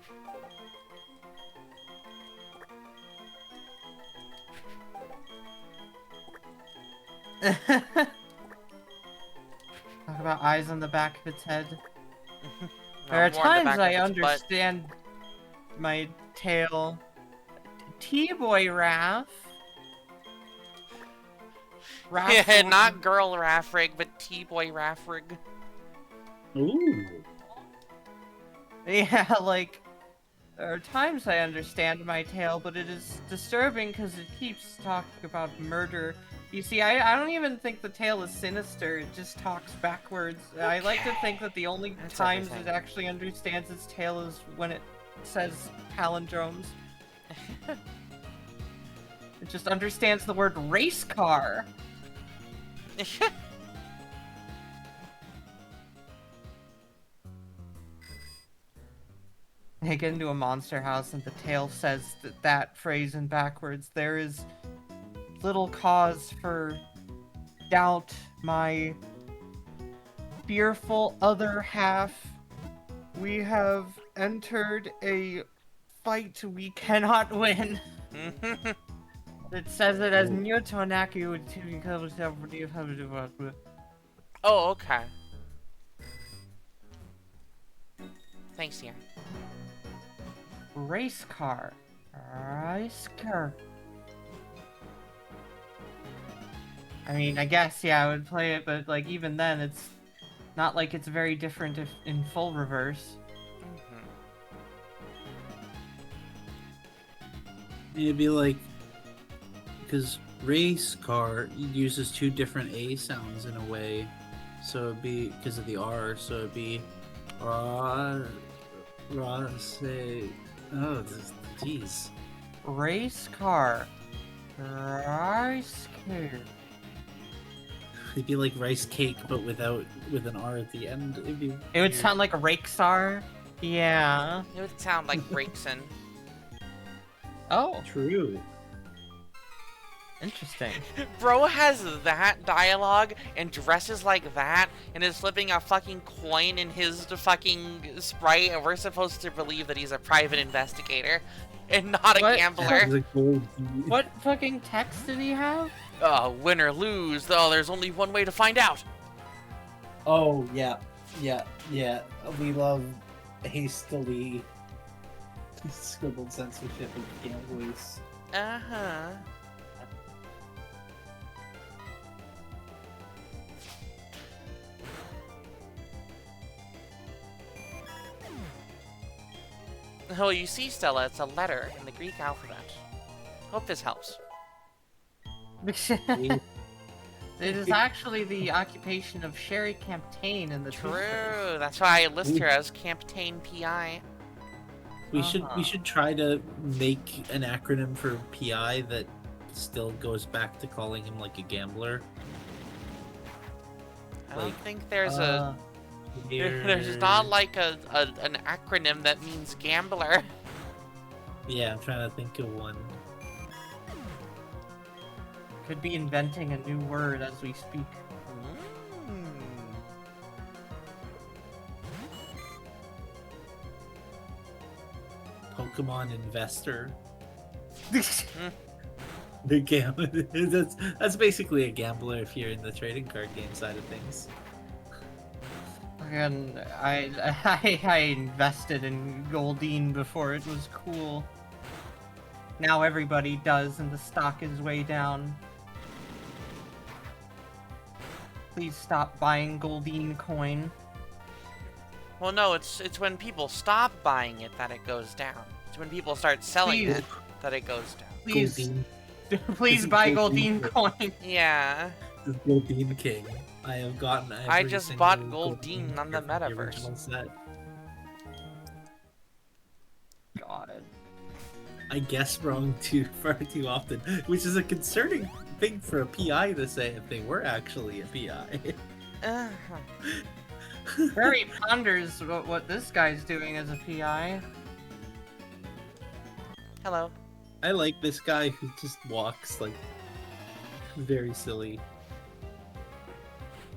Talk about eyes on the back of its head. There are times I understand my tail. T-boy Raph. Yeah, not girl Raffrig, but T-boy Raffrig. Ooh. Yeah, like, there are times I understand my tail, but it is disturbing because it keeps talking about murder. You see, I don't even think the tail is sinister, it just talks backwards. Okay. I like to think that the only times it actually understands its tail is when it says palindromes. It just understands the word race car. They get into a monster house, and the tale says that phrase in backwards. There is little cause for doubt, my fearful other half. We have entered a fight we cannot win. It says it as Newtonaki. Oh, okay. Thanks, dear. Race car. Race car. I mean, I guess, yeah, I would play it, but, like, even then, it's not like it's very different if in full reverse. It'd be like, because race car uses two different A sounds in a way, so it'd be because of the R, so it'd be say, oh, jeez. Race car. Rice car. It'd be like rice cake, but with an R at the end. It would sound like a Rakesar. Yeah. It would sound like Brakeson. Oh, True. interesting. Bro has that dialogue and dresses like that and is flipping a fucking coin in his fucking Sprite, and we're supposed to believe that he's a private investigator and not a What? gambler. What fucking text did he have? Win or lose, though there's only one way to find out. Oh, yeah. We love hastily scribbled censorship of gamblers. Uh-huh. Oh, you see, Stella, it's a letter in the Greek alphabet. Hope this helps. It is actually the occupation of Sherry Camptain in the True, Twisters. that's why I list her as Camptain PI. We should try to make an acronym for PI that still goes back to calling him like a gambler. I don't Like, think there's a... Here- There's not like an acronym that means gambler. Yeah, I'm trying to think of one. Could be inventing a new word as we speak. Pokemon investor. The gambler. That's basically a gambler if you're in the trading card game side of things. And I invested in Goldine before it was cool. Now everybody does, and the stock is way down. Please stop buying Goldine coin. Well, no, it's when people stop buying it that it goes down. It's when people start selling Please. it that it goes down. Please, Goldine. please buy Goldine coin. Yeah. The Goldine King. I have gotten. I every just single bought Goldine on the from Metaverse. original set. God. I guess wrong far too often, which is a concerning thing for a PI to say if they were actually a PI. Harry ponders what this guy's doing as a PI. Hello. I like this guy who just walks like very silly.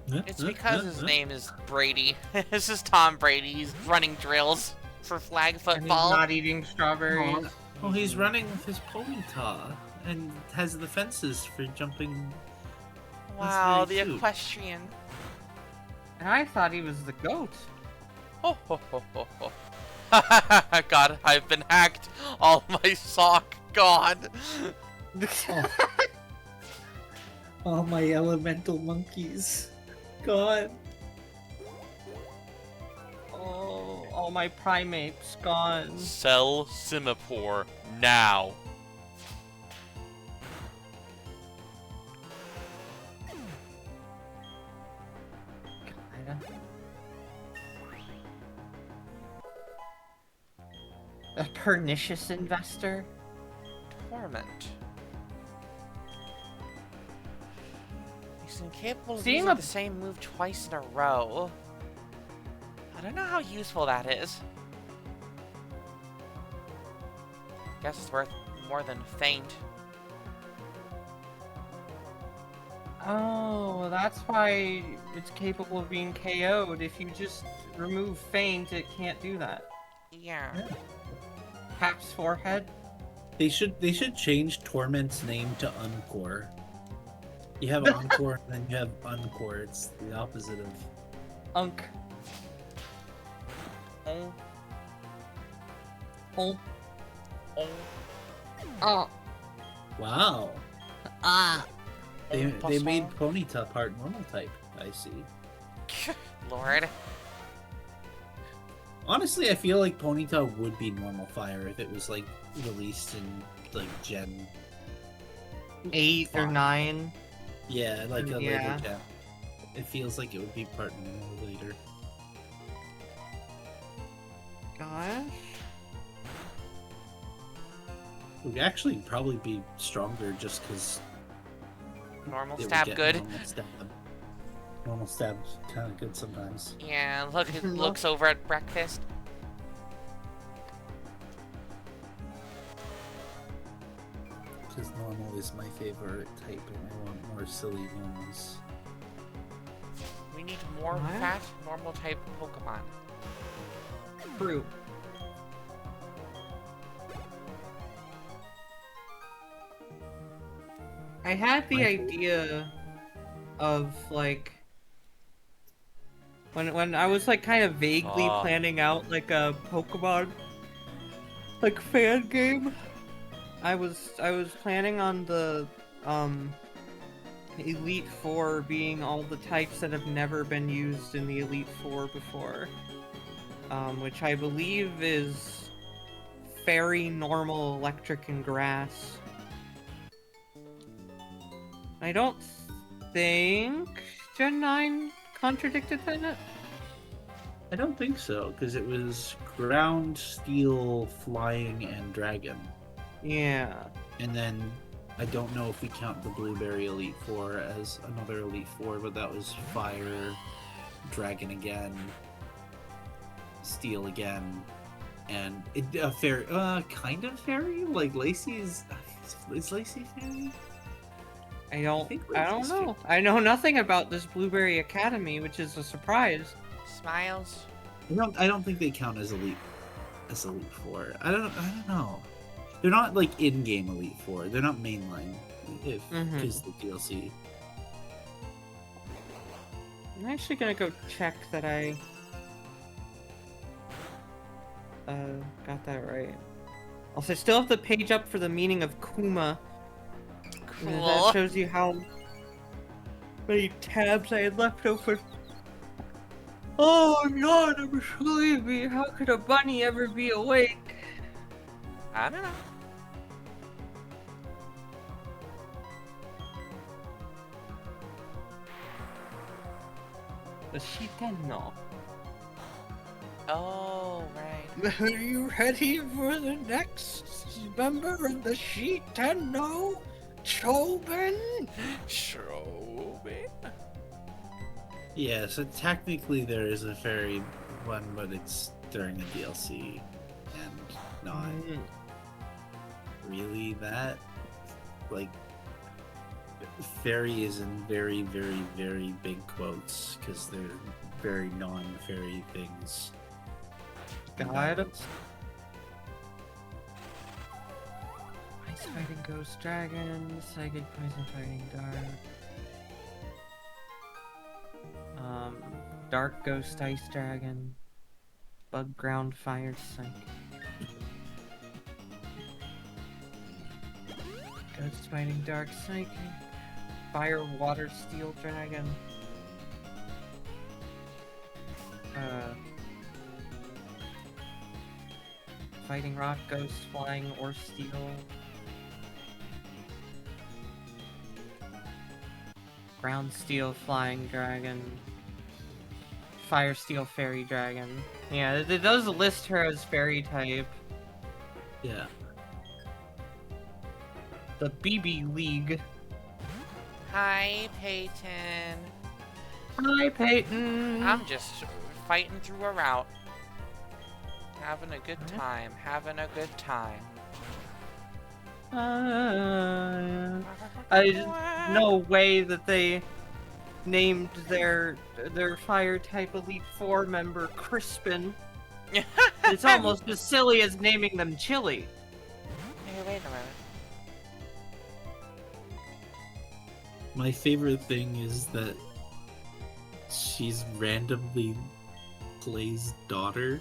It's because his name is Brady. This is Tom Brady. He's running drills for flag And he's football. not eating strawberries. Well, he's running with his Ponyta and has the fences for jumping. Wow, the very cute. equestrian. And I thought he was the goat. Ho ho ho ho ho. God, I've been hacked. All my sock gone. All my elemental monkeys. God. Oh, all my primates gone. Sell Singapore now. A pernicious investor? Torment. He's incapable of Seeing using a- the same move twice in a row. I don't know how useful that is. Guess it's worth more than faint. Oh, that's why it's capable of being KO'd. If you just remove Feint, it can't do that. Yeah. Cap's forehead? They should change Torment's name to Encore. You have Encore and then you have Encore. It's the opposite of Unk. Oh. Oh. Oh. Oh. wow. Ah. They made Ponyta part normal type. I see. Lord. Honestly, I feel like Ponyta would be normal fire if it was like released in like Gen 8 or 9. Yeah, like a Yeah. later gen. It feels like it would be part normal later. Gosh. It would actually probably be stronger just because Normal stab good. Normal stab's kind of good sometimes. Yeah, look, it looks over at breakfast. Because normal is my favorite type, and I want more silly ones. We need more What? fat, normal type Pokemon. True. I had the idea of like when I was like kind of vaguely Oh. planning out like a Pokemon like fan game. I was planning on the Elite Four being all the types that have never been used in the Elite Four before. Which I believe is Fairy, Normal, Electric, and Grass. I don't think Gen 9 contradicted that. I don't think so, because it was ground, steel, flying, and dragon. Yeah. And then I don't know if we count the Blueberry Elite Four as another Elite Four, but that was fire, dragon again, steel again, and a fairy, kind of fairy. Like Lacey's, is Lacey fairy? I don't Lacey's know. I know nothing about this Blueberry Academy, which is a surprise. Smiles. I don't think they count as Elite Four. I don't know. They're not like in-game Elite Four. They're not mainline, if because the DLC. I'm actually gonna go check that I got that right. Also, I still have the page up for the meaning of Kuma. Cool. That shows you how many tabs I had left open. Oh god, I'm sleepy. How could a bunny ever be awake? I don't know. The Shitenno. Oh, right. Are you ready for the next member of the Shitenno? Chobin? Showman. Yeah, so technically there is a fairy one, but it's during the DLC, and not really that. Like, fairy is in very, very, very big quotes because they're very non-fairy things. God. Ice fighting ghost dragon, psychic poison fighting dark. Dark ghost ice dragon. Bug ground fire psychic. Ghost fighting dark psychic. Fire water steel dragon. Fighting rock ghost flying or steel. Ground steel flying dragon. Fire steel fairy dragon. Yeah, it does list her as fairy type. Yeah. The BB League. Hi, Peyton. Hi, Peyton. I'm just fighting through a route. Having a good time. Having a good time. I no way that they named their fire type Elite Four member Crispin. It's almost as silly as naming them Chili. Hey, wait a minute. My favorite thing is that she's randomly Clay's daughter.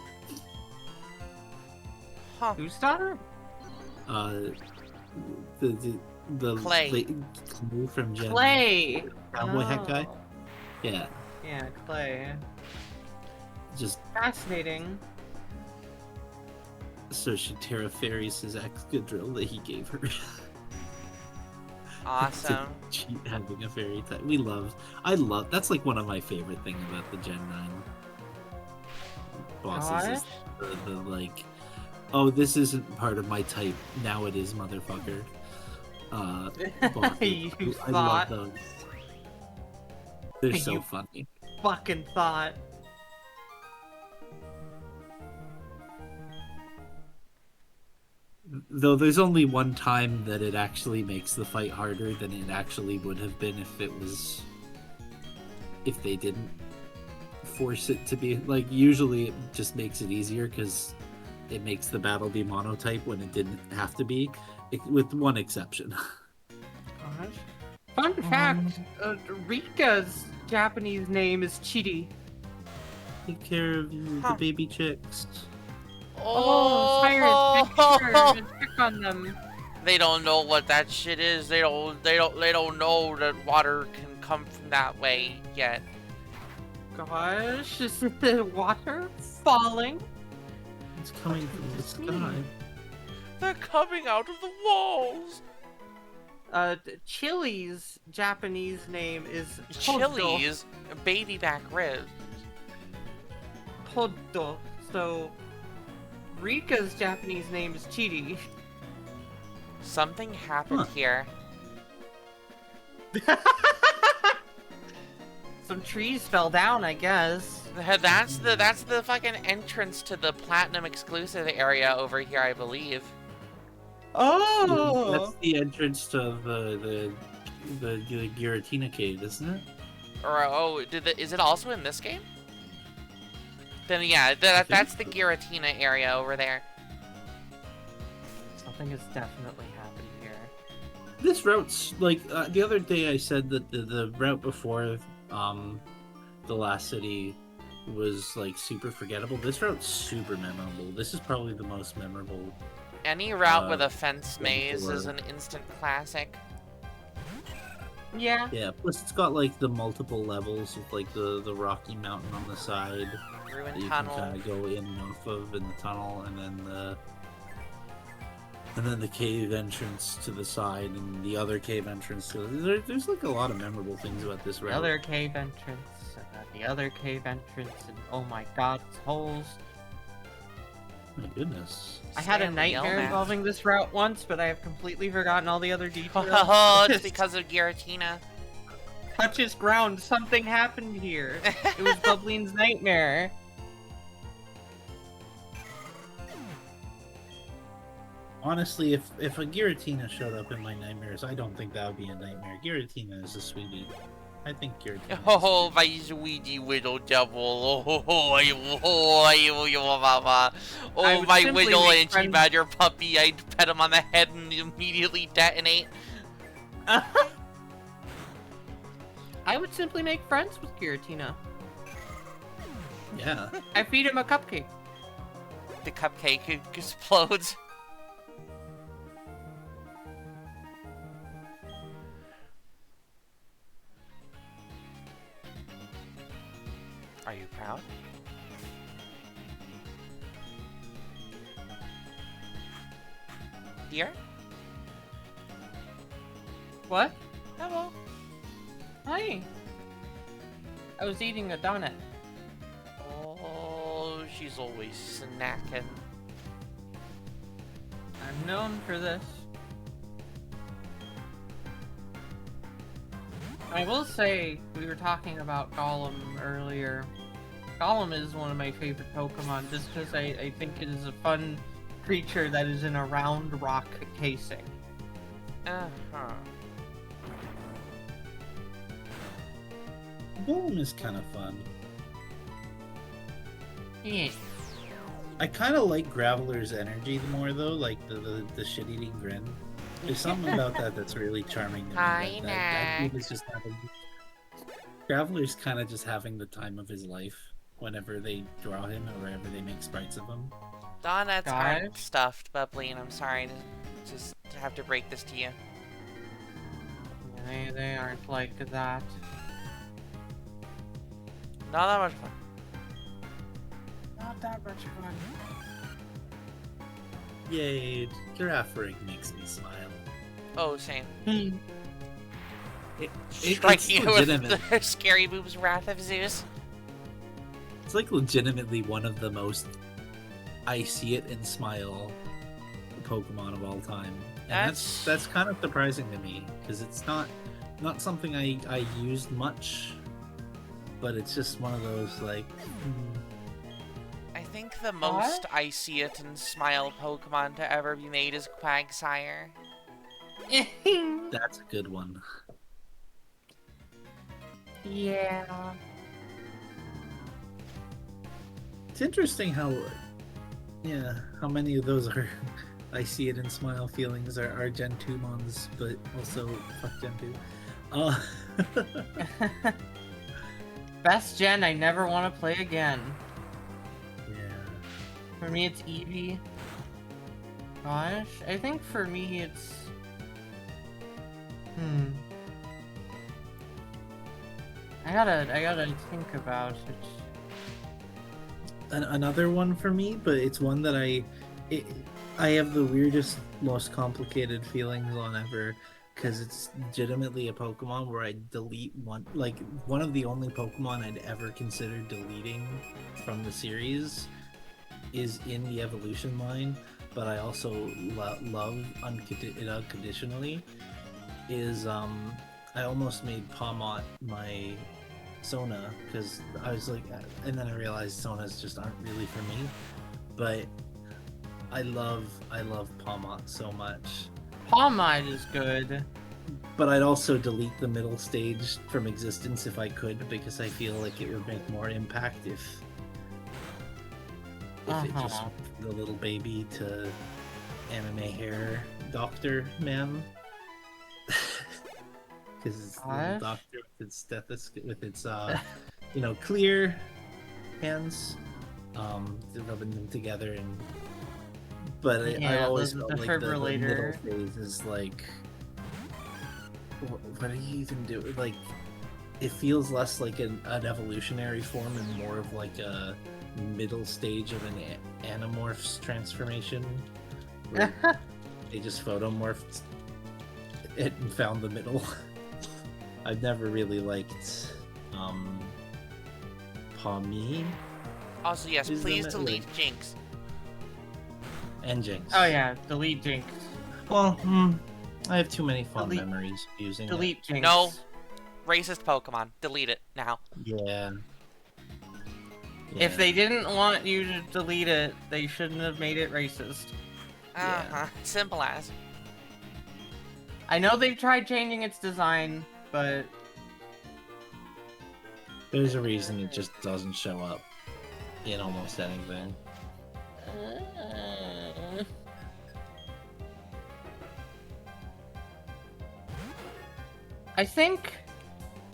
Huh. Whose daughter? The Clay. Clay from Gen. Clay. Cowboy hat guy. Oh. Yeah, Yeah, Clay. just Fascinating. so she Terra Fairies his Excadrill that he gave her. Awesome. To cheat having a fairy type. I love that's like one of my favorite things about the Gen 9 bosses is the like, oh, this isn't part of my type, now it is, motherfucker. Bosses. You I thought. love those. They're so You- funny. Fucking thought. Though there's only one time that it actually makes the fight harder than it actually would have been if they didn't force it to be. Like, usually it just makes it easier because it makes the battle be monotype when it didn't have to be, with one exception. Fun fact, Rika's Japanese name is Chidi. Take care of the baby chicks. Oh, Cyrus, check on them. They don't know what that shit is. They don't know that water can come from that way yet. Gosh, is the water falling? It's coming from the sky. They're coming out of the walls. Chili's Japanese name is Podo. Chili's baby back ribs. Podo. So, Rika's Japanese name is Chidi. Something happened here. Some trees fell down, I guess. That's the fucking entrance to the platinum exclusive area over here, I believe. Oh! That's the entrance to the Giratina cave, isn't it? Or is it also in this game? Then yeah, that's the Giratina area over there. Something has definitely happened here. This route's like the other day I said that the route before the last city was like super forgettable. This route's super memorable. This is probably the most memorable. Any route with a fence maze is an instant classic. Yeah. Yeah, plus it's got like the multiple levels with like the rocky mountain on the side that Ruined you tunnel. can kind of go in and off of in the tunnel, and then the cave entrance to the side, and the other cave entrance. So there's like a lot of memorable things about this route. The other cave entrance, and then the other cave entrance, and oh my god, it's holes. My goodness. I had a Sam nightmare Yelmath. involving this route once, but I have completely forgotten all the other details. Oh, it's because of Giratina. Touches ground, something happened here. It was Bubbling's nightmare. Honestly, if a Giratina showed up in my nightmares, I don't think that would be a nightmare. Giratina is a sweetie. I think Giratina. Oh, my sweetie little devil. I would my simply little make friends- anti-badger puppy. I'd pet him on the head and immediately detonate. I would simply make friends with Giratina. Yeah. I feed him a cupcake. The cupcake explodes. Are you proud? Dear? What? Hello. Hi. I was eating a donut. Oh, she's always snacking. I'm known for this. I will say, we were talking about Golem earlier. Golem is one of my favorite Pokemon just because I think it is a fun creature that is in a round rock casing. Uh-huh. Golem is kind of fun. Yeah. I kind of like Graveler's energy more though, like the shit-eating grin. There's something about that that's really charming to me. Hi, That dude Max. is just having. Graveler's kind of just having the time of his life whenever they draw him or wherever they make sprites of him. Donuts aren't Guys? stuffed, Bubbly, and I'm sorry to just have to break this to you. They aren't like that. Not that much fun. Not that much fun. Yay! Giraffe rig makes me smile. Oh, same. It's Striking it with legitimate. the scary boobs wrath of Zeus. It's like legitimately one of the most I see it and smile Pokemon of all time. And that's kind of surprising to me because it's not something I used much, but it's just one of those like. I think the most I see it and smile Pokemon to ever be made is Quagsire. That's a good one. Yeah. It's interesting how many of those are I see it and smile feelings are Gen 2 mons, but also fuck Gen 2. Best gen I never want to play again. Yeah. For me, it's Eevee. Gosh, I think for me it's. I gotta think about it. Another one for me, but it's one that I have the weirdest, most complicated feelings on ever, because it's legitimately a Pokemon where I delete one of the only Pokemon I'd ever consider deleting from the series is in the evolution line, but I also love it unconditionally. Is I almost made Pawmot my Sona because I was like, and then I realized Sonas just aren't really for me. But I love Pawmot so much. Pawmot is good. But I'd also delete the middle stage from existence if I could, because I feel like it would make more impact if it just went from the little baby to anime hair doctor man. Because it's the little doctor with its stethoscope, with its clear hands, rubbing them together, but I always felt like the middle phase is like, what do you even do? Like, it feels less like an evolutionary form and more of like a middle stage of an Animorphs transformation, where they just photomorphed it and found the middle. I've never really liked Pawmi. Also, yes, please delete Jinx. And Jinx. Oh yeah, delete Jinx. Well, I have too many fond memories of using delete Jinx. No. Racist Pokemon. Delete it now. Yeah. If they didn't want you to delete it, they shouldn't have made it racist. Uh-huh. Simple as. I know they've tried changing its design, but there's a reason it just doesn't show up in almost anything. I think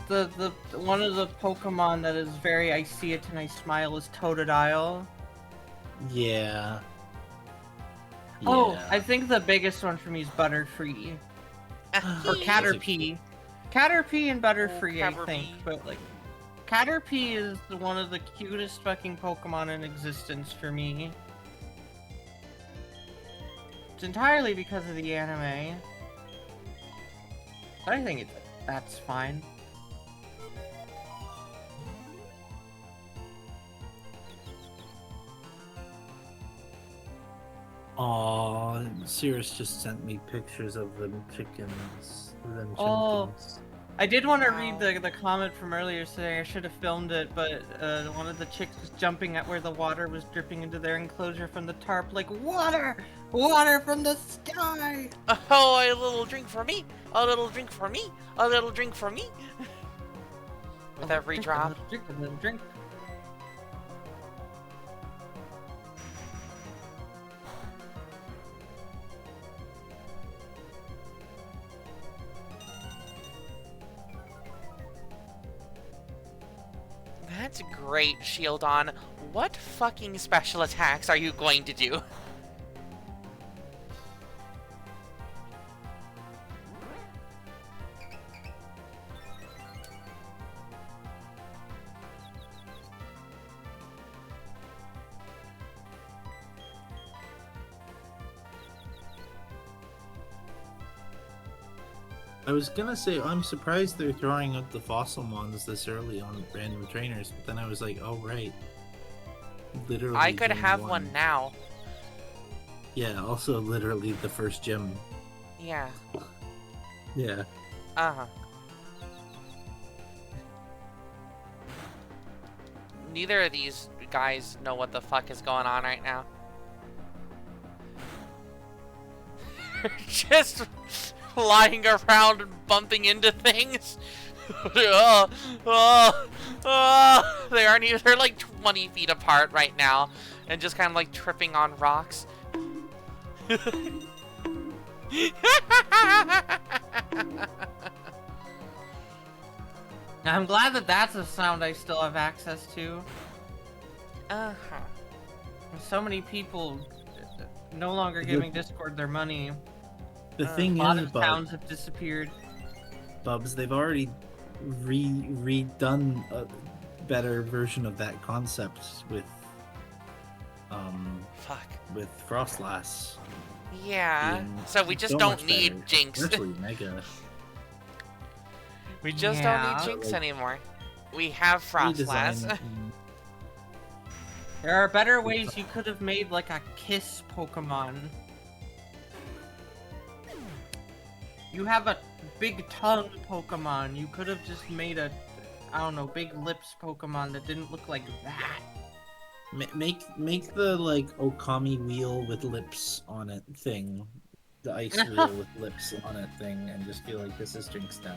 the one of the Pokemon that is very I see it and I smile is Totodile. Yeah. Oh, I think the biggest one for me is Butterfree. Or Caterpie. Caterpie and Butterfree, I think. But, like, Caterpie is one of the cutest fucking Pokemon in existence for me. It's entirely because of the anime. But I think that's fine. Aw, Cirrus just sent me pictures of them chickens. Oh, I did want to Wow. read the comment from earlier today. I should have filmed it, but one of the chicks was jumping at where the water was dripping into their enclosure from the tarp, like, water! Water from the sky! Oh, a little drink for me. A little drink for me. A little drink for me. With every Drink, drop. a little drink, a little drink. That's great, Shieldon. What fucking special attacks are you going to do? I was gonna say I'm surprised they're throwing out the fossil ones this early on random trainers, but then I was like, oh right. Literally. I could Gen have one now. Yeah, also literally the first gym. Yeah. Yeah. Uh-huh. Neither of these guys know what the fuck is going on right now. Just flying around and bumping into things. Oh, oh, oh. They aren't even, they're like 20 feet apart right now and just kind of like tripping on rocks. I'm glad that that's a sound I still have access to. Uh-huh. So many people no longer giving Discord their money. The A thing lot is, of towns have disappeared. Bubs, they've already redone a better version of that concept Fuck. with Frostlass. Yeah. being So we just so don't much need better, Jinx. especially Mega. We just Yeah. don't need Jinx Like, anymore. We have Frostlass. Redesign, There are better ways you could have made like a kiss Pokemon. You have a big tongue Pokemon. You could have just made a, I don't know, big lips Pokemon that didn't look like that. make the like Okami wheel with lips on it thing, the ice wheel with lips on it thing, and just feel like this is Jinx now.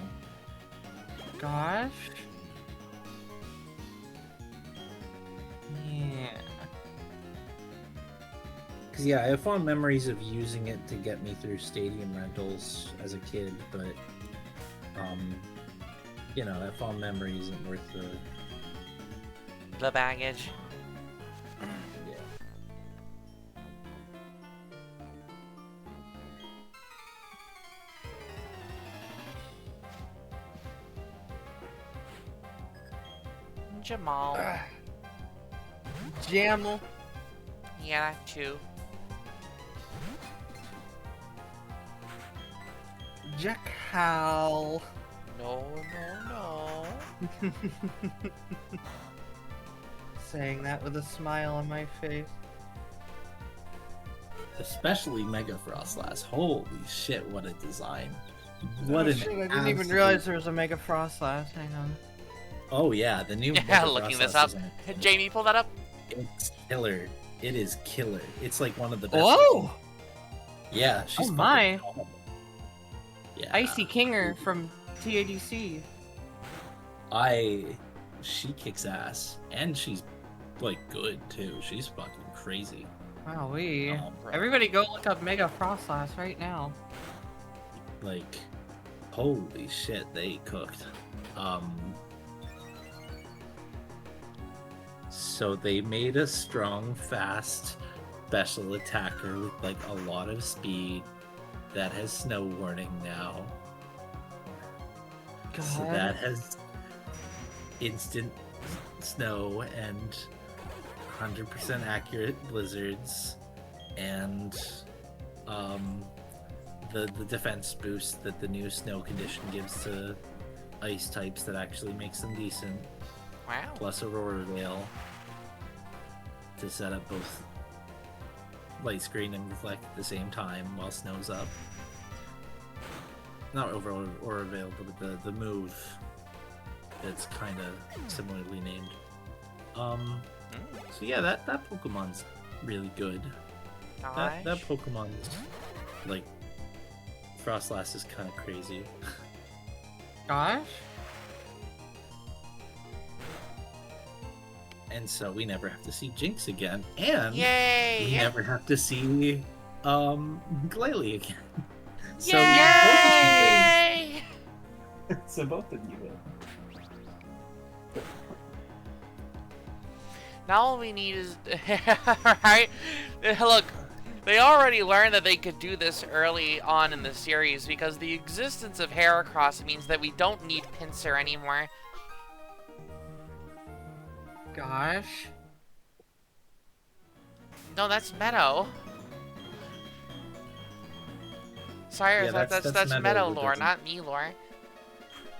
Gosh. Yeah. Cause yeah, I have fond memories of using it to get me through stadium rentals as a kid, but you know, that fond memory isn't worth The baggage. yeah. Jamal. Jamel. Yeah, too. Jackal. No, no, no. Saying that with a smile on my face. Especially Mega Frostlass. Holy shit, what a design. What Oh, an shit, I didn't even absolute- realize there was a Mega Frostlass. Hang on. Oh yeah, the new Yeah, Mega looking this Frostlass up. is on- Jamie, pull that up. It's killer. It is killer. It's like one of the best. Whoa! Yeah, she's Oh my. fucking awesome. Yeah. Icy Kinger from TADC. She kicks ass, and she's like good too. She's fucking crazy. Wow, we. bro. Everybody go look up Mega Frostlass right now. Like, holy shit, they cooked. So they made a strong, fast special attacker with like a lot of speed that has snow warning now. So that has instant snow and 100% accurate blizzards and the defense boost that the new snow condition gives to ice types that actually makes them decent, Wow. plus Aurora Veil to set up both light screen and reflect at the same time while snow's up. not overall or available, but the move that's kind of similarly named. So yeah, that Pokemon's really good. That Pokemon's like Frostlass is kind of crazy. Gosh. And so we never have to see Jinx again, and Yay! we never have to see Glalie again. So Yay! so both of you will. Now all we need is right. Look, they already learned that they could do this early on in the series because the existence of Heracross means that we don't need Pinsir anymore. Gosh. No, that's Meadow. Sorry, Yeah, that's Meadow Meadow that lore, doesn't- not me lore.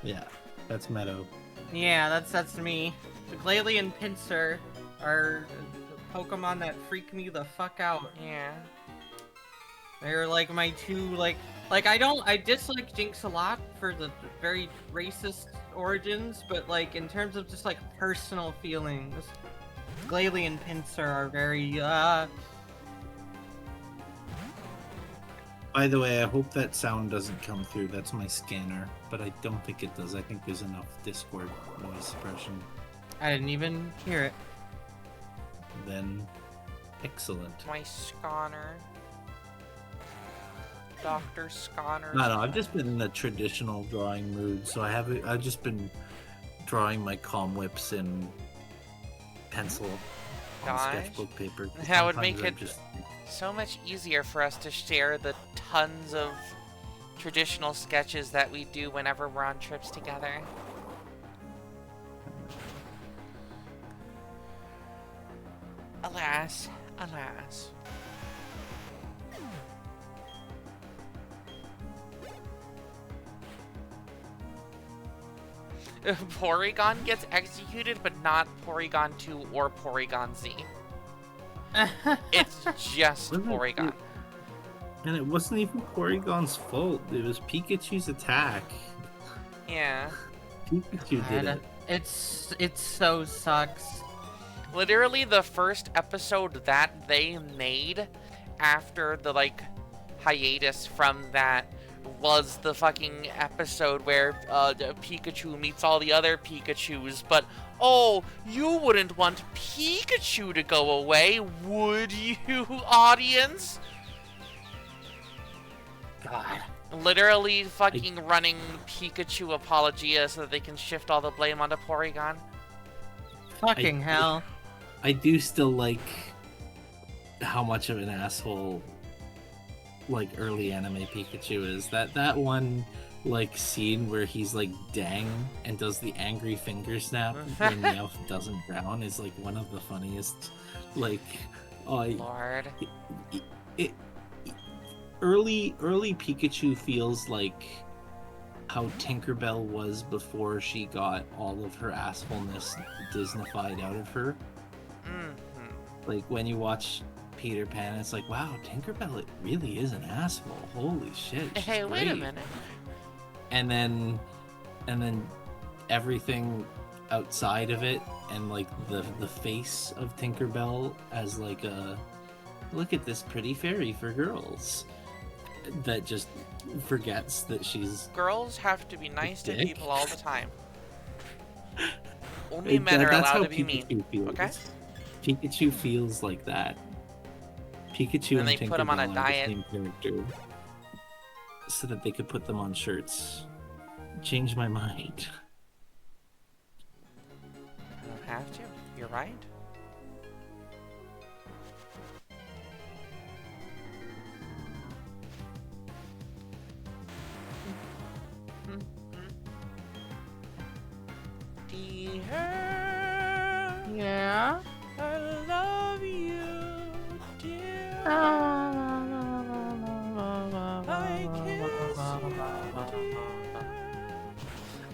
Yeah, that's Meadow. Yeah, that's me. The Glalie and Pinsir are Pokemon that freak me the fuck out. Yeah. They're like my two like I dislike Jinx a lot for the very racist origins, but like in terms of just like personal feelings, Glalie and Pinsir are very By the way, I hope that sound doesn't come through. That's my scanner, but I don't think it does. I think there's enough Discord noise suppression. I didn't even hear it. Then, excellent. My Sconner. Dr. Sconner. No, I've just been in the traditional drawing mood, so I've just been drawing my calm whips in pencil on Gosh. sketchbook paper. That would Sometimes make I'm it just so much easier for us to share the tons of traditional sketches that we do whenever we're on trips together. Alas, alas. Porygon gets executed, but not Porygon 2 or Porygon Z. It's just Wasn't it- Porygon. And it wasn't even Porygon's fault. It was Pikachu's attack. Yeah. Pikachu did God, it. it so sucks. Literally the first episode that they made after the, like, hiatus from that was the fucking episode where Pikachu meets all the other Pikachus, but oh, you wouldn't want Pikachu to go away, would you, audience? God. Literally fucking running Pikachu Apologia so that they can shift all the blame onto Porygon. Fucking hell. I do still like how much of an asshole like early anime Pikachu is. That one like scene where he's like dang and does the angry finger snap when Meowth doesn't drown is like one of the funniest. Like, Lord. Early Pikachu feels like how Tinkerbell was before she got all of her assholeness Disneyfied out of her. Mm-hmm. Like when you watch Peter Pan, it's like, wow, Tinkerbell it really is an asshole. Holy shit. She's Hey, wait a great. minute. And then everything outside of it, and like the face of Tinkerbell as like a look at this pretty fairy for girls that just forgets that she's Girls have to be nice to dick. people all the time. Only men are that's allowed how to be mean. Pikachu feels. Okay? Pikachu feels like that. Pikachu And and they put him on a Tinkerbell are diet. the same character, so that they could put them on shirts. Change my mind. I don't have to. You're right. Dear, Yeah. I love you, dear.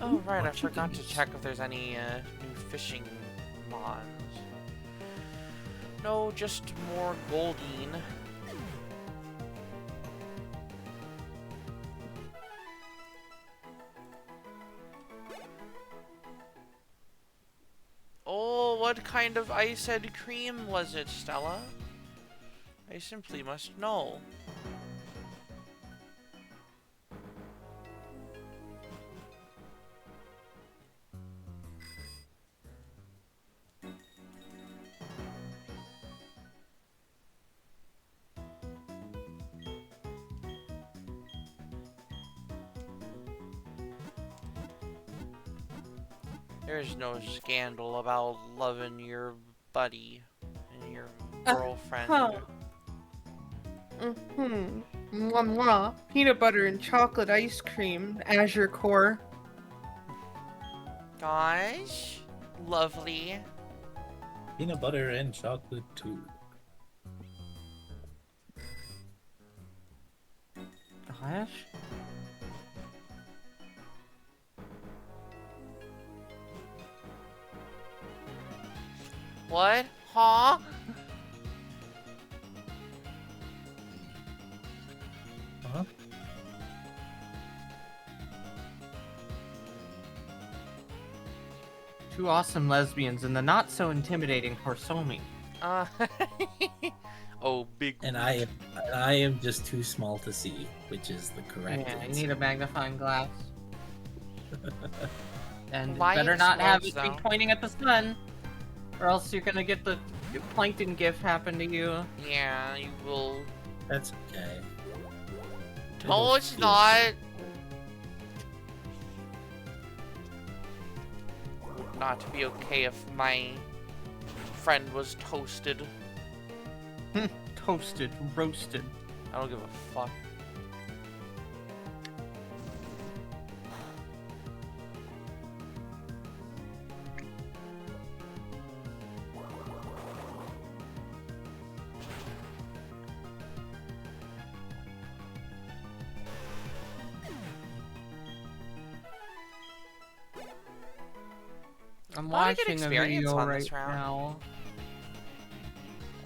Oh, right, I What you forgot to doing? check if there's any new fishing mods. No, just more Goldeen. What kind of iced cream was it, Stella? I simply must know. There's no scandal about loving your buddy and your girlfriend. Mm-hmm. Mwah, mwah. Peanut butter and chocolate ice cream, Azure Core. Gosh, lovely. Peanut butter and chocolate too. Gosh. What? Huh? Huh? Two awesome lesbians and the not so intimidating Horsomi. Oh, big. And I am just too small to see, which is the correct Yeah, I answer. need a magnifying glass. And Why better not have it explodes, be though? pointing at the sun, or else you're gonna get the plankton gif happen to you. Yeah, you will. That's okay. No, It'll it's feel- not. Would not be okay if my friend was toasted. Toasted, roasted. I don't give a fuck. I'm Lot of good watching a experience video on right this round. now.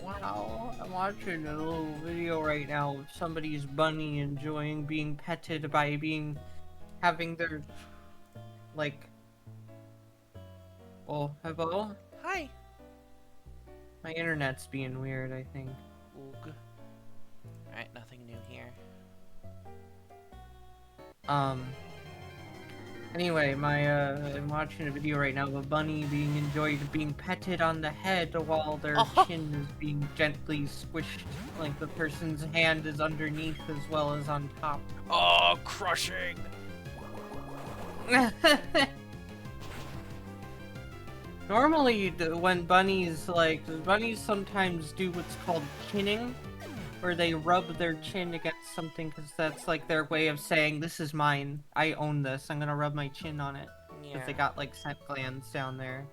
Wow, I'm watching a little video right now of somebody's bunny enjoying being petted by having their, like, oh, hello? Hi. My internet's being weird, I think. Oog. Alright, nothing new here. Anyway, I'm watching a video right now of a bunny being petted on the head while their Oh. chin is being gently squished, like the person's hand is underneath as well as on top. Oh, crushing. Normally, when bunnies sometimes do what's called chinning, where they rub their chin against something because that's like their way of saying, "This is mine. I own this. I'm gonna rub my chin on it." Because Yeah. they got like scent glands down there.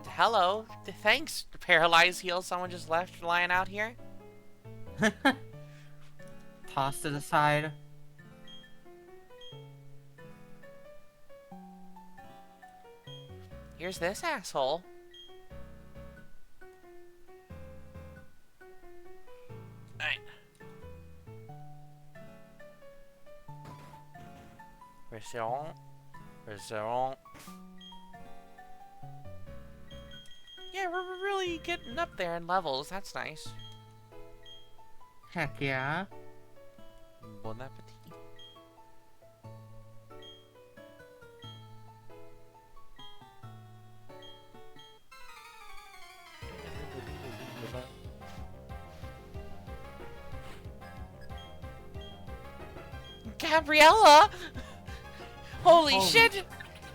Hello. Thanks, Paralyzed Heel. Someone just left lying out here. Tossed it aside. Here's this asshole. Alright. Restaurant. Yeah, we're really getting up there in levels. That's nice. Heck yeah. Bon appetit. Gabriella! Holy Oh. shit!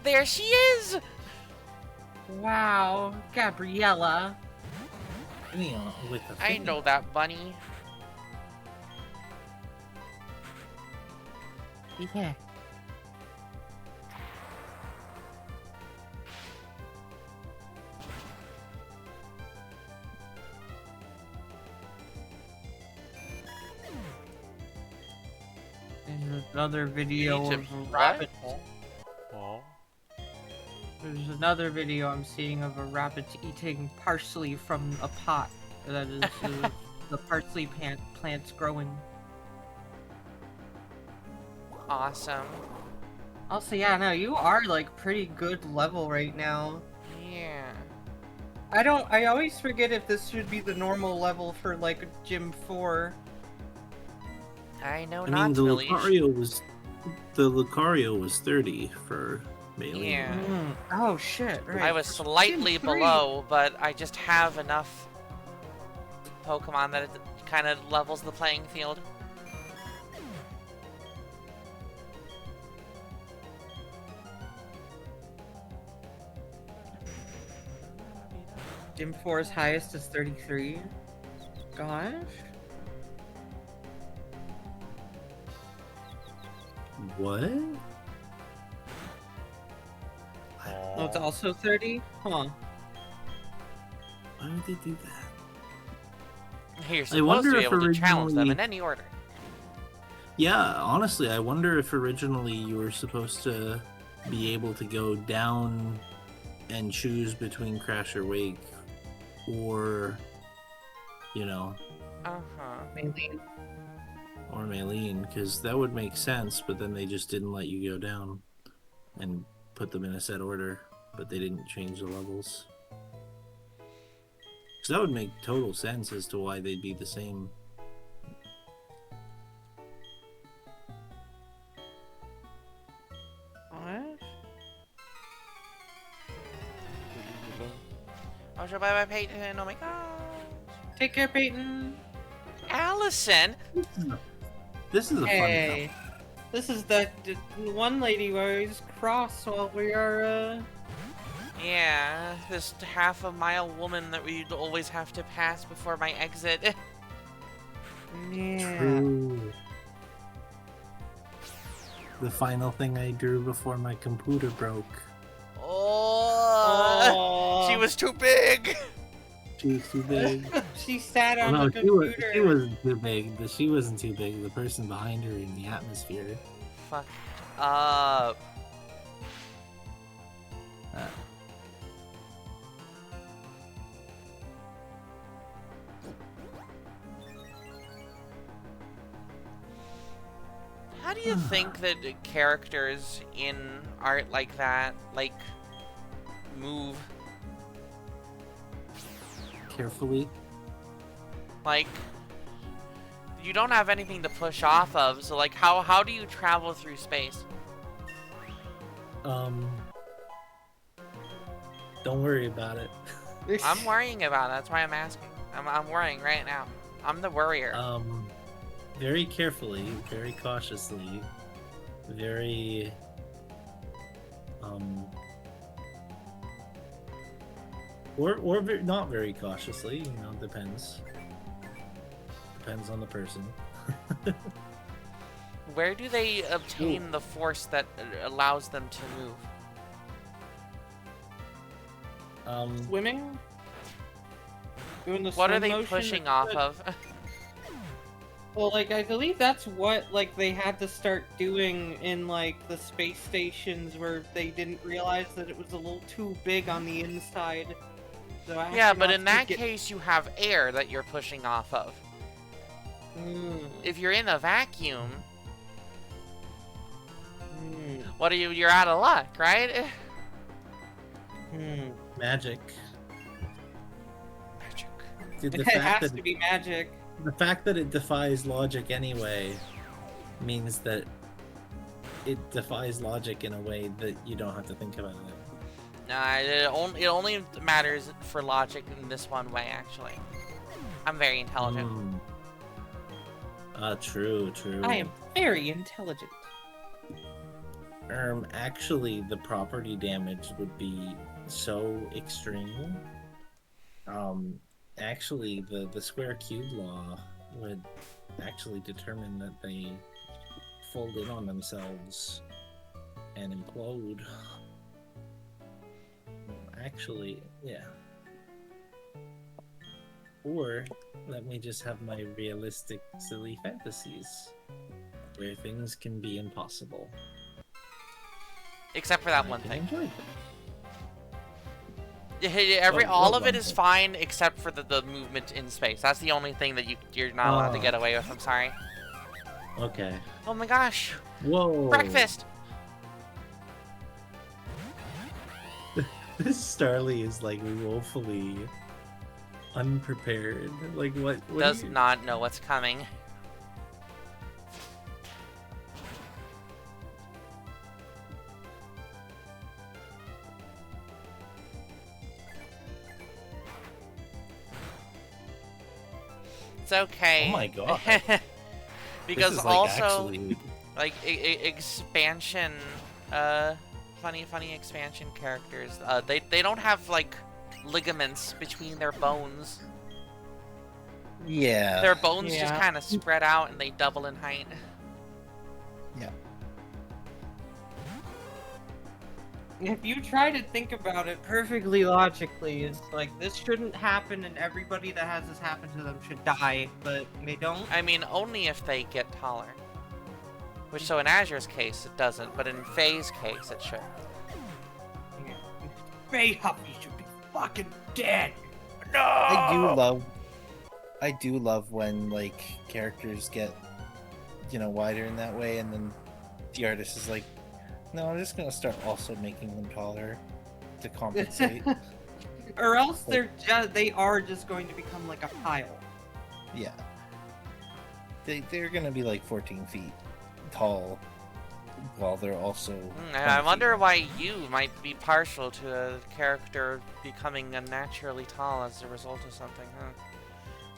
There she is! Wow, Gabriella. With the I thing. know that bunny. Yeah. There's another video Need of to- a what? rabbit. Oh. There's another video I'm seeing of a rabbit eating parsley from a pot that is the parsley plant's growing. Awesome. Also, yeah, no, you are like pretty good level right now. Yeah. I always forget if this should be the normal level for like Gym 4. I know I not, mean, the Millage. Lucario was 30 for melee. Yeah. Oh shit, right. I was slightly Gym 3. below, but I just have enough Pokemon that it kind of levels the playing field. Gym 4's highest is 33. Gosh. What? Oh, it's also 30? Huh. Why would they do that? You're I supposed wonder to be if able to challenge them originally- in any order. Yeah, honestly, I wonder if originally you were supposed to be able to go down and choose between Crash or Wake, or, you know, Uh-huh. Maybe. or Maylene, because that would make sense, but then they just didn't let you go down and put them in a set order, but they didn't change the levels. So that would make total sense as to why they'd be the same. What? Oh, should I buy my Peyton? Oh my god. Take care, Peyton. Allison! This is a Hey. This is the one lady who always cross while we are, Yeah, this half-a-mile woman that we always have to pass before my exit. fun. Yeah. True. The final thing I drew before my computer broke. Oh, she was too big! She was too big. She sat Oh, on no, the she computer. wasn't too big. She wasn't too big. The person behind her in the atmosphere. Fuck up. How do you think that characters in art like that, like, move? Carefully. Like, you don't have anything to push off of, so like, how do you travel through space? Don't worry about it. I'm worrying about it, that's why I'm asking. I'm worrying right now. I'm the worrier. Very carefully, very cautiously, very, not very cautiously, you know, depends. Depends on the person. Where do they obtain the force that allows them to move? Swimming? Doing the What are swim they motion pushing or off what? of? Well, like, I believe that's what, like, they had to start doing in, like, the space stations where they didn't realize that it was a little too big on the inside. So Yeah, but astronauts in that could get- case, you have air that you're pushing off of. Mm, If you're in a vacuum, mm, what are you? You're out of luck, right? mm. Magic. Magic. Dude, the It fact has that to be magic. the fact that it defies logic anyway means that it defies logic in a way that you don't have to think about it. Nah, it only matters for logic in this one way, actually. I'm very intelligent. True, true. I am very intelligent. Actually, the property damage would be so extreme. Actually, the square cube law would actually determine that they fold in on themselves and implode. Actually, yeah. Or let me just have my realistic, silly fantasies where things can be impossible. Except for that I one can thing. enjoy them. All What of it one is thing? fine except for the movement in space. That's the only thing that you're not allowed to Oh. get away with. I'm sorry. Okay. Oh my gosh. Whoa. Breakfast. This Starly is like woefully unprepared. Like what Does do you... not know what's coming. It's okay. Oh my god. Because This is, like, also, actually... like, expansion, funny expansion characters, they don't have, like, ligaments between their bones. Yeah. Their bones just Yeah. kind of spread out and they double in height. Yeah. If you try to think about it perfectly logically, it's like this shouldn't happen and everybody that has this happen to them should die, but they don't. I mean, only if they get taller. Which, so in Azure's case, it doesn't, but in Faye's case, it should. Faye Huffy should be fucking dead. No! I do love when like characters get, you know, wider in that way, and then the artist is like, no, I'm just gonna start also making them taller to compensate. Or else they are just going to become like a pile. Yeah. They're gonna be like 14 feet tall while they're also 20 I wonder feet. why you might be partial to a character becoming unnaturally tall as a result of something, huh?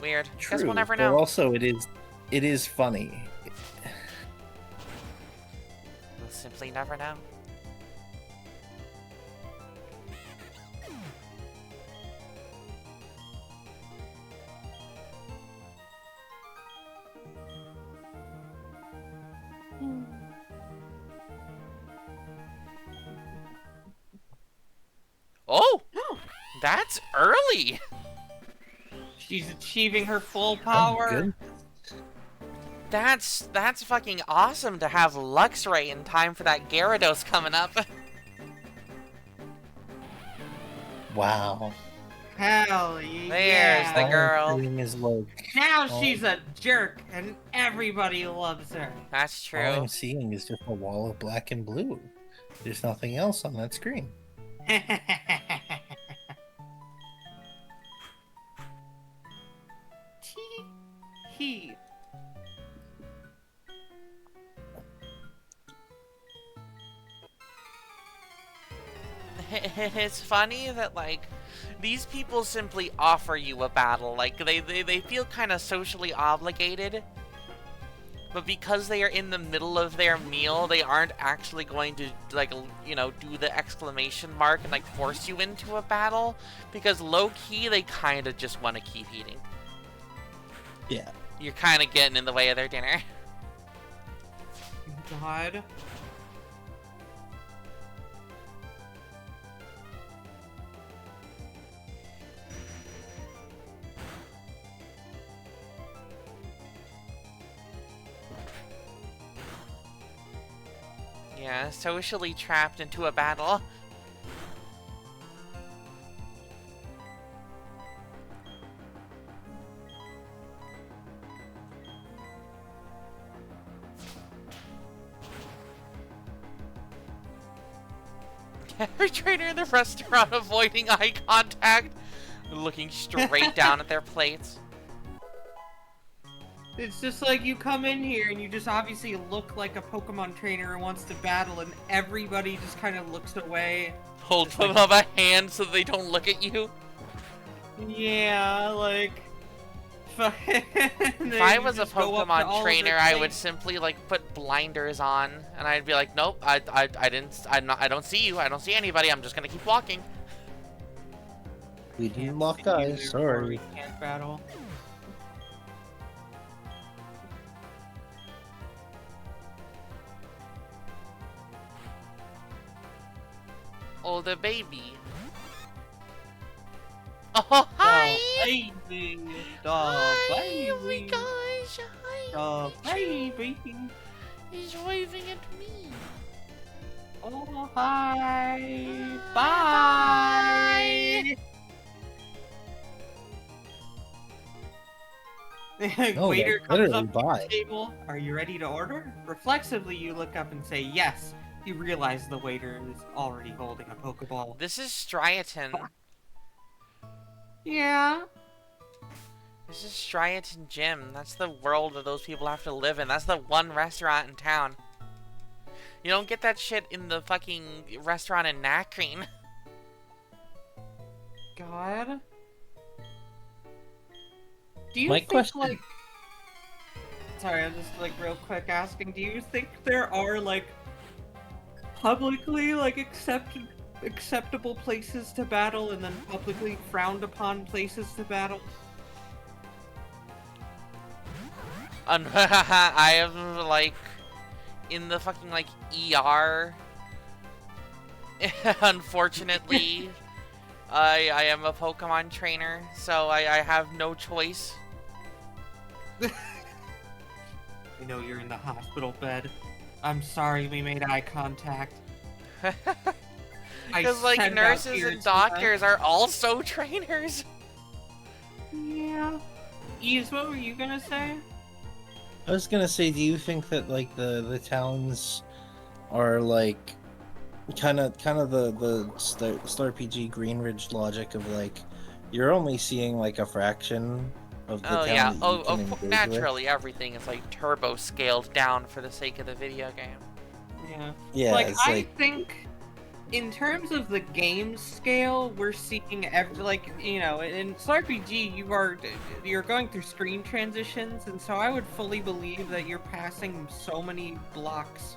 Weird. True, Guess we'll never but know. also it is funny. We'll simply never know. Oh! That's early! She's achieving her full power. Good. That's fucking awesome to have Luxray in time for that Gyarados coming up. Wow. Hell yeah. There's the girl. All I'm seeing is like Now all- she's a jerk and everybody loves her. That's all true. I'm seeing is just a wall of black and blue. There's nothing else on that screen. He. It's funny that, like, these people simply offer you a battle. Like, they feel kind of socially obligated. But because they are in the middle of their meal, they aren't actually going to, like, you know, do the exclamation mark and, like, force you into a battle. Because low-key, they kind of just want to keep eating. Yeah. You're kind of getting in the way of their dinner. God. Yeah, socially trapped into a battle. Every trainer in the restaurant avoiding eye contact, looking straight down at their plates. It's just like you come in here and you just obviously look like a Pokemon trainer who wants to battle, and everybody just kind of looks away. Hold them up a hand so they don't look at you. Yeah, like. If I was a Pokemon trainer, I would simply like put blinders on, and I'd be like, "Nope, I don't see you. I don't see anybody. I'm just gonna keep walking." We didn't lock eyes, sorry. Can't battle. Oh, the baby. Oh, hi! Baby, the Hi! Oh my baby, gosh! Hi! the baby. He's waving at me. Oh, hi. Bye. Bye. Waiter that's comes literally up to buy. the table. Are you ready to order? Reflexively, you look up and say yes. You realize the waiter is already holding a Pokeball. This is Striaton. Yeah. This is Striaton Gym. That's the world that those people have to live in. That's the one restaurant in town. You don't get that shit in the fucking restaurant in Nakreen. God. Do you My think, question- like... Sorry, I'm just, like, real quick asking. Do you think there are, like, publicly, like, acceptable places to battle and then publicly frowned upon places to battle? I am, like, in the fucking, like, ER. Unfortunately, I am a Pokemon trainer, so I have no choice. I know you're in the hospital bed. I'm sorry we made eye contact. Because, like, send out nurses tears and doctors are also trainers. Yeah. Ease, what were you gonna say? I was gonna say, do you think that like the towns are like kind of the Star PG Greenridge logic of like you're only seeing like a fraction of the Oh town yeah. that you Oh, can engage with? naturally, everything is like turbo scaled down for the sake of the video game. Yeah. Yeah, Like, it's I like think in terms of the game scale, we're seeing like, you know, in RPG you're going through screen transitions, and so I would fully believe that you're passing so many blocks.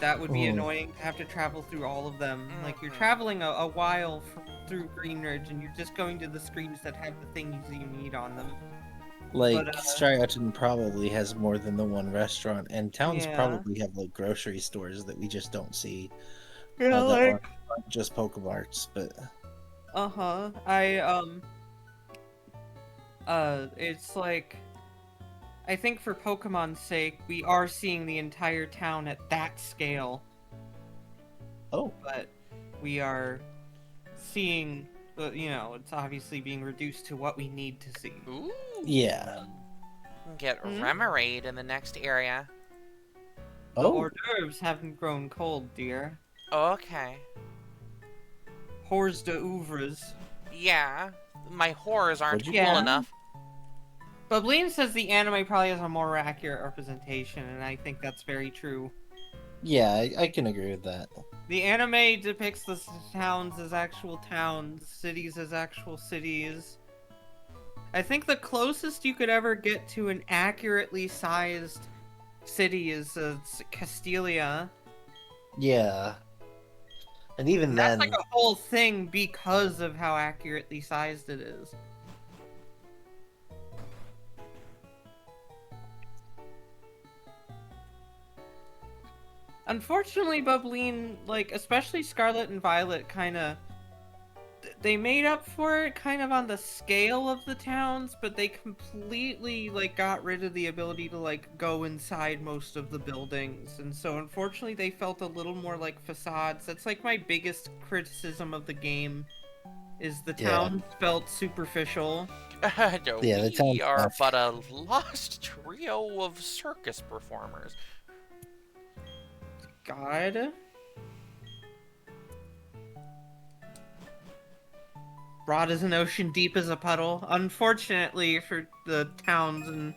That would be annoying to have to travel through all of them. Like, you're traveling a while through Greenridge, and you're just going to the screens that have the things you need on them. like But, Striaton probably has more than the one restaurant, and towns Yeah. probably have like grocery stores that we just don't see. Yeah, that like... aren't just Pokemarts, but Uh-huh. It's like... I think for Pokemon's sake, we are seeing the entire town at that scale. oh, But we are seeing, you know, it's obviously being reduced to what we need to see. Ooh. yeah. Get Hmm? Remoraid in the next area. The Oh, hors d'oeuvres haven't grown cold, dear. Okay. Hors d'oeuvres. Yeah. My horrors aren't Would you- cool Yeah. enough. Bableen says the anime probably has a more accurate representation, and I think that's very true. yeah, I can agree with that. The anime depicts the towns as actual towns, cities as actual cities. I think the closest you could ever get to an accurately sized city is Castilia. Yeah. And even And then, that's like a whole thing because of how accurately sized it is. Unfortunately, Bubbleen, like, especially Scarlet and Violet, they made up for it kind of on the scale of the towns, but they completely, like, got rid of the ability to, like, go inside most of the buildings. And so, unfortunately, they felt a little more like facades. That's, like, my biggest criticism of the game, is the Yeah. town felt superficial. No, Yeah, the we town's are tough. but a lost trio of circus performers. God. Broad as an ocean, deep as a puddle. Unfortunately for the towns and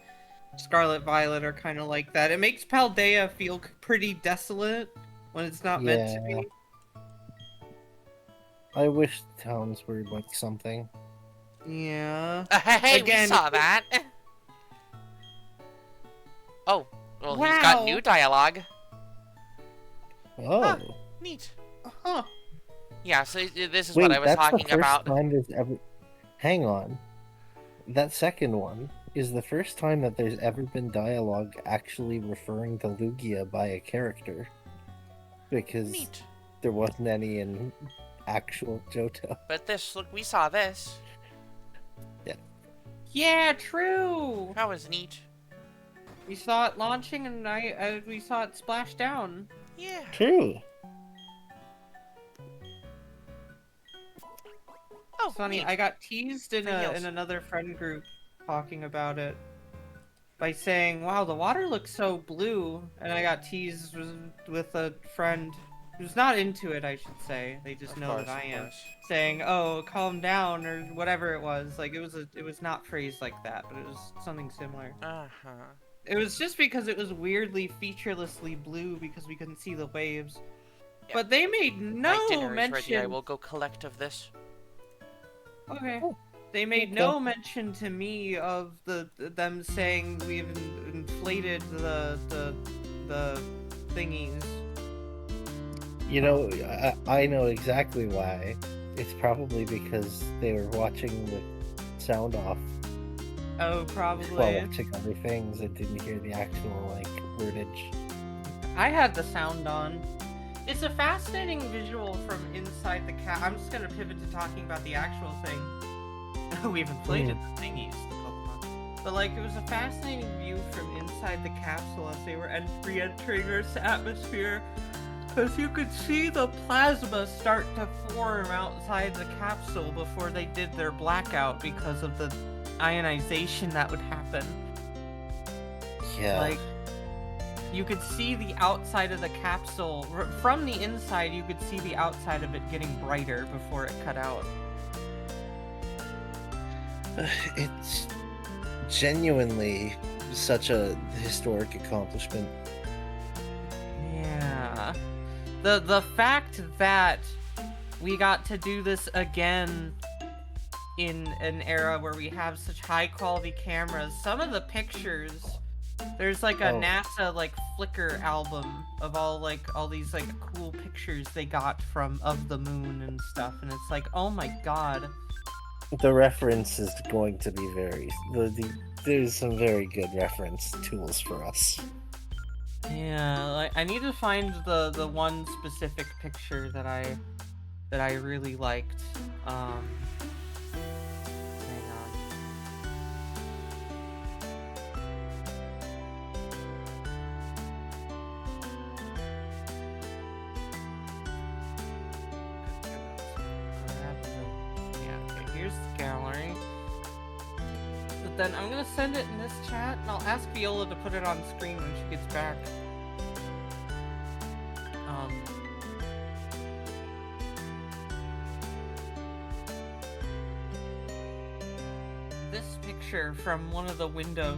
Scarlet Violet are kind of like that. It makes Paldea feel pretty desolate when it's not meant to Yeah. be. I wish towns were like something. Yeah. Hey, we Again- saw that. Oh, well, he's got new dialogue. Oh. Huh. Neat. Huh. Yeah, so this is Wait, what I was that's talking the first about. time there's ever. Hang on. That second one is the first time that there's ever been dialogue actually referring to Lugia by a character. Because Neat. there wasn't any in actual Johto. But this, look, we saw this. Yeah, true. That was neat. We saw it launching and we saw it splash down. Yeah. True. Oh, Funny, neat. I got teased in Free heals. another friend group talking about it. by saying, "Wow, the water looks so blue," and I got teased with a friend who's not into it, I should say. They just Of know course, that I of am. course. Saying, "Oh, calm down," or whatever it was. Like it was not phrased like that, but it was something similar. Uh-huh. It was just because it was weirdly featurelessly blue because we couldn't see the waves. Yeah. But they made My no dinner is mention. ready. I will go collect of this. Okay. Oh, They made okay. no mention to me of them saying we've inflated the thingies. You know, I know exactly why. It's probably because they were watching the sound off Oh, while probably. watching other things and didn't hear the actual like wordage. I had the sound on. It's a fascinating visual from inside the cat. I'm just gonna pivot to talking about the actual thing. We've inflated the thingies, the Pokemon. But like, it was a fascinating view from inside the capsule as they were re-entering Earth's atmosphere. Because you could see the plasma start to form outside the capsule before they did their blackout because of the ionization that would happen. Yeah. Like, you could see the outside of the capsule. From the inside, you could see the outside of it getting brighter before it cut out. It's genuinely such a historic accomplishment. Yeah. The fact that we got to do this again in an era where we have such high quality cameras. Some of the pictures, there's like a NASA like Flickr album of all these like cool pictures they got of the moon and stuff, and it's like, oh my god. The reference is going to be there's some very good reference tools for us. Yeah, like I need to find the one specific picture that I really liked. Hang on. Yeah, okay, here's the gallery. But then I'm gonna send it in this chat, and I'll ask Viola to put it on screen when she gets back. This picture from one of the windows.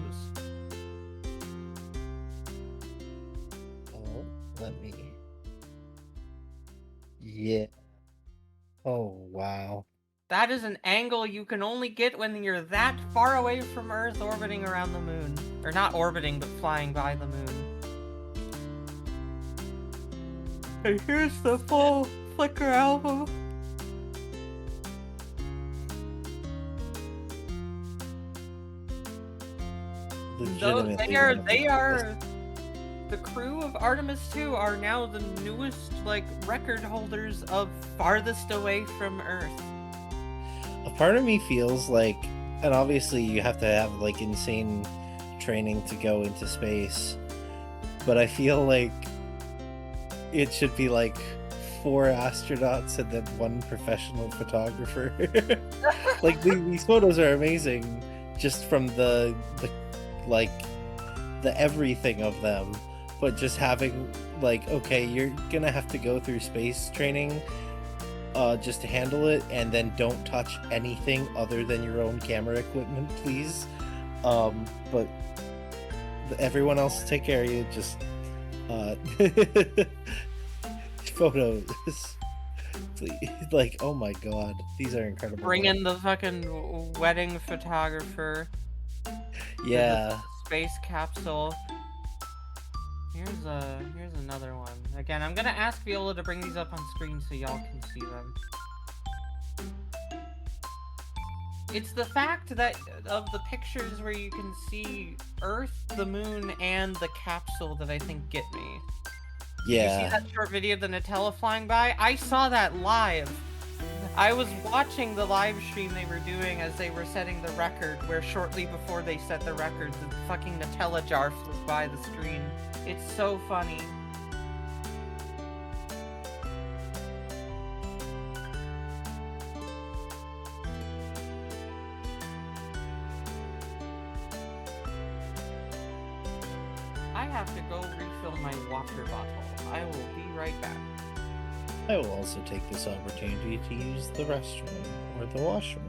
Oh, let me. Yeah. Oh, wow. That is an angle you can only get when you're that far away from Earth orbiting around the moon. Or not orbiting, but flying by the moon. And here's the full Flickr album. Legitimately. They are the crew of Artemis 2 are now the newest like record holders of farthest away from Earth. A part of me feels like, and obviously you have to have like insane training to go into space, but I feel like it should be like 4 astronauts and then 1 professional photographer. Like these photos are amazing just from the everything of them, but just having like, okay, you're gonna have to go through space training just to handle it, and then don't touch anything other than your own camera equipment, please. But everyone else take care of you. Just photos. Like, oh my god, these are incredible. Bring in the fucking wedding photographer. Yeah. Space capsule. Here's another one. Again, I'm gonna ask Viola to bring these up on screen so y'all can see them. It's the fact that of the pictures where you can see Earth, the moon, and the capsule that I think get me. Yeah. You see that short video of the Nutella flying by? I saw that live. I was watching the live stream they were doing as they were setting the record, where shortly before they set the record, the fucking Nutella jar flew by the screen. It's so funny. have to go refill my water bottle. I will be right back. I will also take this opportunity to use the restroom or the washroom.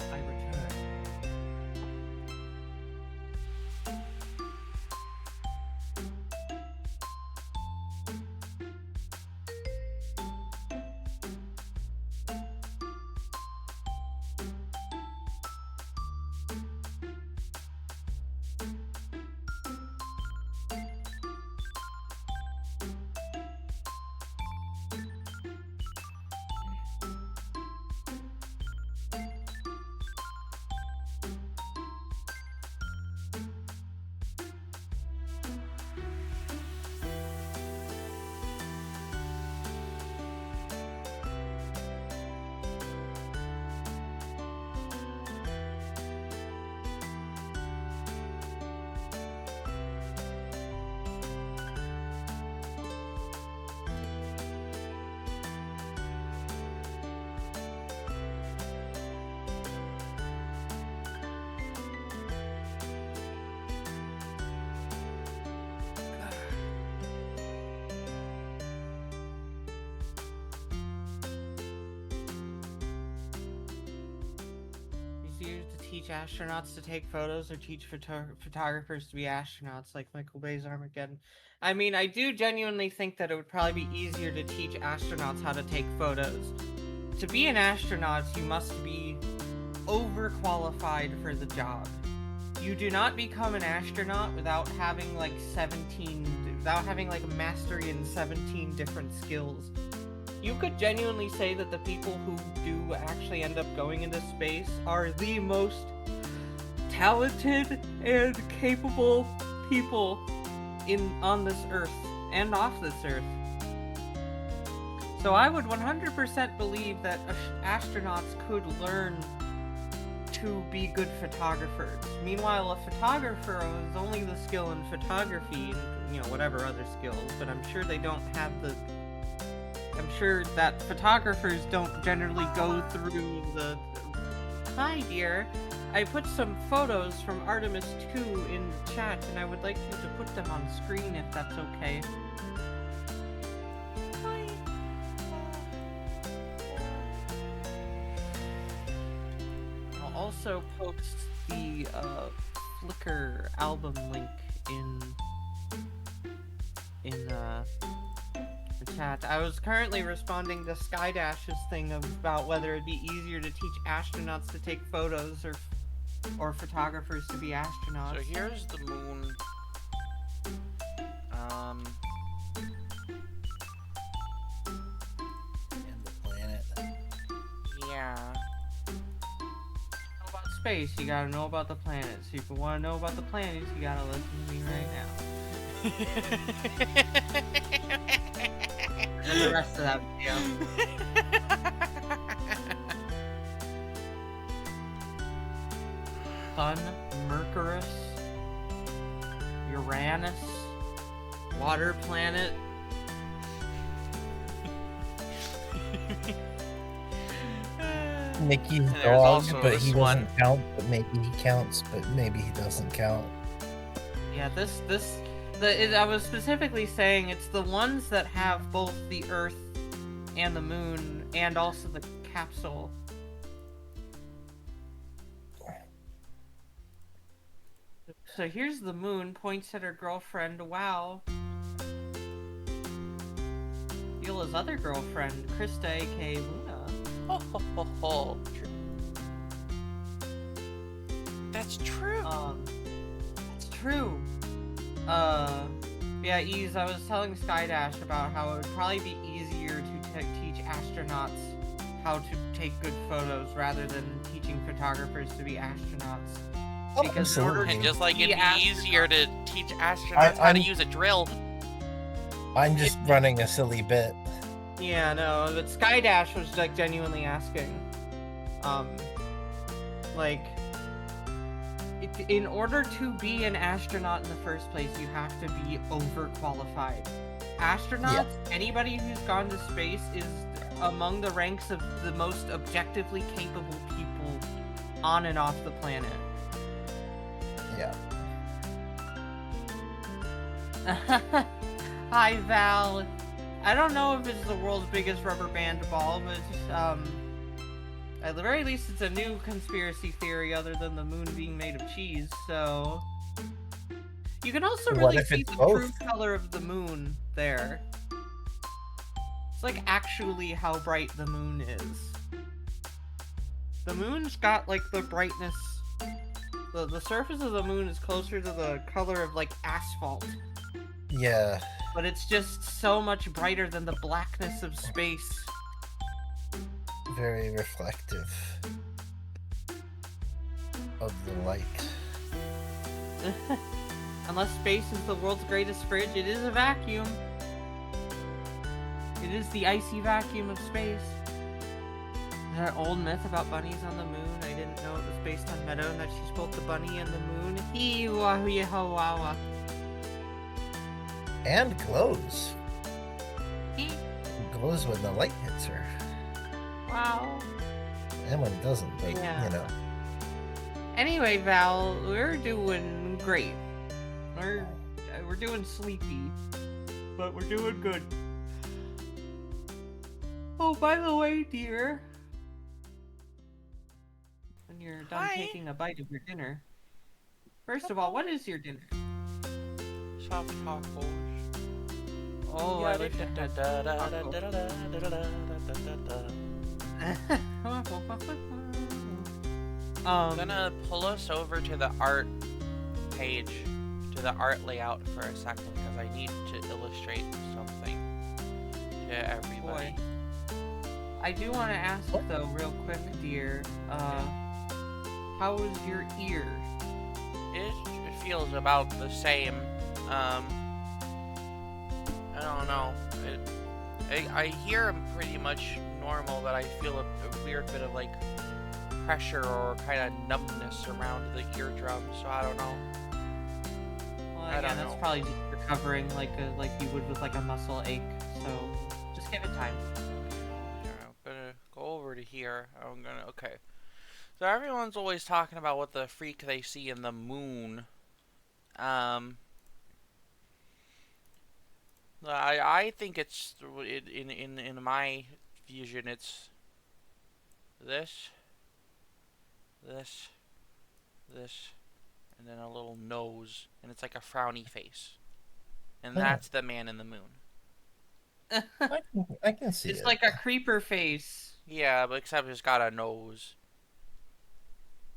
I return. It's used to teach astronauts to take photos or teach photographers to be astronauts, like Michael Bay's Armageddon. I mean, I do genuinely think that it would probably be easier to teach astronauts how to take photos. To be an astronaut, you must be overqualified for the job. You do not become an astronaut without having like a mastery in 17 different skills. You could genuinely say that the people who do actually end up going into space are the most talented and capable people on this Earth and off this Earth. So I would 100% believe that astronauts could learn to be good photographers. Meanwhile, a photographer is only the skill in photography and, whatever other skills, but I'm sure they don't have I'm sure that photographers don't generally go through the... Hi, dear. I put some photos from Artemis 2 in the chat, and I would like you to put them on screen if that's okay. I'll also post the Flickr album link in the chat. I was currently responding to Skydash's thing about whether it'd be easier to teach astronauts to take photos or photographers to be astronauts. So here's the moon. And the planet. Yeah. About space, you gotta know about the planets. If you want to know about the planets, you gotta listen to me right now. And the rest of that video. Sun, Mercurius, Uranus, water planet. Mickey's And there's dog, also but this he one. doesn't count. But maybe he counts, but maybe he doesn't count. Yeah, I was specifically saying it's the ones that have both the Earth and the Moon, and also the capsule. So here's the Moon, points at her girlfriend. Wow. Viola's other girlfriend, Krista, aka Luna. Ho ho ho ho. That's true. That's true. Yeah, Ease, I was telling Skydash about how it would probably be easier to teach astronauts how to take good photos rather than teaching photographers to be astronauts. Oh, Because in order absolutely. And to just like it'd be be easier to teach astronauts how to I'm- use a drill. I'm just running a silly bit. Yeah, no, but Skydash was like genuinely asking, like, in order to be an astronaut in the first place, you have to be overqualified. Astronauts, anybody who's gone to space, is among the ranks of the most objectively capable people on and off the planet. Yeah. Hi, Val. I don't know if it's the world's biggest rubber band ball, but at the very least, it's a new conspiracy theory other than the moon being made of cheese. So you can also What really if see it's the both? true color of the moon there. It's like actually how bright the moon is. The moon's got like the brightness. The surface of the moon is closer to the color of like asphalt. Yeah. But it's just so much brighter than the blackness of space. Very reflective of the light. Unless space is the world's greatest fridge, it is a vacuum. It is the icy vacuum of space. That old myth about bunnies on the moon, I didn't know it was based on Meadow and that she's both the bunny and the moon. Hee-wah-hee-ho-wah-wah. And glows. Glows when the light hits her. Wow. And when it doesn't, but Yeah. you know. Anyway, Val, we're doing great. We're doing sleepy, but we're doing good. Oh, by the way, dear, when you're done Hi. taking a bite of your dinner, first of all, what is your dinner? Soft tacos. Oh, I wish I had I'm gonna pull us over to the art page, to the art layout for a second, because I need to illustrate something to everybody. Boy. I do want to ask though, real quick, dear. How is your ear? It feels about the same. I don't know. I hear him pretty much normal, but I feel a weird bit of like pressure or kind of numbness around the eardrum. So I don't know. Well, I again, don't that's know. probably just recovering like you would with like a muscle ache. So just give it time. Here, I'm gonna go over to here. Okay. So everyone's always talking about what the freak they see in the moon. I think it's in my vision it's this, and then a little nose, and it's like a frowny face, and Oh. that's the man in the moon. I can see It's it. like a creeper face. Yeah, but except it's got a nose.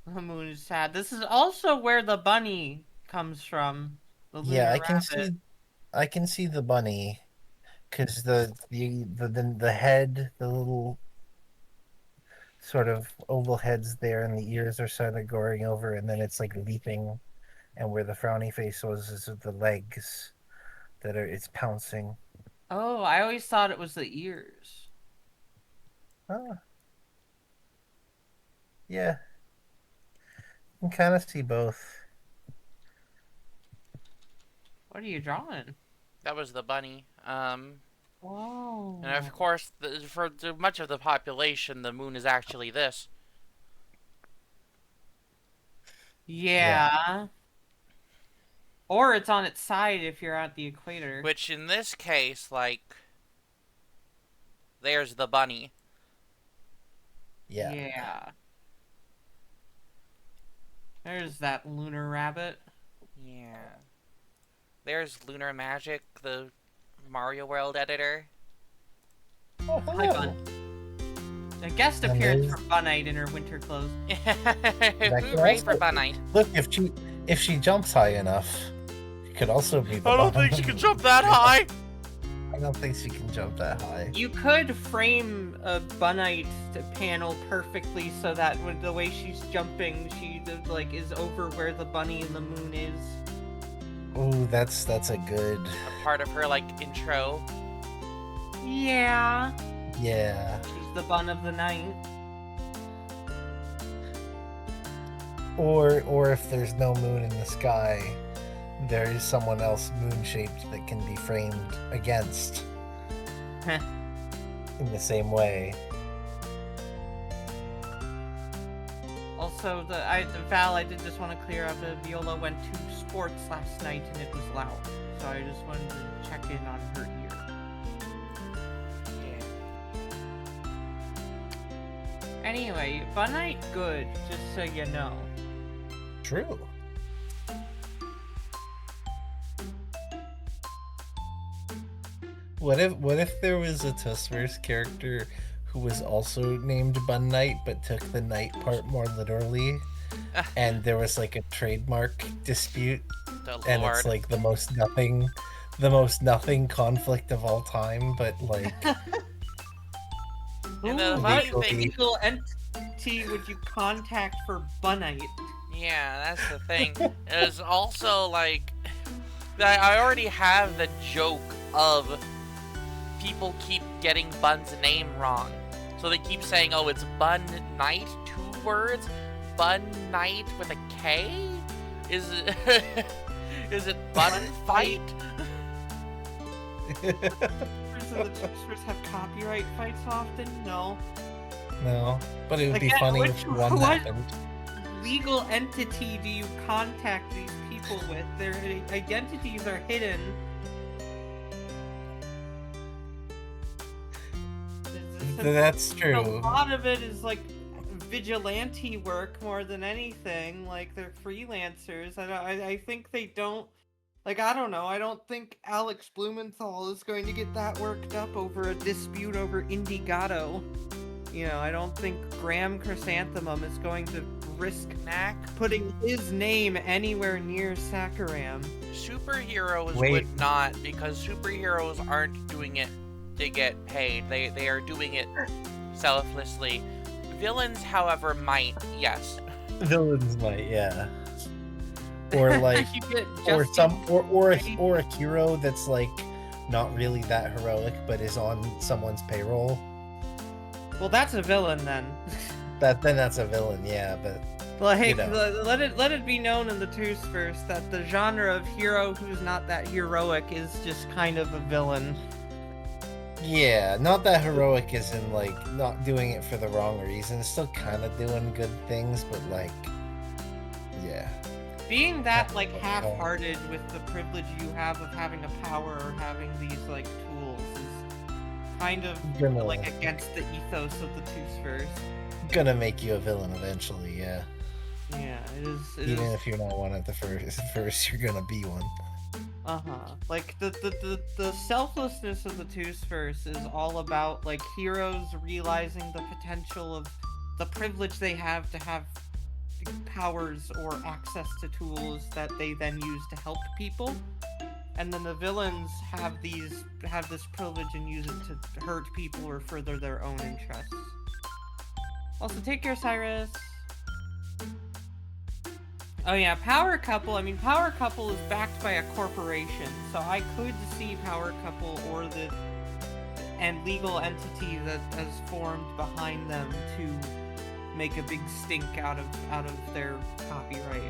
The moon is sad. This is also where the bunny comes from. The lunar Yeah, I can rabbit. I can see the bunny, because the head, the little sort of oval heads there, and the ears are sort of going over, and then it's like leaping, and where the frowny face was is the legs that are it's pouncing. Oh, I always thought it was the ears. Ah, yeah, you can kind of see both. What are you drawing? That was the bunny. Whoa. And of course, for much of the population, the moon is actually this. Yeah. Or it's on its side if you're at the equator. Which in this case, like, there's the bunny. Yeah. Yeah. There's that lunar rabbit. Yeah. There's Lunar Magic, the Mario World editor. Oh, Hi, hello. Bun. A guest And appearance there's- from Bunite in her winter clothes. Hooray for Bunite. Look, if she jumps high enough, she could also be. I don't think she can jump that high. I don't think she can jump that high. You could frame a Bunite panel perfectly so that with the way she's jumping, she like is over where the bunny and the moon is. Ooh, that's a good. A part of her, like, intro. Yeah. Yeah. She's the bun of the night. Or if there's no moon in the sky, there is someone else moon-shaped that can be framed against in the same way. Also, Val, I did just want to clear up that Viola went to sports last night and it was loud. So I just wanted to check in on her ear. Yeah. Anyway, Bunite good, just so you know. True. What if there was a Tussverse character who was also named Bun Knight but took the knight part more literally, and there was like a trademark dispute, The and Lord. it's like the most nothing conflict of all time, but like And the Ooh, funny what thing- legal entity would you contact for Bunite? Yeah, that's the thing. It's also like I already have the joke of people keep getting Bun's name wrong. So they keep saying, oh, it's Bun Knight, 2 words? Bun Knight with a K? Is it is it Bun Fight? Members of the Twisters have copyright fights often? No. no, but it would be Again, funny which if one one? happened. Legal entity do you contact these people with? Their identities are hidden. That's A true. lot of it is like vigilante work more than anything. Like they're freelancers. I think they don't. Like I don't know. I don't think Alex Blumenthal is going to get that worked up over a dispute over Indigato. You know, I don't think Graham Chrysanthemum is going to risk Knack. putting his name anywhere near Sakaram. Superheroes Wait. would not, because superheroes aren't doing it to get paid. They are doing it selflessly. Villains, however, might, yes. Villains might, yeah. Or like, You get or Justin or a hero that's like not really that heroic, but is on someone's payroll. Well, that's a villain then. Then that's a villain, yeah. But Like, You know. let it be known in the Twosverse that the genre of hero who's not that heroic is just kind of a villain. yeah, not that heroic as in like not doing it for the wrong reason. Still kind of doing good things, but like, yeah. Being that like half-hearted with the privilege you have of having a power or having these like tools is kind of Gonna like against the ethos of the Twosverse. gonna make you a villain eventually, yeah. Yeah, it is. It Even is. if you're not one at the first you're gonna be one. Like the selflessness of the Twosverse is all about like heroes realizing the potential of the privilege they have to have powers or access to tools that they then use to help people, and then the villains have this privilege and use it to hurt people or further their own interests. Also, take care, Cyrus. Oh yeah, Power Couple. I mean, Power Couple is backed by a corporation, so I could see Power Couple or the legal entity that has formed behind them to make a big stink out of their copyright.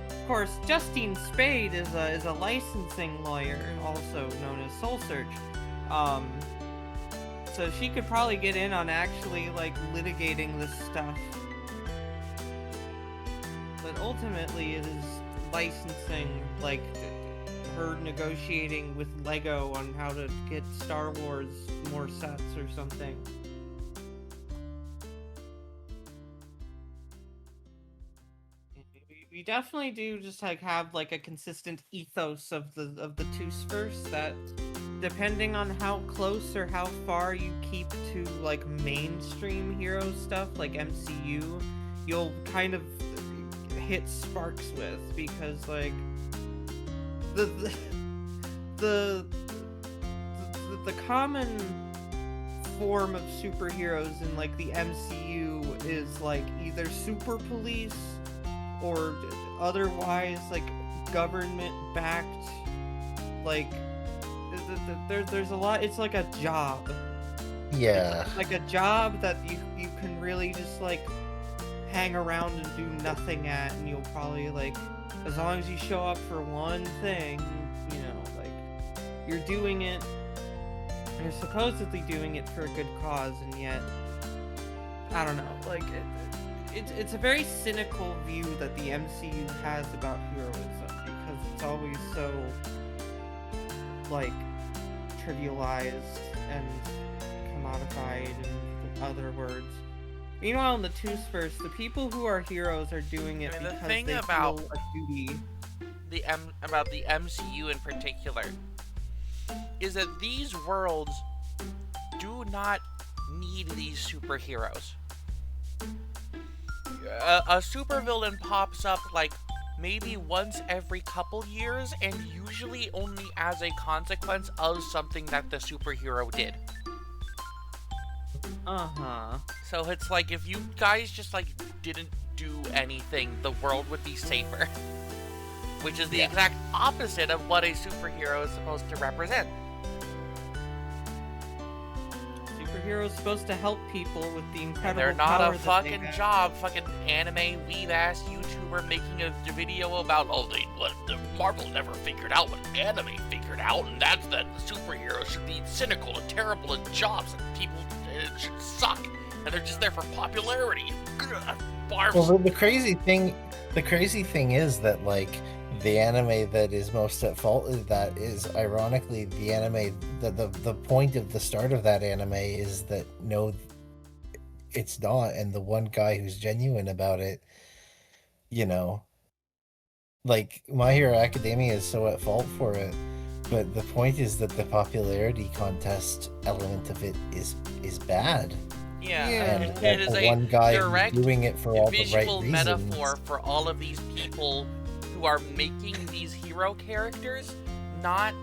Of course, Justine Spade is a licensing lawyer, also known as Soul Search. So she could probably get in on actually, like, litigating this stuff. But ultimately, it is licensing, like, her negotiating with Lego on how to get Star Wars more sets or something. We definitely do just like have like a consistent ethos of the Twosphere that, depending on how close or how far you keep to like mainstream hero stuff like MCU, you'll kind of hit sparks with, because like the the common form of superheroes in like the MCU is like either super police or otherwise like government backed, like there's a lot. It's like a job. Yeah. It's like a job that you can really just like hang around and do nothing at, and you'll probably like, as long as you show up for one thing, you know, like you're doing it, you're supposedly doing it for a good cause, and yet I don't know, like it's a very cynical view that the MCU has about heroism, because it's always so like trivialized and commodified, in other words. Meanwhile, in the Twosphere, the people who are heroes are doing it because they feel a duty. About the MCU in particular is that these worlds do not need these superheroes. A supervillain pops up like maybe once every couple years, and usually only as a consequence of something that the superhero did. Uh-huh. So it's like, if you guys just like didn't do anything, the world would be safer. Which is the exact opposite of what a superhero is supposed to represent. Superhero is supposed to help people with the incredible They're not power a that fucking they have. job, fucking anime weeb-ass YouTuber making a video about, Marvel never figured out what anime figured out, and that's that superheroes should be cynical and terrible at jobs, and people should suck, and they're just there for popularity. Barfs. Well, the crazy thing is that like the anime that is most at fault of that is, ironically, the anime. The point of the start of that anime is that no, it's not, and the one guy who's genuine about it, you know, like My Hero Academia is so at fault for it, but the point is that the popularity contest element of it is bad. Yeah, And it that is the a one guy direct who's doing it for all the right visual reasons. metaphor for all of these people who are making these hero characters, not,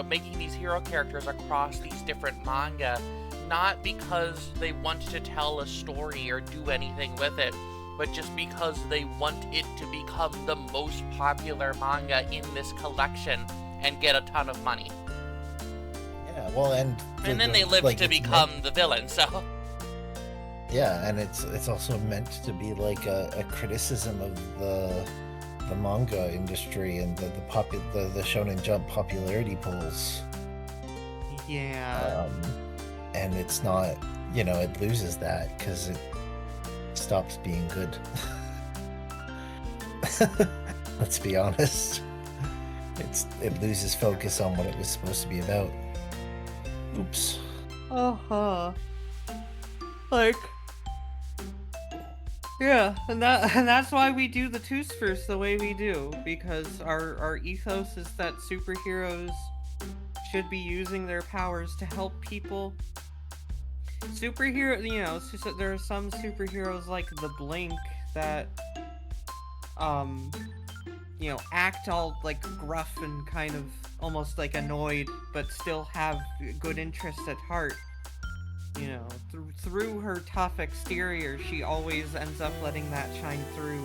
making these hero characters across these different manga, not because they want to tell a story or do anything with it, but just because they want it to become the most popular manga in this collection and get a ton of money. Yeah, well, and then they live to become the villain, so... Yeah, and it's also meant to be like a criticism of the manga industry and the Shonen Jump popularity polls. Yeah. And it's not, it loses that because it stops being good. Let's be honest. It loses focus on what it was supposed to be about. Oops. Uh-huh. Like, yeah, and that's why we do the Twosphere the way we do, because our ethos is that superheroes should be using their powers to help people. So there are some superheroes like the Blink that act all like gruff and kind of almost like annoyed, but still have good interests at heart. Through her tough exterior, she always ends up letting that shine through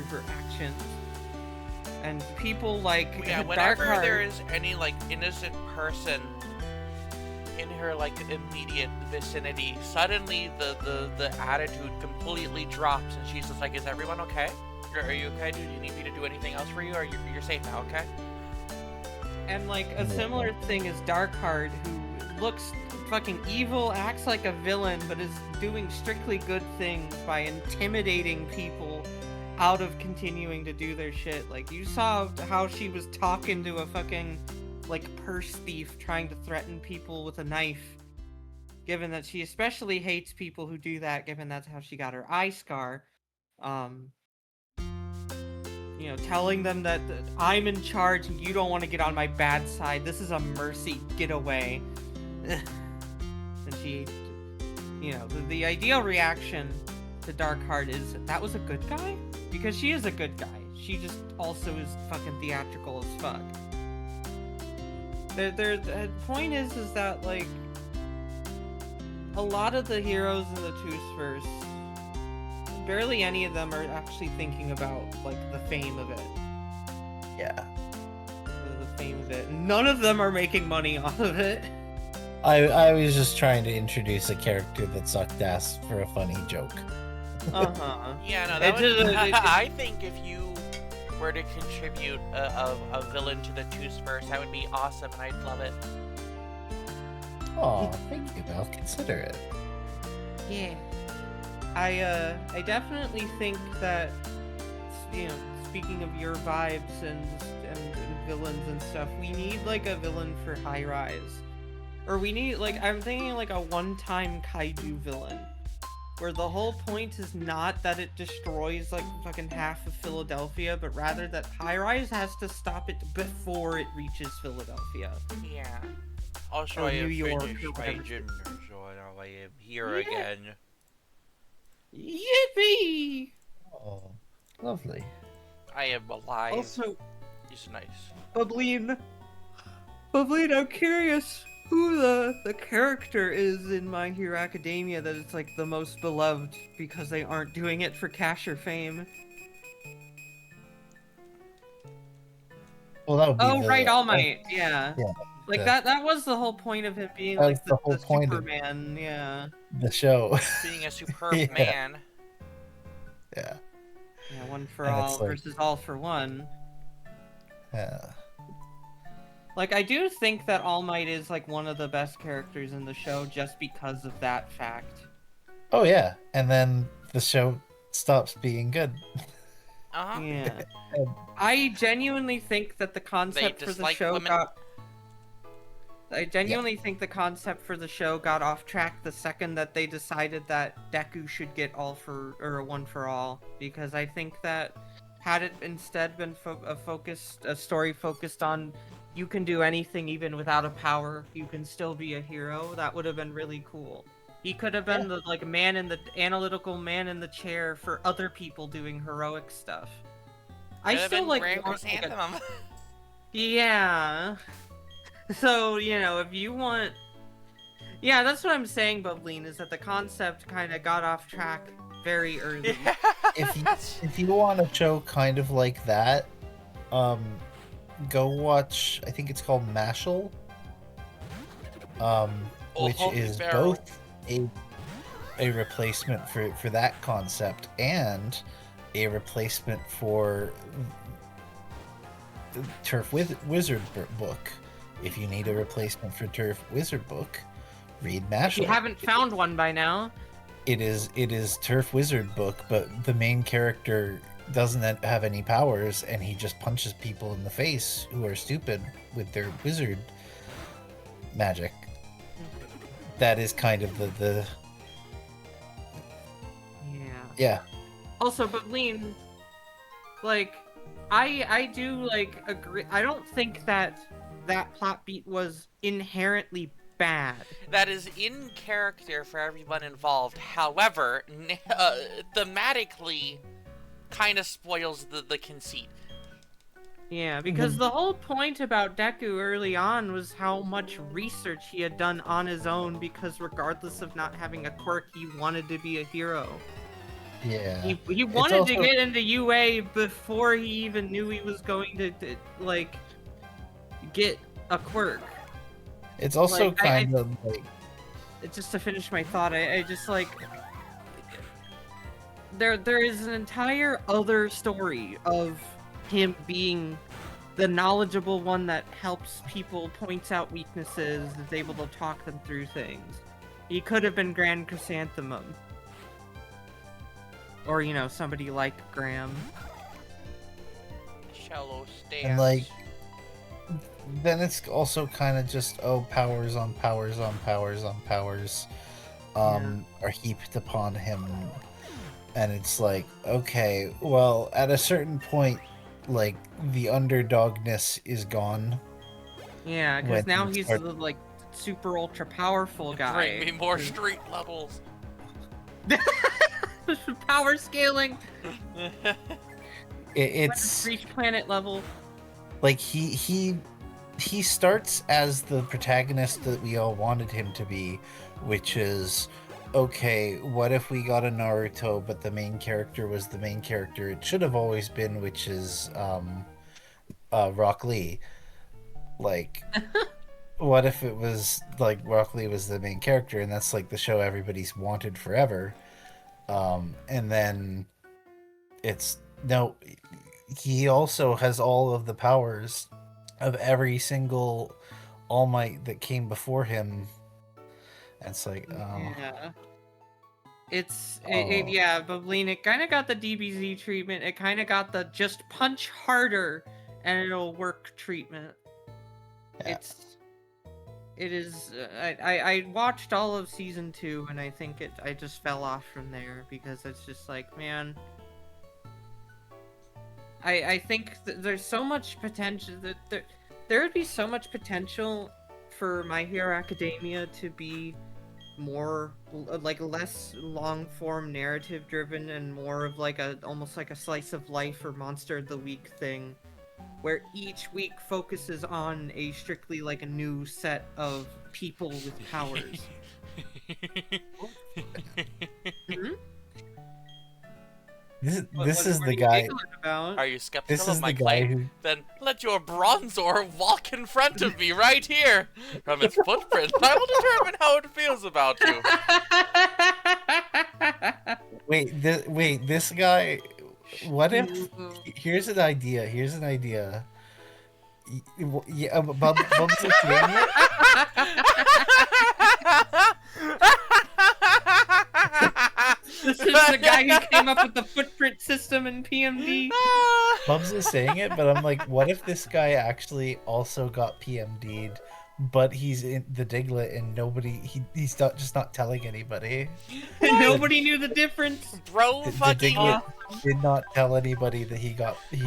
her actions. And people like whenever Darkheart, there is any like innocent person in her like immediate vicinity, suddenly the attitude completely drops, and she's just like, "Is everyone okay? Are you okay? Do you need me to do anything else for you? Or you're safe now, okay?" And like a similar thing is Darkheart, who looks fucking evil, acts like a villain, but is doing strictly good things by intimidating people out of continuing to do their shit. Like, you saw how she was talking to a fucking, like, purse thief trying to threaten people with a knife. Given that she especially hates people who do that, given that's how she got her eye scar. You know, telling them that I'm in charge and you don't want to get on my bad side. This is a mercy. Get away. And she, you know, the ideal reaction to Darkheart is, that was a good guy? Because she is a good guy. She just also is fucking theatrical as fuck. The point is that, like, a lot of the heroes in the Toothverse, barely any of them are actually thinking about, like, the fame of it. Yeah. The fame of it. None of them are making money off of it. I was just trying to introduce a character that sucked ass for a funny joke. Uh-huh. Yeah, no, that would, I think if you were to contribute a villain to the Toothverse, that would be awesome, and I'd love it. Oh, thank you. I'll consider it. Yeah. I definitely think that, you know, speaking of your vibes and villains and stuff, we need, like, a villain for High Rise. Or we need, like, I'm thinking, like, a one-time kaiju villain. Where the whole point is not that it destroys, like, fucking half of Philadelphia, but rather that High Rise has to stop it before it reaches Philadelphia. Yeah. Also, Or I have New York, finished or my whatever. dinner, so now I am here again. Yippee! Oh, lovely. I am alive. Also, It's nice. Bubbleen, I'm curious who the character is in My Hero Academia that is, like, the most beloved because they aren't doing it for cash or fame. Well, that would be Oh, right, All Might, yeah. Yeah, Like, the- that was the whole point of him being, That like, was the the whole point of- Superman, yeah. the show. Being a superb Yeah. man. Yeah. Yeah, one for And all it's like- versus all for one. Yeah. Like, I do think that All Might is, like, one of the best characters in the show just because of that fact. Oh yeah, and then the show stops being good. Uh-huh. Yeah. I genuinely think that the concept for the dislike show women? got... I genuinely think the concept for the show got off track the second that they decided that Deku should get all for, or a one for all, because I think that had it instead been a story focused on you can do anything even without a power, you can still be a hero, that would have been really cool. He could have been the, like, man in the analytical man in the chair for other people doing heroic stuff. I Could've still been like Rare want, like, a- Chrysanthemum. yeah. So, you know, if you want... Yeah, that's what I'm saying, Bubbleen, is that the concept kind of got off track very early. If you want a show kind of like that, go watch. I think it's called Mashal. Which Holy is barrel. both a replacement for that concept and a replacement for the Turf Wizard book. If you need a replacement for Turf Wizard book, read Mashal. If you haven't found one by now. It is Turf Wizard book, but the main character doesn't have any powers, and he just punches people in the face who are stupid with their wizard magic. That is kind of the yeah. Also, Bubbleen, like, I do, like, agree. I don't think that plot beat was inherently bad. That is in character for everyone involved. However, thematically, kind of spoils the conceit. Yeah, because the whole point about Deku early on was how much research he had done on his own, because regardless of not having a quirk, he wanted to be a hero. Yeah. He wanted also- to get into UA before he even knew he was going to like, get a quirk. It's also Like, kind of like Just to finish my thought, I just, like... There is an entire other story of him being the knowledgeable one that helps people, points out weaknesses, is able to talk them through things. He could have been Grand Chrysanthemum. Or, you know, somebody like Graham. Shallow stance. And like, then it's also kind of just, oh, powers on powers on powers on powers are heaped upon him. And it's like, okay, well, at a certain point, like, the underdogness is gone. Yeah, because when now you he's start- the, like, super ultra powerful guy. Bring me more street levels. Power scaling! it's Reach planet level. like he starts as the protagonist that we all wanted him to be, which is, okay, what if we got a Naruto but the main character was the main character it should have always been, which is Rock Lee. Like, what if it was like Rock Lee was the main character and that's like the show everybody's wanted forever? And then it's no, he also has all of the powers of every single All Might that came before him. And it's like, oh. Yeah. Yeah, Bubbleen, it kind of got the DBZ treatment. It kind of got the just punch harder and it'll work treatment. Yeah. It is. I watched all of season 2, and I think I just fell off from there because it's just like, man. I think there's so much potential that there would be so much potential for My Hero Academia to be more like less long form narrative driven and more of like almost like a slice of life or Monster of the Week thing, where each week focuses on a strictly like a new set of people with powers. Hmm? This is What the are you guy. giggling about? Are you skeptical This of is my the guy claim? who. Then let your Bronzor walk in front of me right here. From its footprint, I will determine how it feels about you. Wait, this guy. What if? Here's an idea. Yeah, Bubs is doing it. This is the guy who came up with the footprint system in PMD. Bubs is saying it, but I'm like, what if this guy actually also got PMD'd, but he's in the Diglett and he's just not telling anybody. Nobody knew the difference. Bro, The fucking Diglett did not tell anybody that he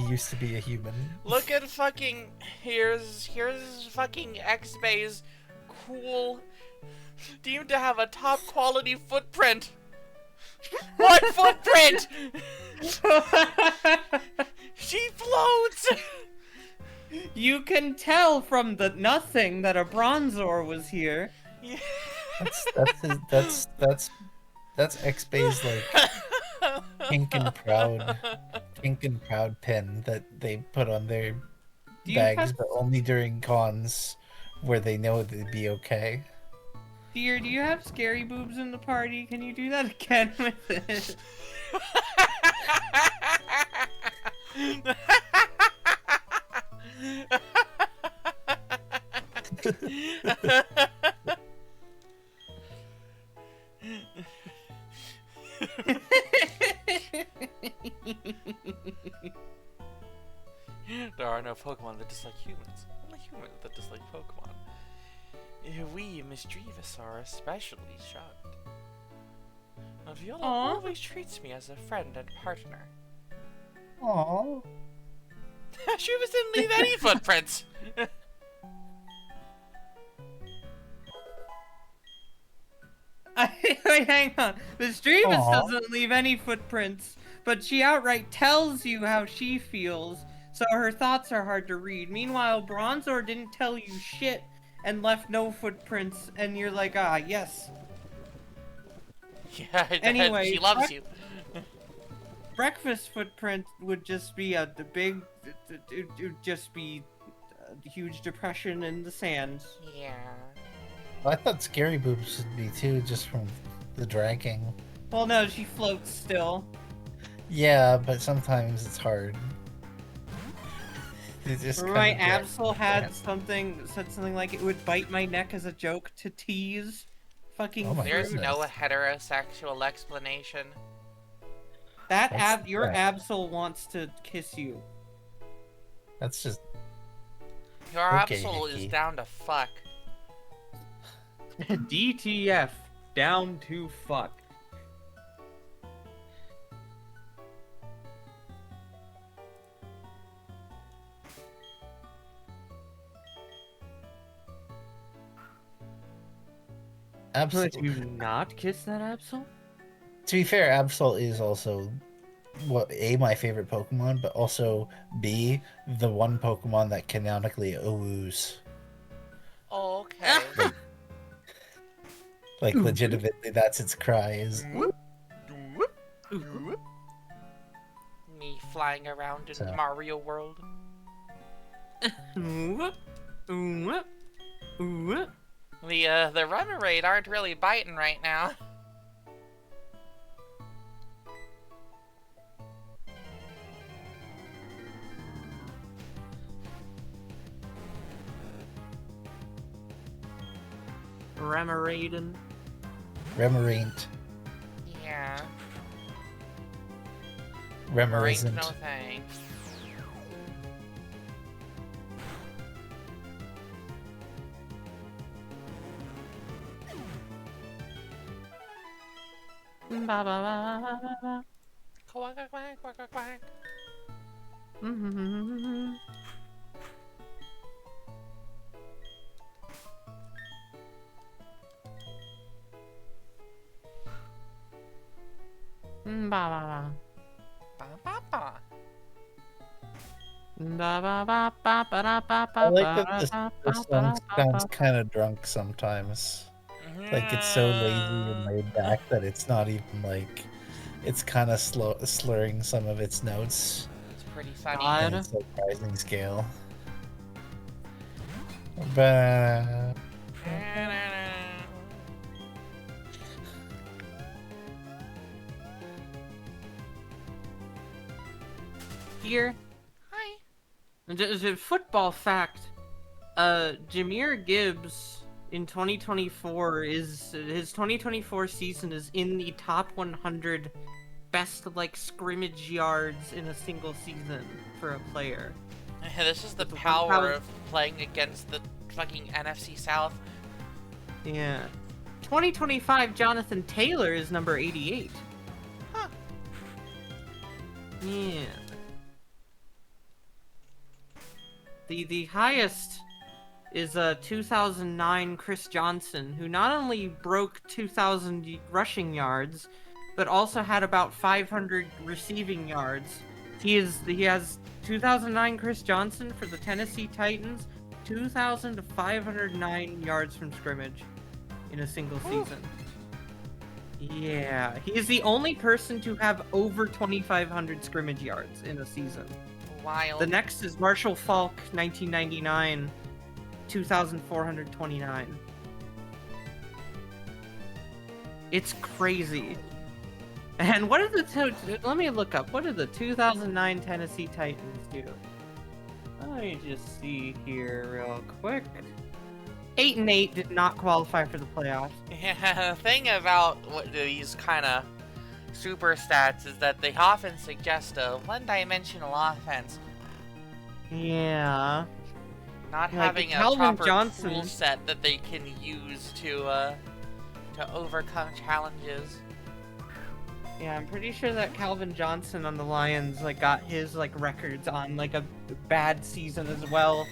used to be a human. look at fucking here's fucking X-Bay's cool, deemed to have a top quality footprint. What footprint? She floats. You can tell from the nothing that a Bronzor was here. Yeah. That's X-Bay's like pink and proud pin that they put on their Do you bags, have- but only during cons where they know they'd be okay. Dear, do you have scary boobs in the party? Can you do that again with it? There are no Pokemon that dislike humans. Only humans that dislike Pokemon. We mischievous are especially shocked. Viola Aw. always treats me as a friend and partner. Aww. She was didn't leave any footprints. Wait, hang on. Mischievous Aw. doesn't leave any footprints, but she outright tells you how she feels, so her thoughts are hard to read. Meanwhile, Bronzor didn't tell you shit and left no footprints, and you're like, ah, yes. Yeah, Anyway, she loves you. Breakfast footprint would just be it would just be a huge depression in the sand. Yeah. I thought Scary Boobs would be too, just from the dragging. Well, no, she floats still. Yeah, but sometimes it's hard. They just Remember my kinda drag Absol had that. said something like it would bite my neck as a joke to tease fucking Oh my There's fruit. no goodness. heterosexual explanation. Your That. Absol wants to kiss you. That's just Your okay, Absol is Nikki. down to fuck. DTF, down to fuck. Absol. Do you not kiss that Absol? To be fair, Absol is also what my favorite Pokemon, but also B the one Pokemon that canonically oohs. Oh, okay. Like legitimately, that's its cry. Is Me flying around in So. Mario World. The Remoraid aren't really biting right now. Remoraiden. Remoraint. Yeah. Remorisn't. No thanks. Ba ba ba ba ba ba. Quack, quack, quack, quack, quack. Ba ba ba. Ba, ba, ba. Ba ba ba ba ba da ba ba I like ba that da this, ba this ba song ba ba sounds ba. kind of drunk sometimes. Like it's so lazy and laid back that it's not even like it's kind of slurring some of its notes It's pretty funny. on God. its like rising scale. But Here, Hi. there's a football fact. Jameer Gibbs in 2024 is his 2024 season is in the top 100 best like scrimmage yards in a single season for a player. This is the It's power 1,000 of playing against the fucking NFC South. Yeah. 2025 Jonathan Taylor is number 88. Huh. Yeah. The highest is 2009 Chris Johnson, who not only broke 2,000 rushing yards, but also had about 500 receiving yards. He has 2009 Chris Johnson for the Tennessee Titans, 2,509 yards from scrimmage in a single season. Yeah, he is the only person to have over 2,500 scrimmage yards in a season. Wild. The next is Marshall Falk, 1999, 2,429. It's crazy. And what are let me look up. What did the 2009 Tennessee Titans do? Let me just see here real quick. 8-8 did not qualify for the playoffs. Yeah, the thing about these kind of super stats is that they often suggest a one-dimensional offense, Yeah. not Like having a Calvin proper Johnson. tool set that they can use to overcome challenges. Yeah, I'm pretty sure that Calvin Johnson on the Lions like got his like records on like a bad season as well.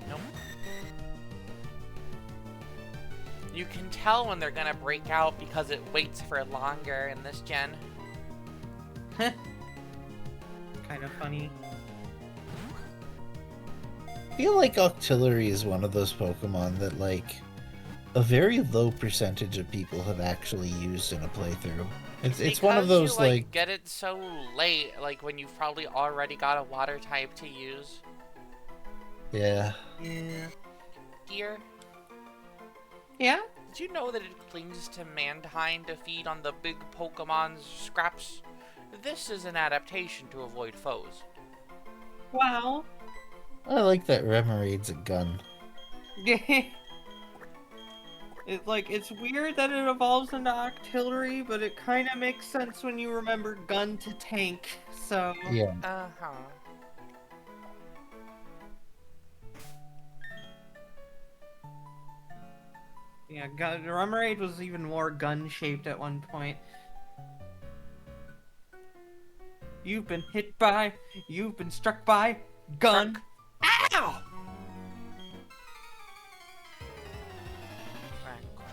Nope. You can tell when they're gonna break out because it waits for longer in this gen. Kind of funny. I feel like Octillery is one of those Pokemon that like a very low percentage of people have actually used in a playthrough. It's one of because you those like get it so late, like when you've probably already got a water type to use. yeah. Yeah. Dear, Yeah? did you know that it clings to mankind to feed on the big Pokemon's scraps? This is an adaptation to avoid foes. Wow. I like that Remerade's a gun. It's weird that it evolves into artillery, but it kind of makes sense when you remember gun to tank. So Yeah. Uh-huh. yeah, Remoraid was even more gun shaped at one point. You've been hit by, you've been struck by, gun. Ow!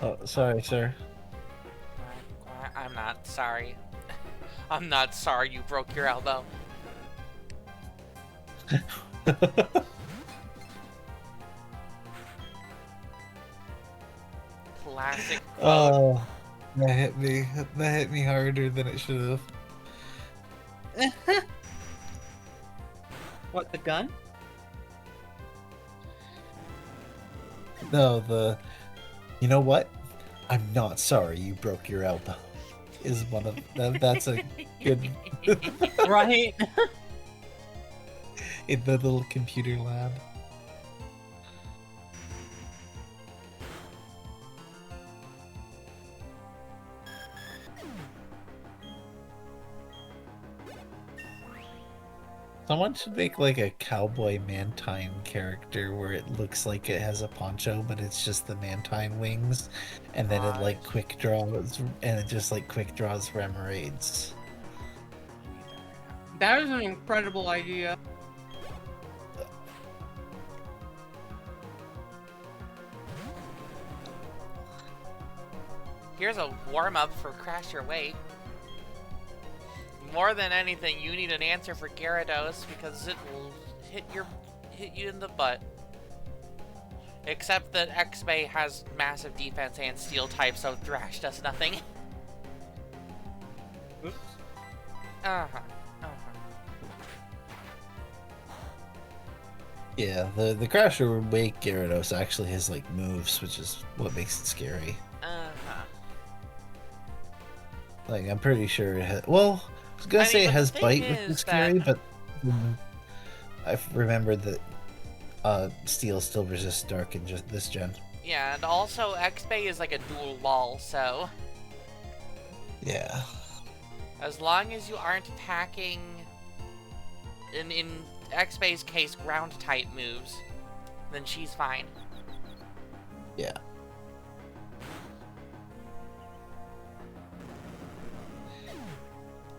Oh, sorry, sir. I'm not sorry. I'm not sorry you broke your elbow. Classic quote. Oh, that hit me. That hit me harder than it should have. What, the gun? No, you know what? I'm not sorry you broke your elbow. Is one of that's a good Right? in the little computer lab. Someone should make like a cowboy Mantine character where it looks like it has a poncho, but it's just the Mantine wings, and then it like quick draws, and it just like quick draws Remerades. That is an incredible idea. Here's a warm-up for Crash Your Weight. More than anything, you need an answer for Gyarados because it will hit you in the butt. Except that X-Bay has massive defense and steel type, so Thrash does nothing. Oops. Uh-huh. Yeah, the Crasher Wake Gyarados actually has like moves, which is what makes it scary. Uh-huh. Like I'm pretty sure it has. Well, I was gonna say it has bite, which is scary, but I remembered that Steel still resists Dark in just this gen. Yeah, and also X-Bay is like a dual wall, so Yeah. as long as you aren't attacking in X-Bay's case ground type moves, then she's fine. Yeah.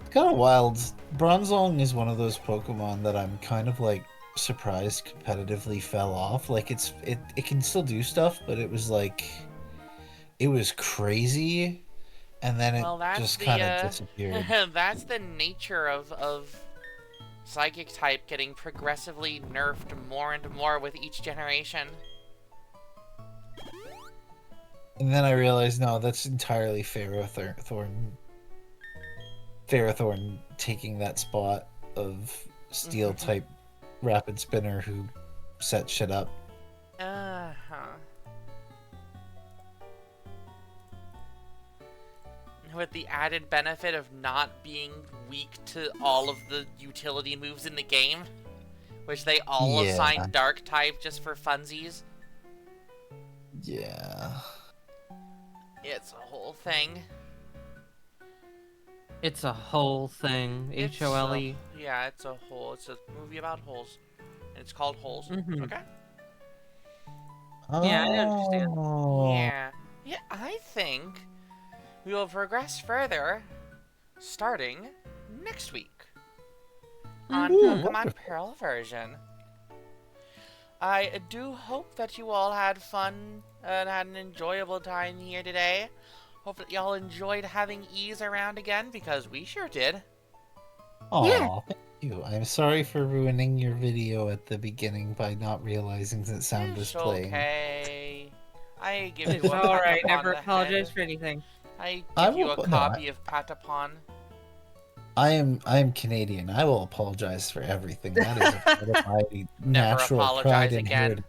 It's kind of wild. Bronzong is one of those Pokemon that I'm kind of like surprised competitively fell off. Like it can still do stuff, but it was like it was crazy, and then it just kind of disappeared. That's the nature of Psychic type getting progressively nerfed more and more with each generation. And then I realized, no, that's entirely Ferrothorn taking that spot of Steel type Rapid Spinner who set shit up. Uh-huh. With the added benefit of not being weak to all of the utility moves in the game, which they all assign Dark type just for funsies. Yeah. It's a whole thing. It's a whole thing. H-O-L-E. Yeah, it's a movie about holes. And it's called Holes. Mhm. Okay? Yeah, I understand. Yeah. Yeah, I think we will progress further starting next week on Pokemon Pearl version. I do hope that you all had fun and had an enjoyable time here today. Hope that y'all enjoyed having Ease around again, because we sure did. Aw, thank you. I'm sorry for ruining your video at the beginning by not realizing that sound was playing. Okay. I give you It's a alright, pat never upon the apologize head. for anything. I I give you a will- no, copy of Patapon. I am Canadian. I will apologize for everything. That is a part of my Never natural apologize pride and again. heritage.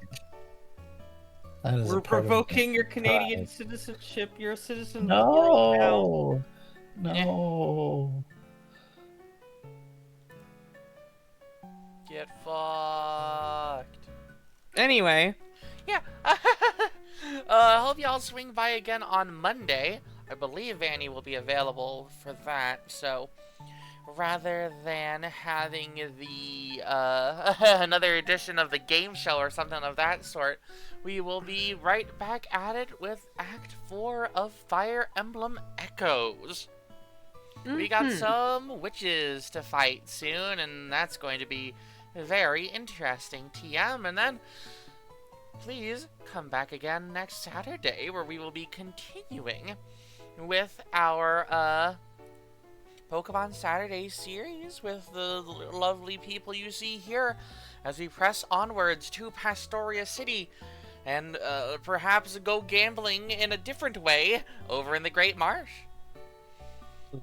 That is We're a part of my revoking your Canadian pride. citizenship. You're a citizen of the world now. No. Get fucked. Anyway, Yeah. Hope y'all swing by again on Monday. I believe Annie will be available for that, so rather than having the another edition of the game show or something of that sort, we will be right back at it with Act 4 of Fire Emblem Echoes. We got some witches to fight soon, and that's going to be very interesting, TM. And then please come back again next Saturday, where we will be continuing with our Pokemon Saturday series with the lovely people you see here as we press onwards to Pastoria City and perhaps go gambling in a different way over in the Great Marsh.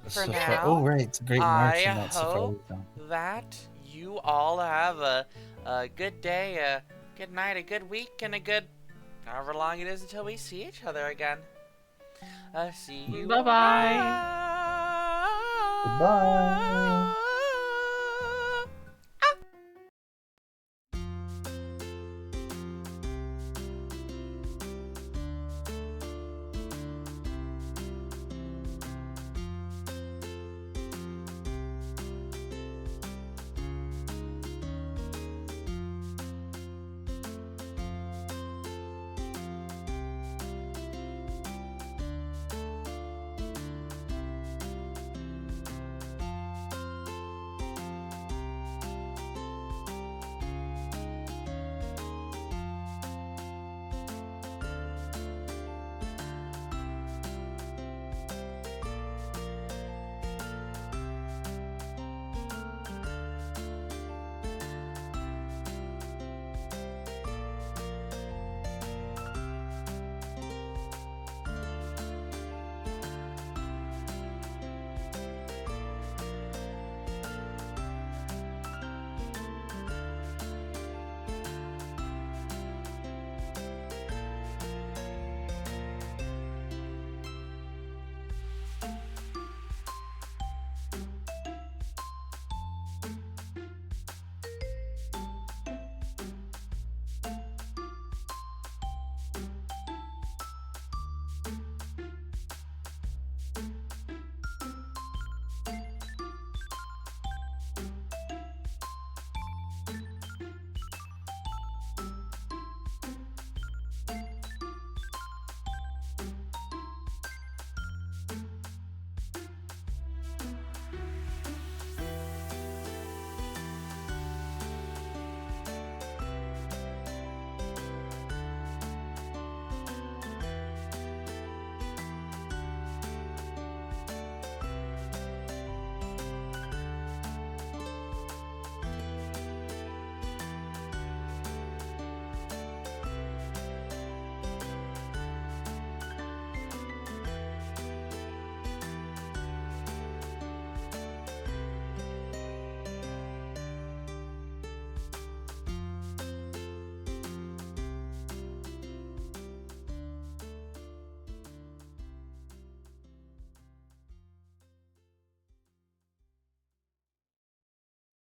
For now, Oh, right. It's a great march I in that hope Safari. that you all have a good day, a good night, a good week, and a good however long it is until we see each other again. See you. Bye-bye. Goodbye.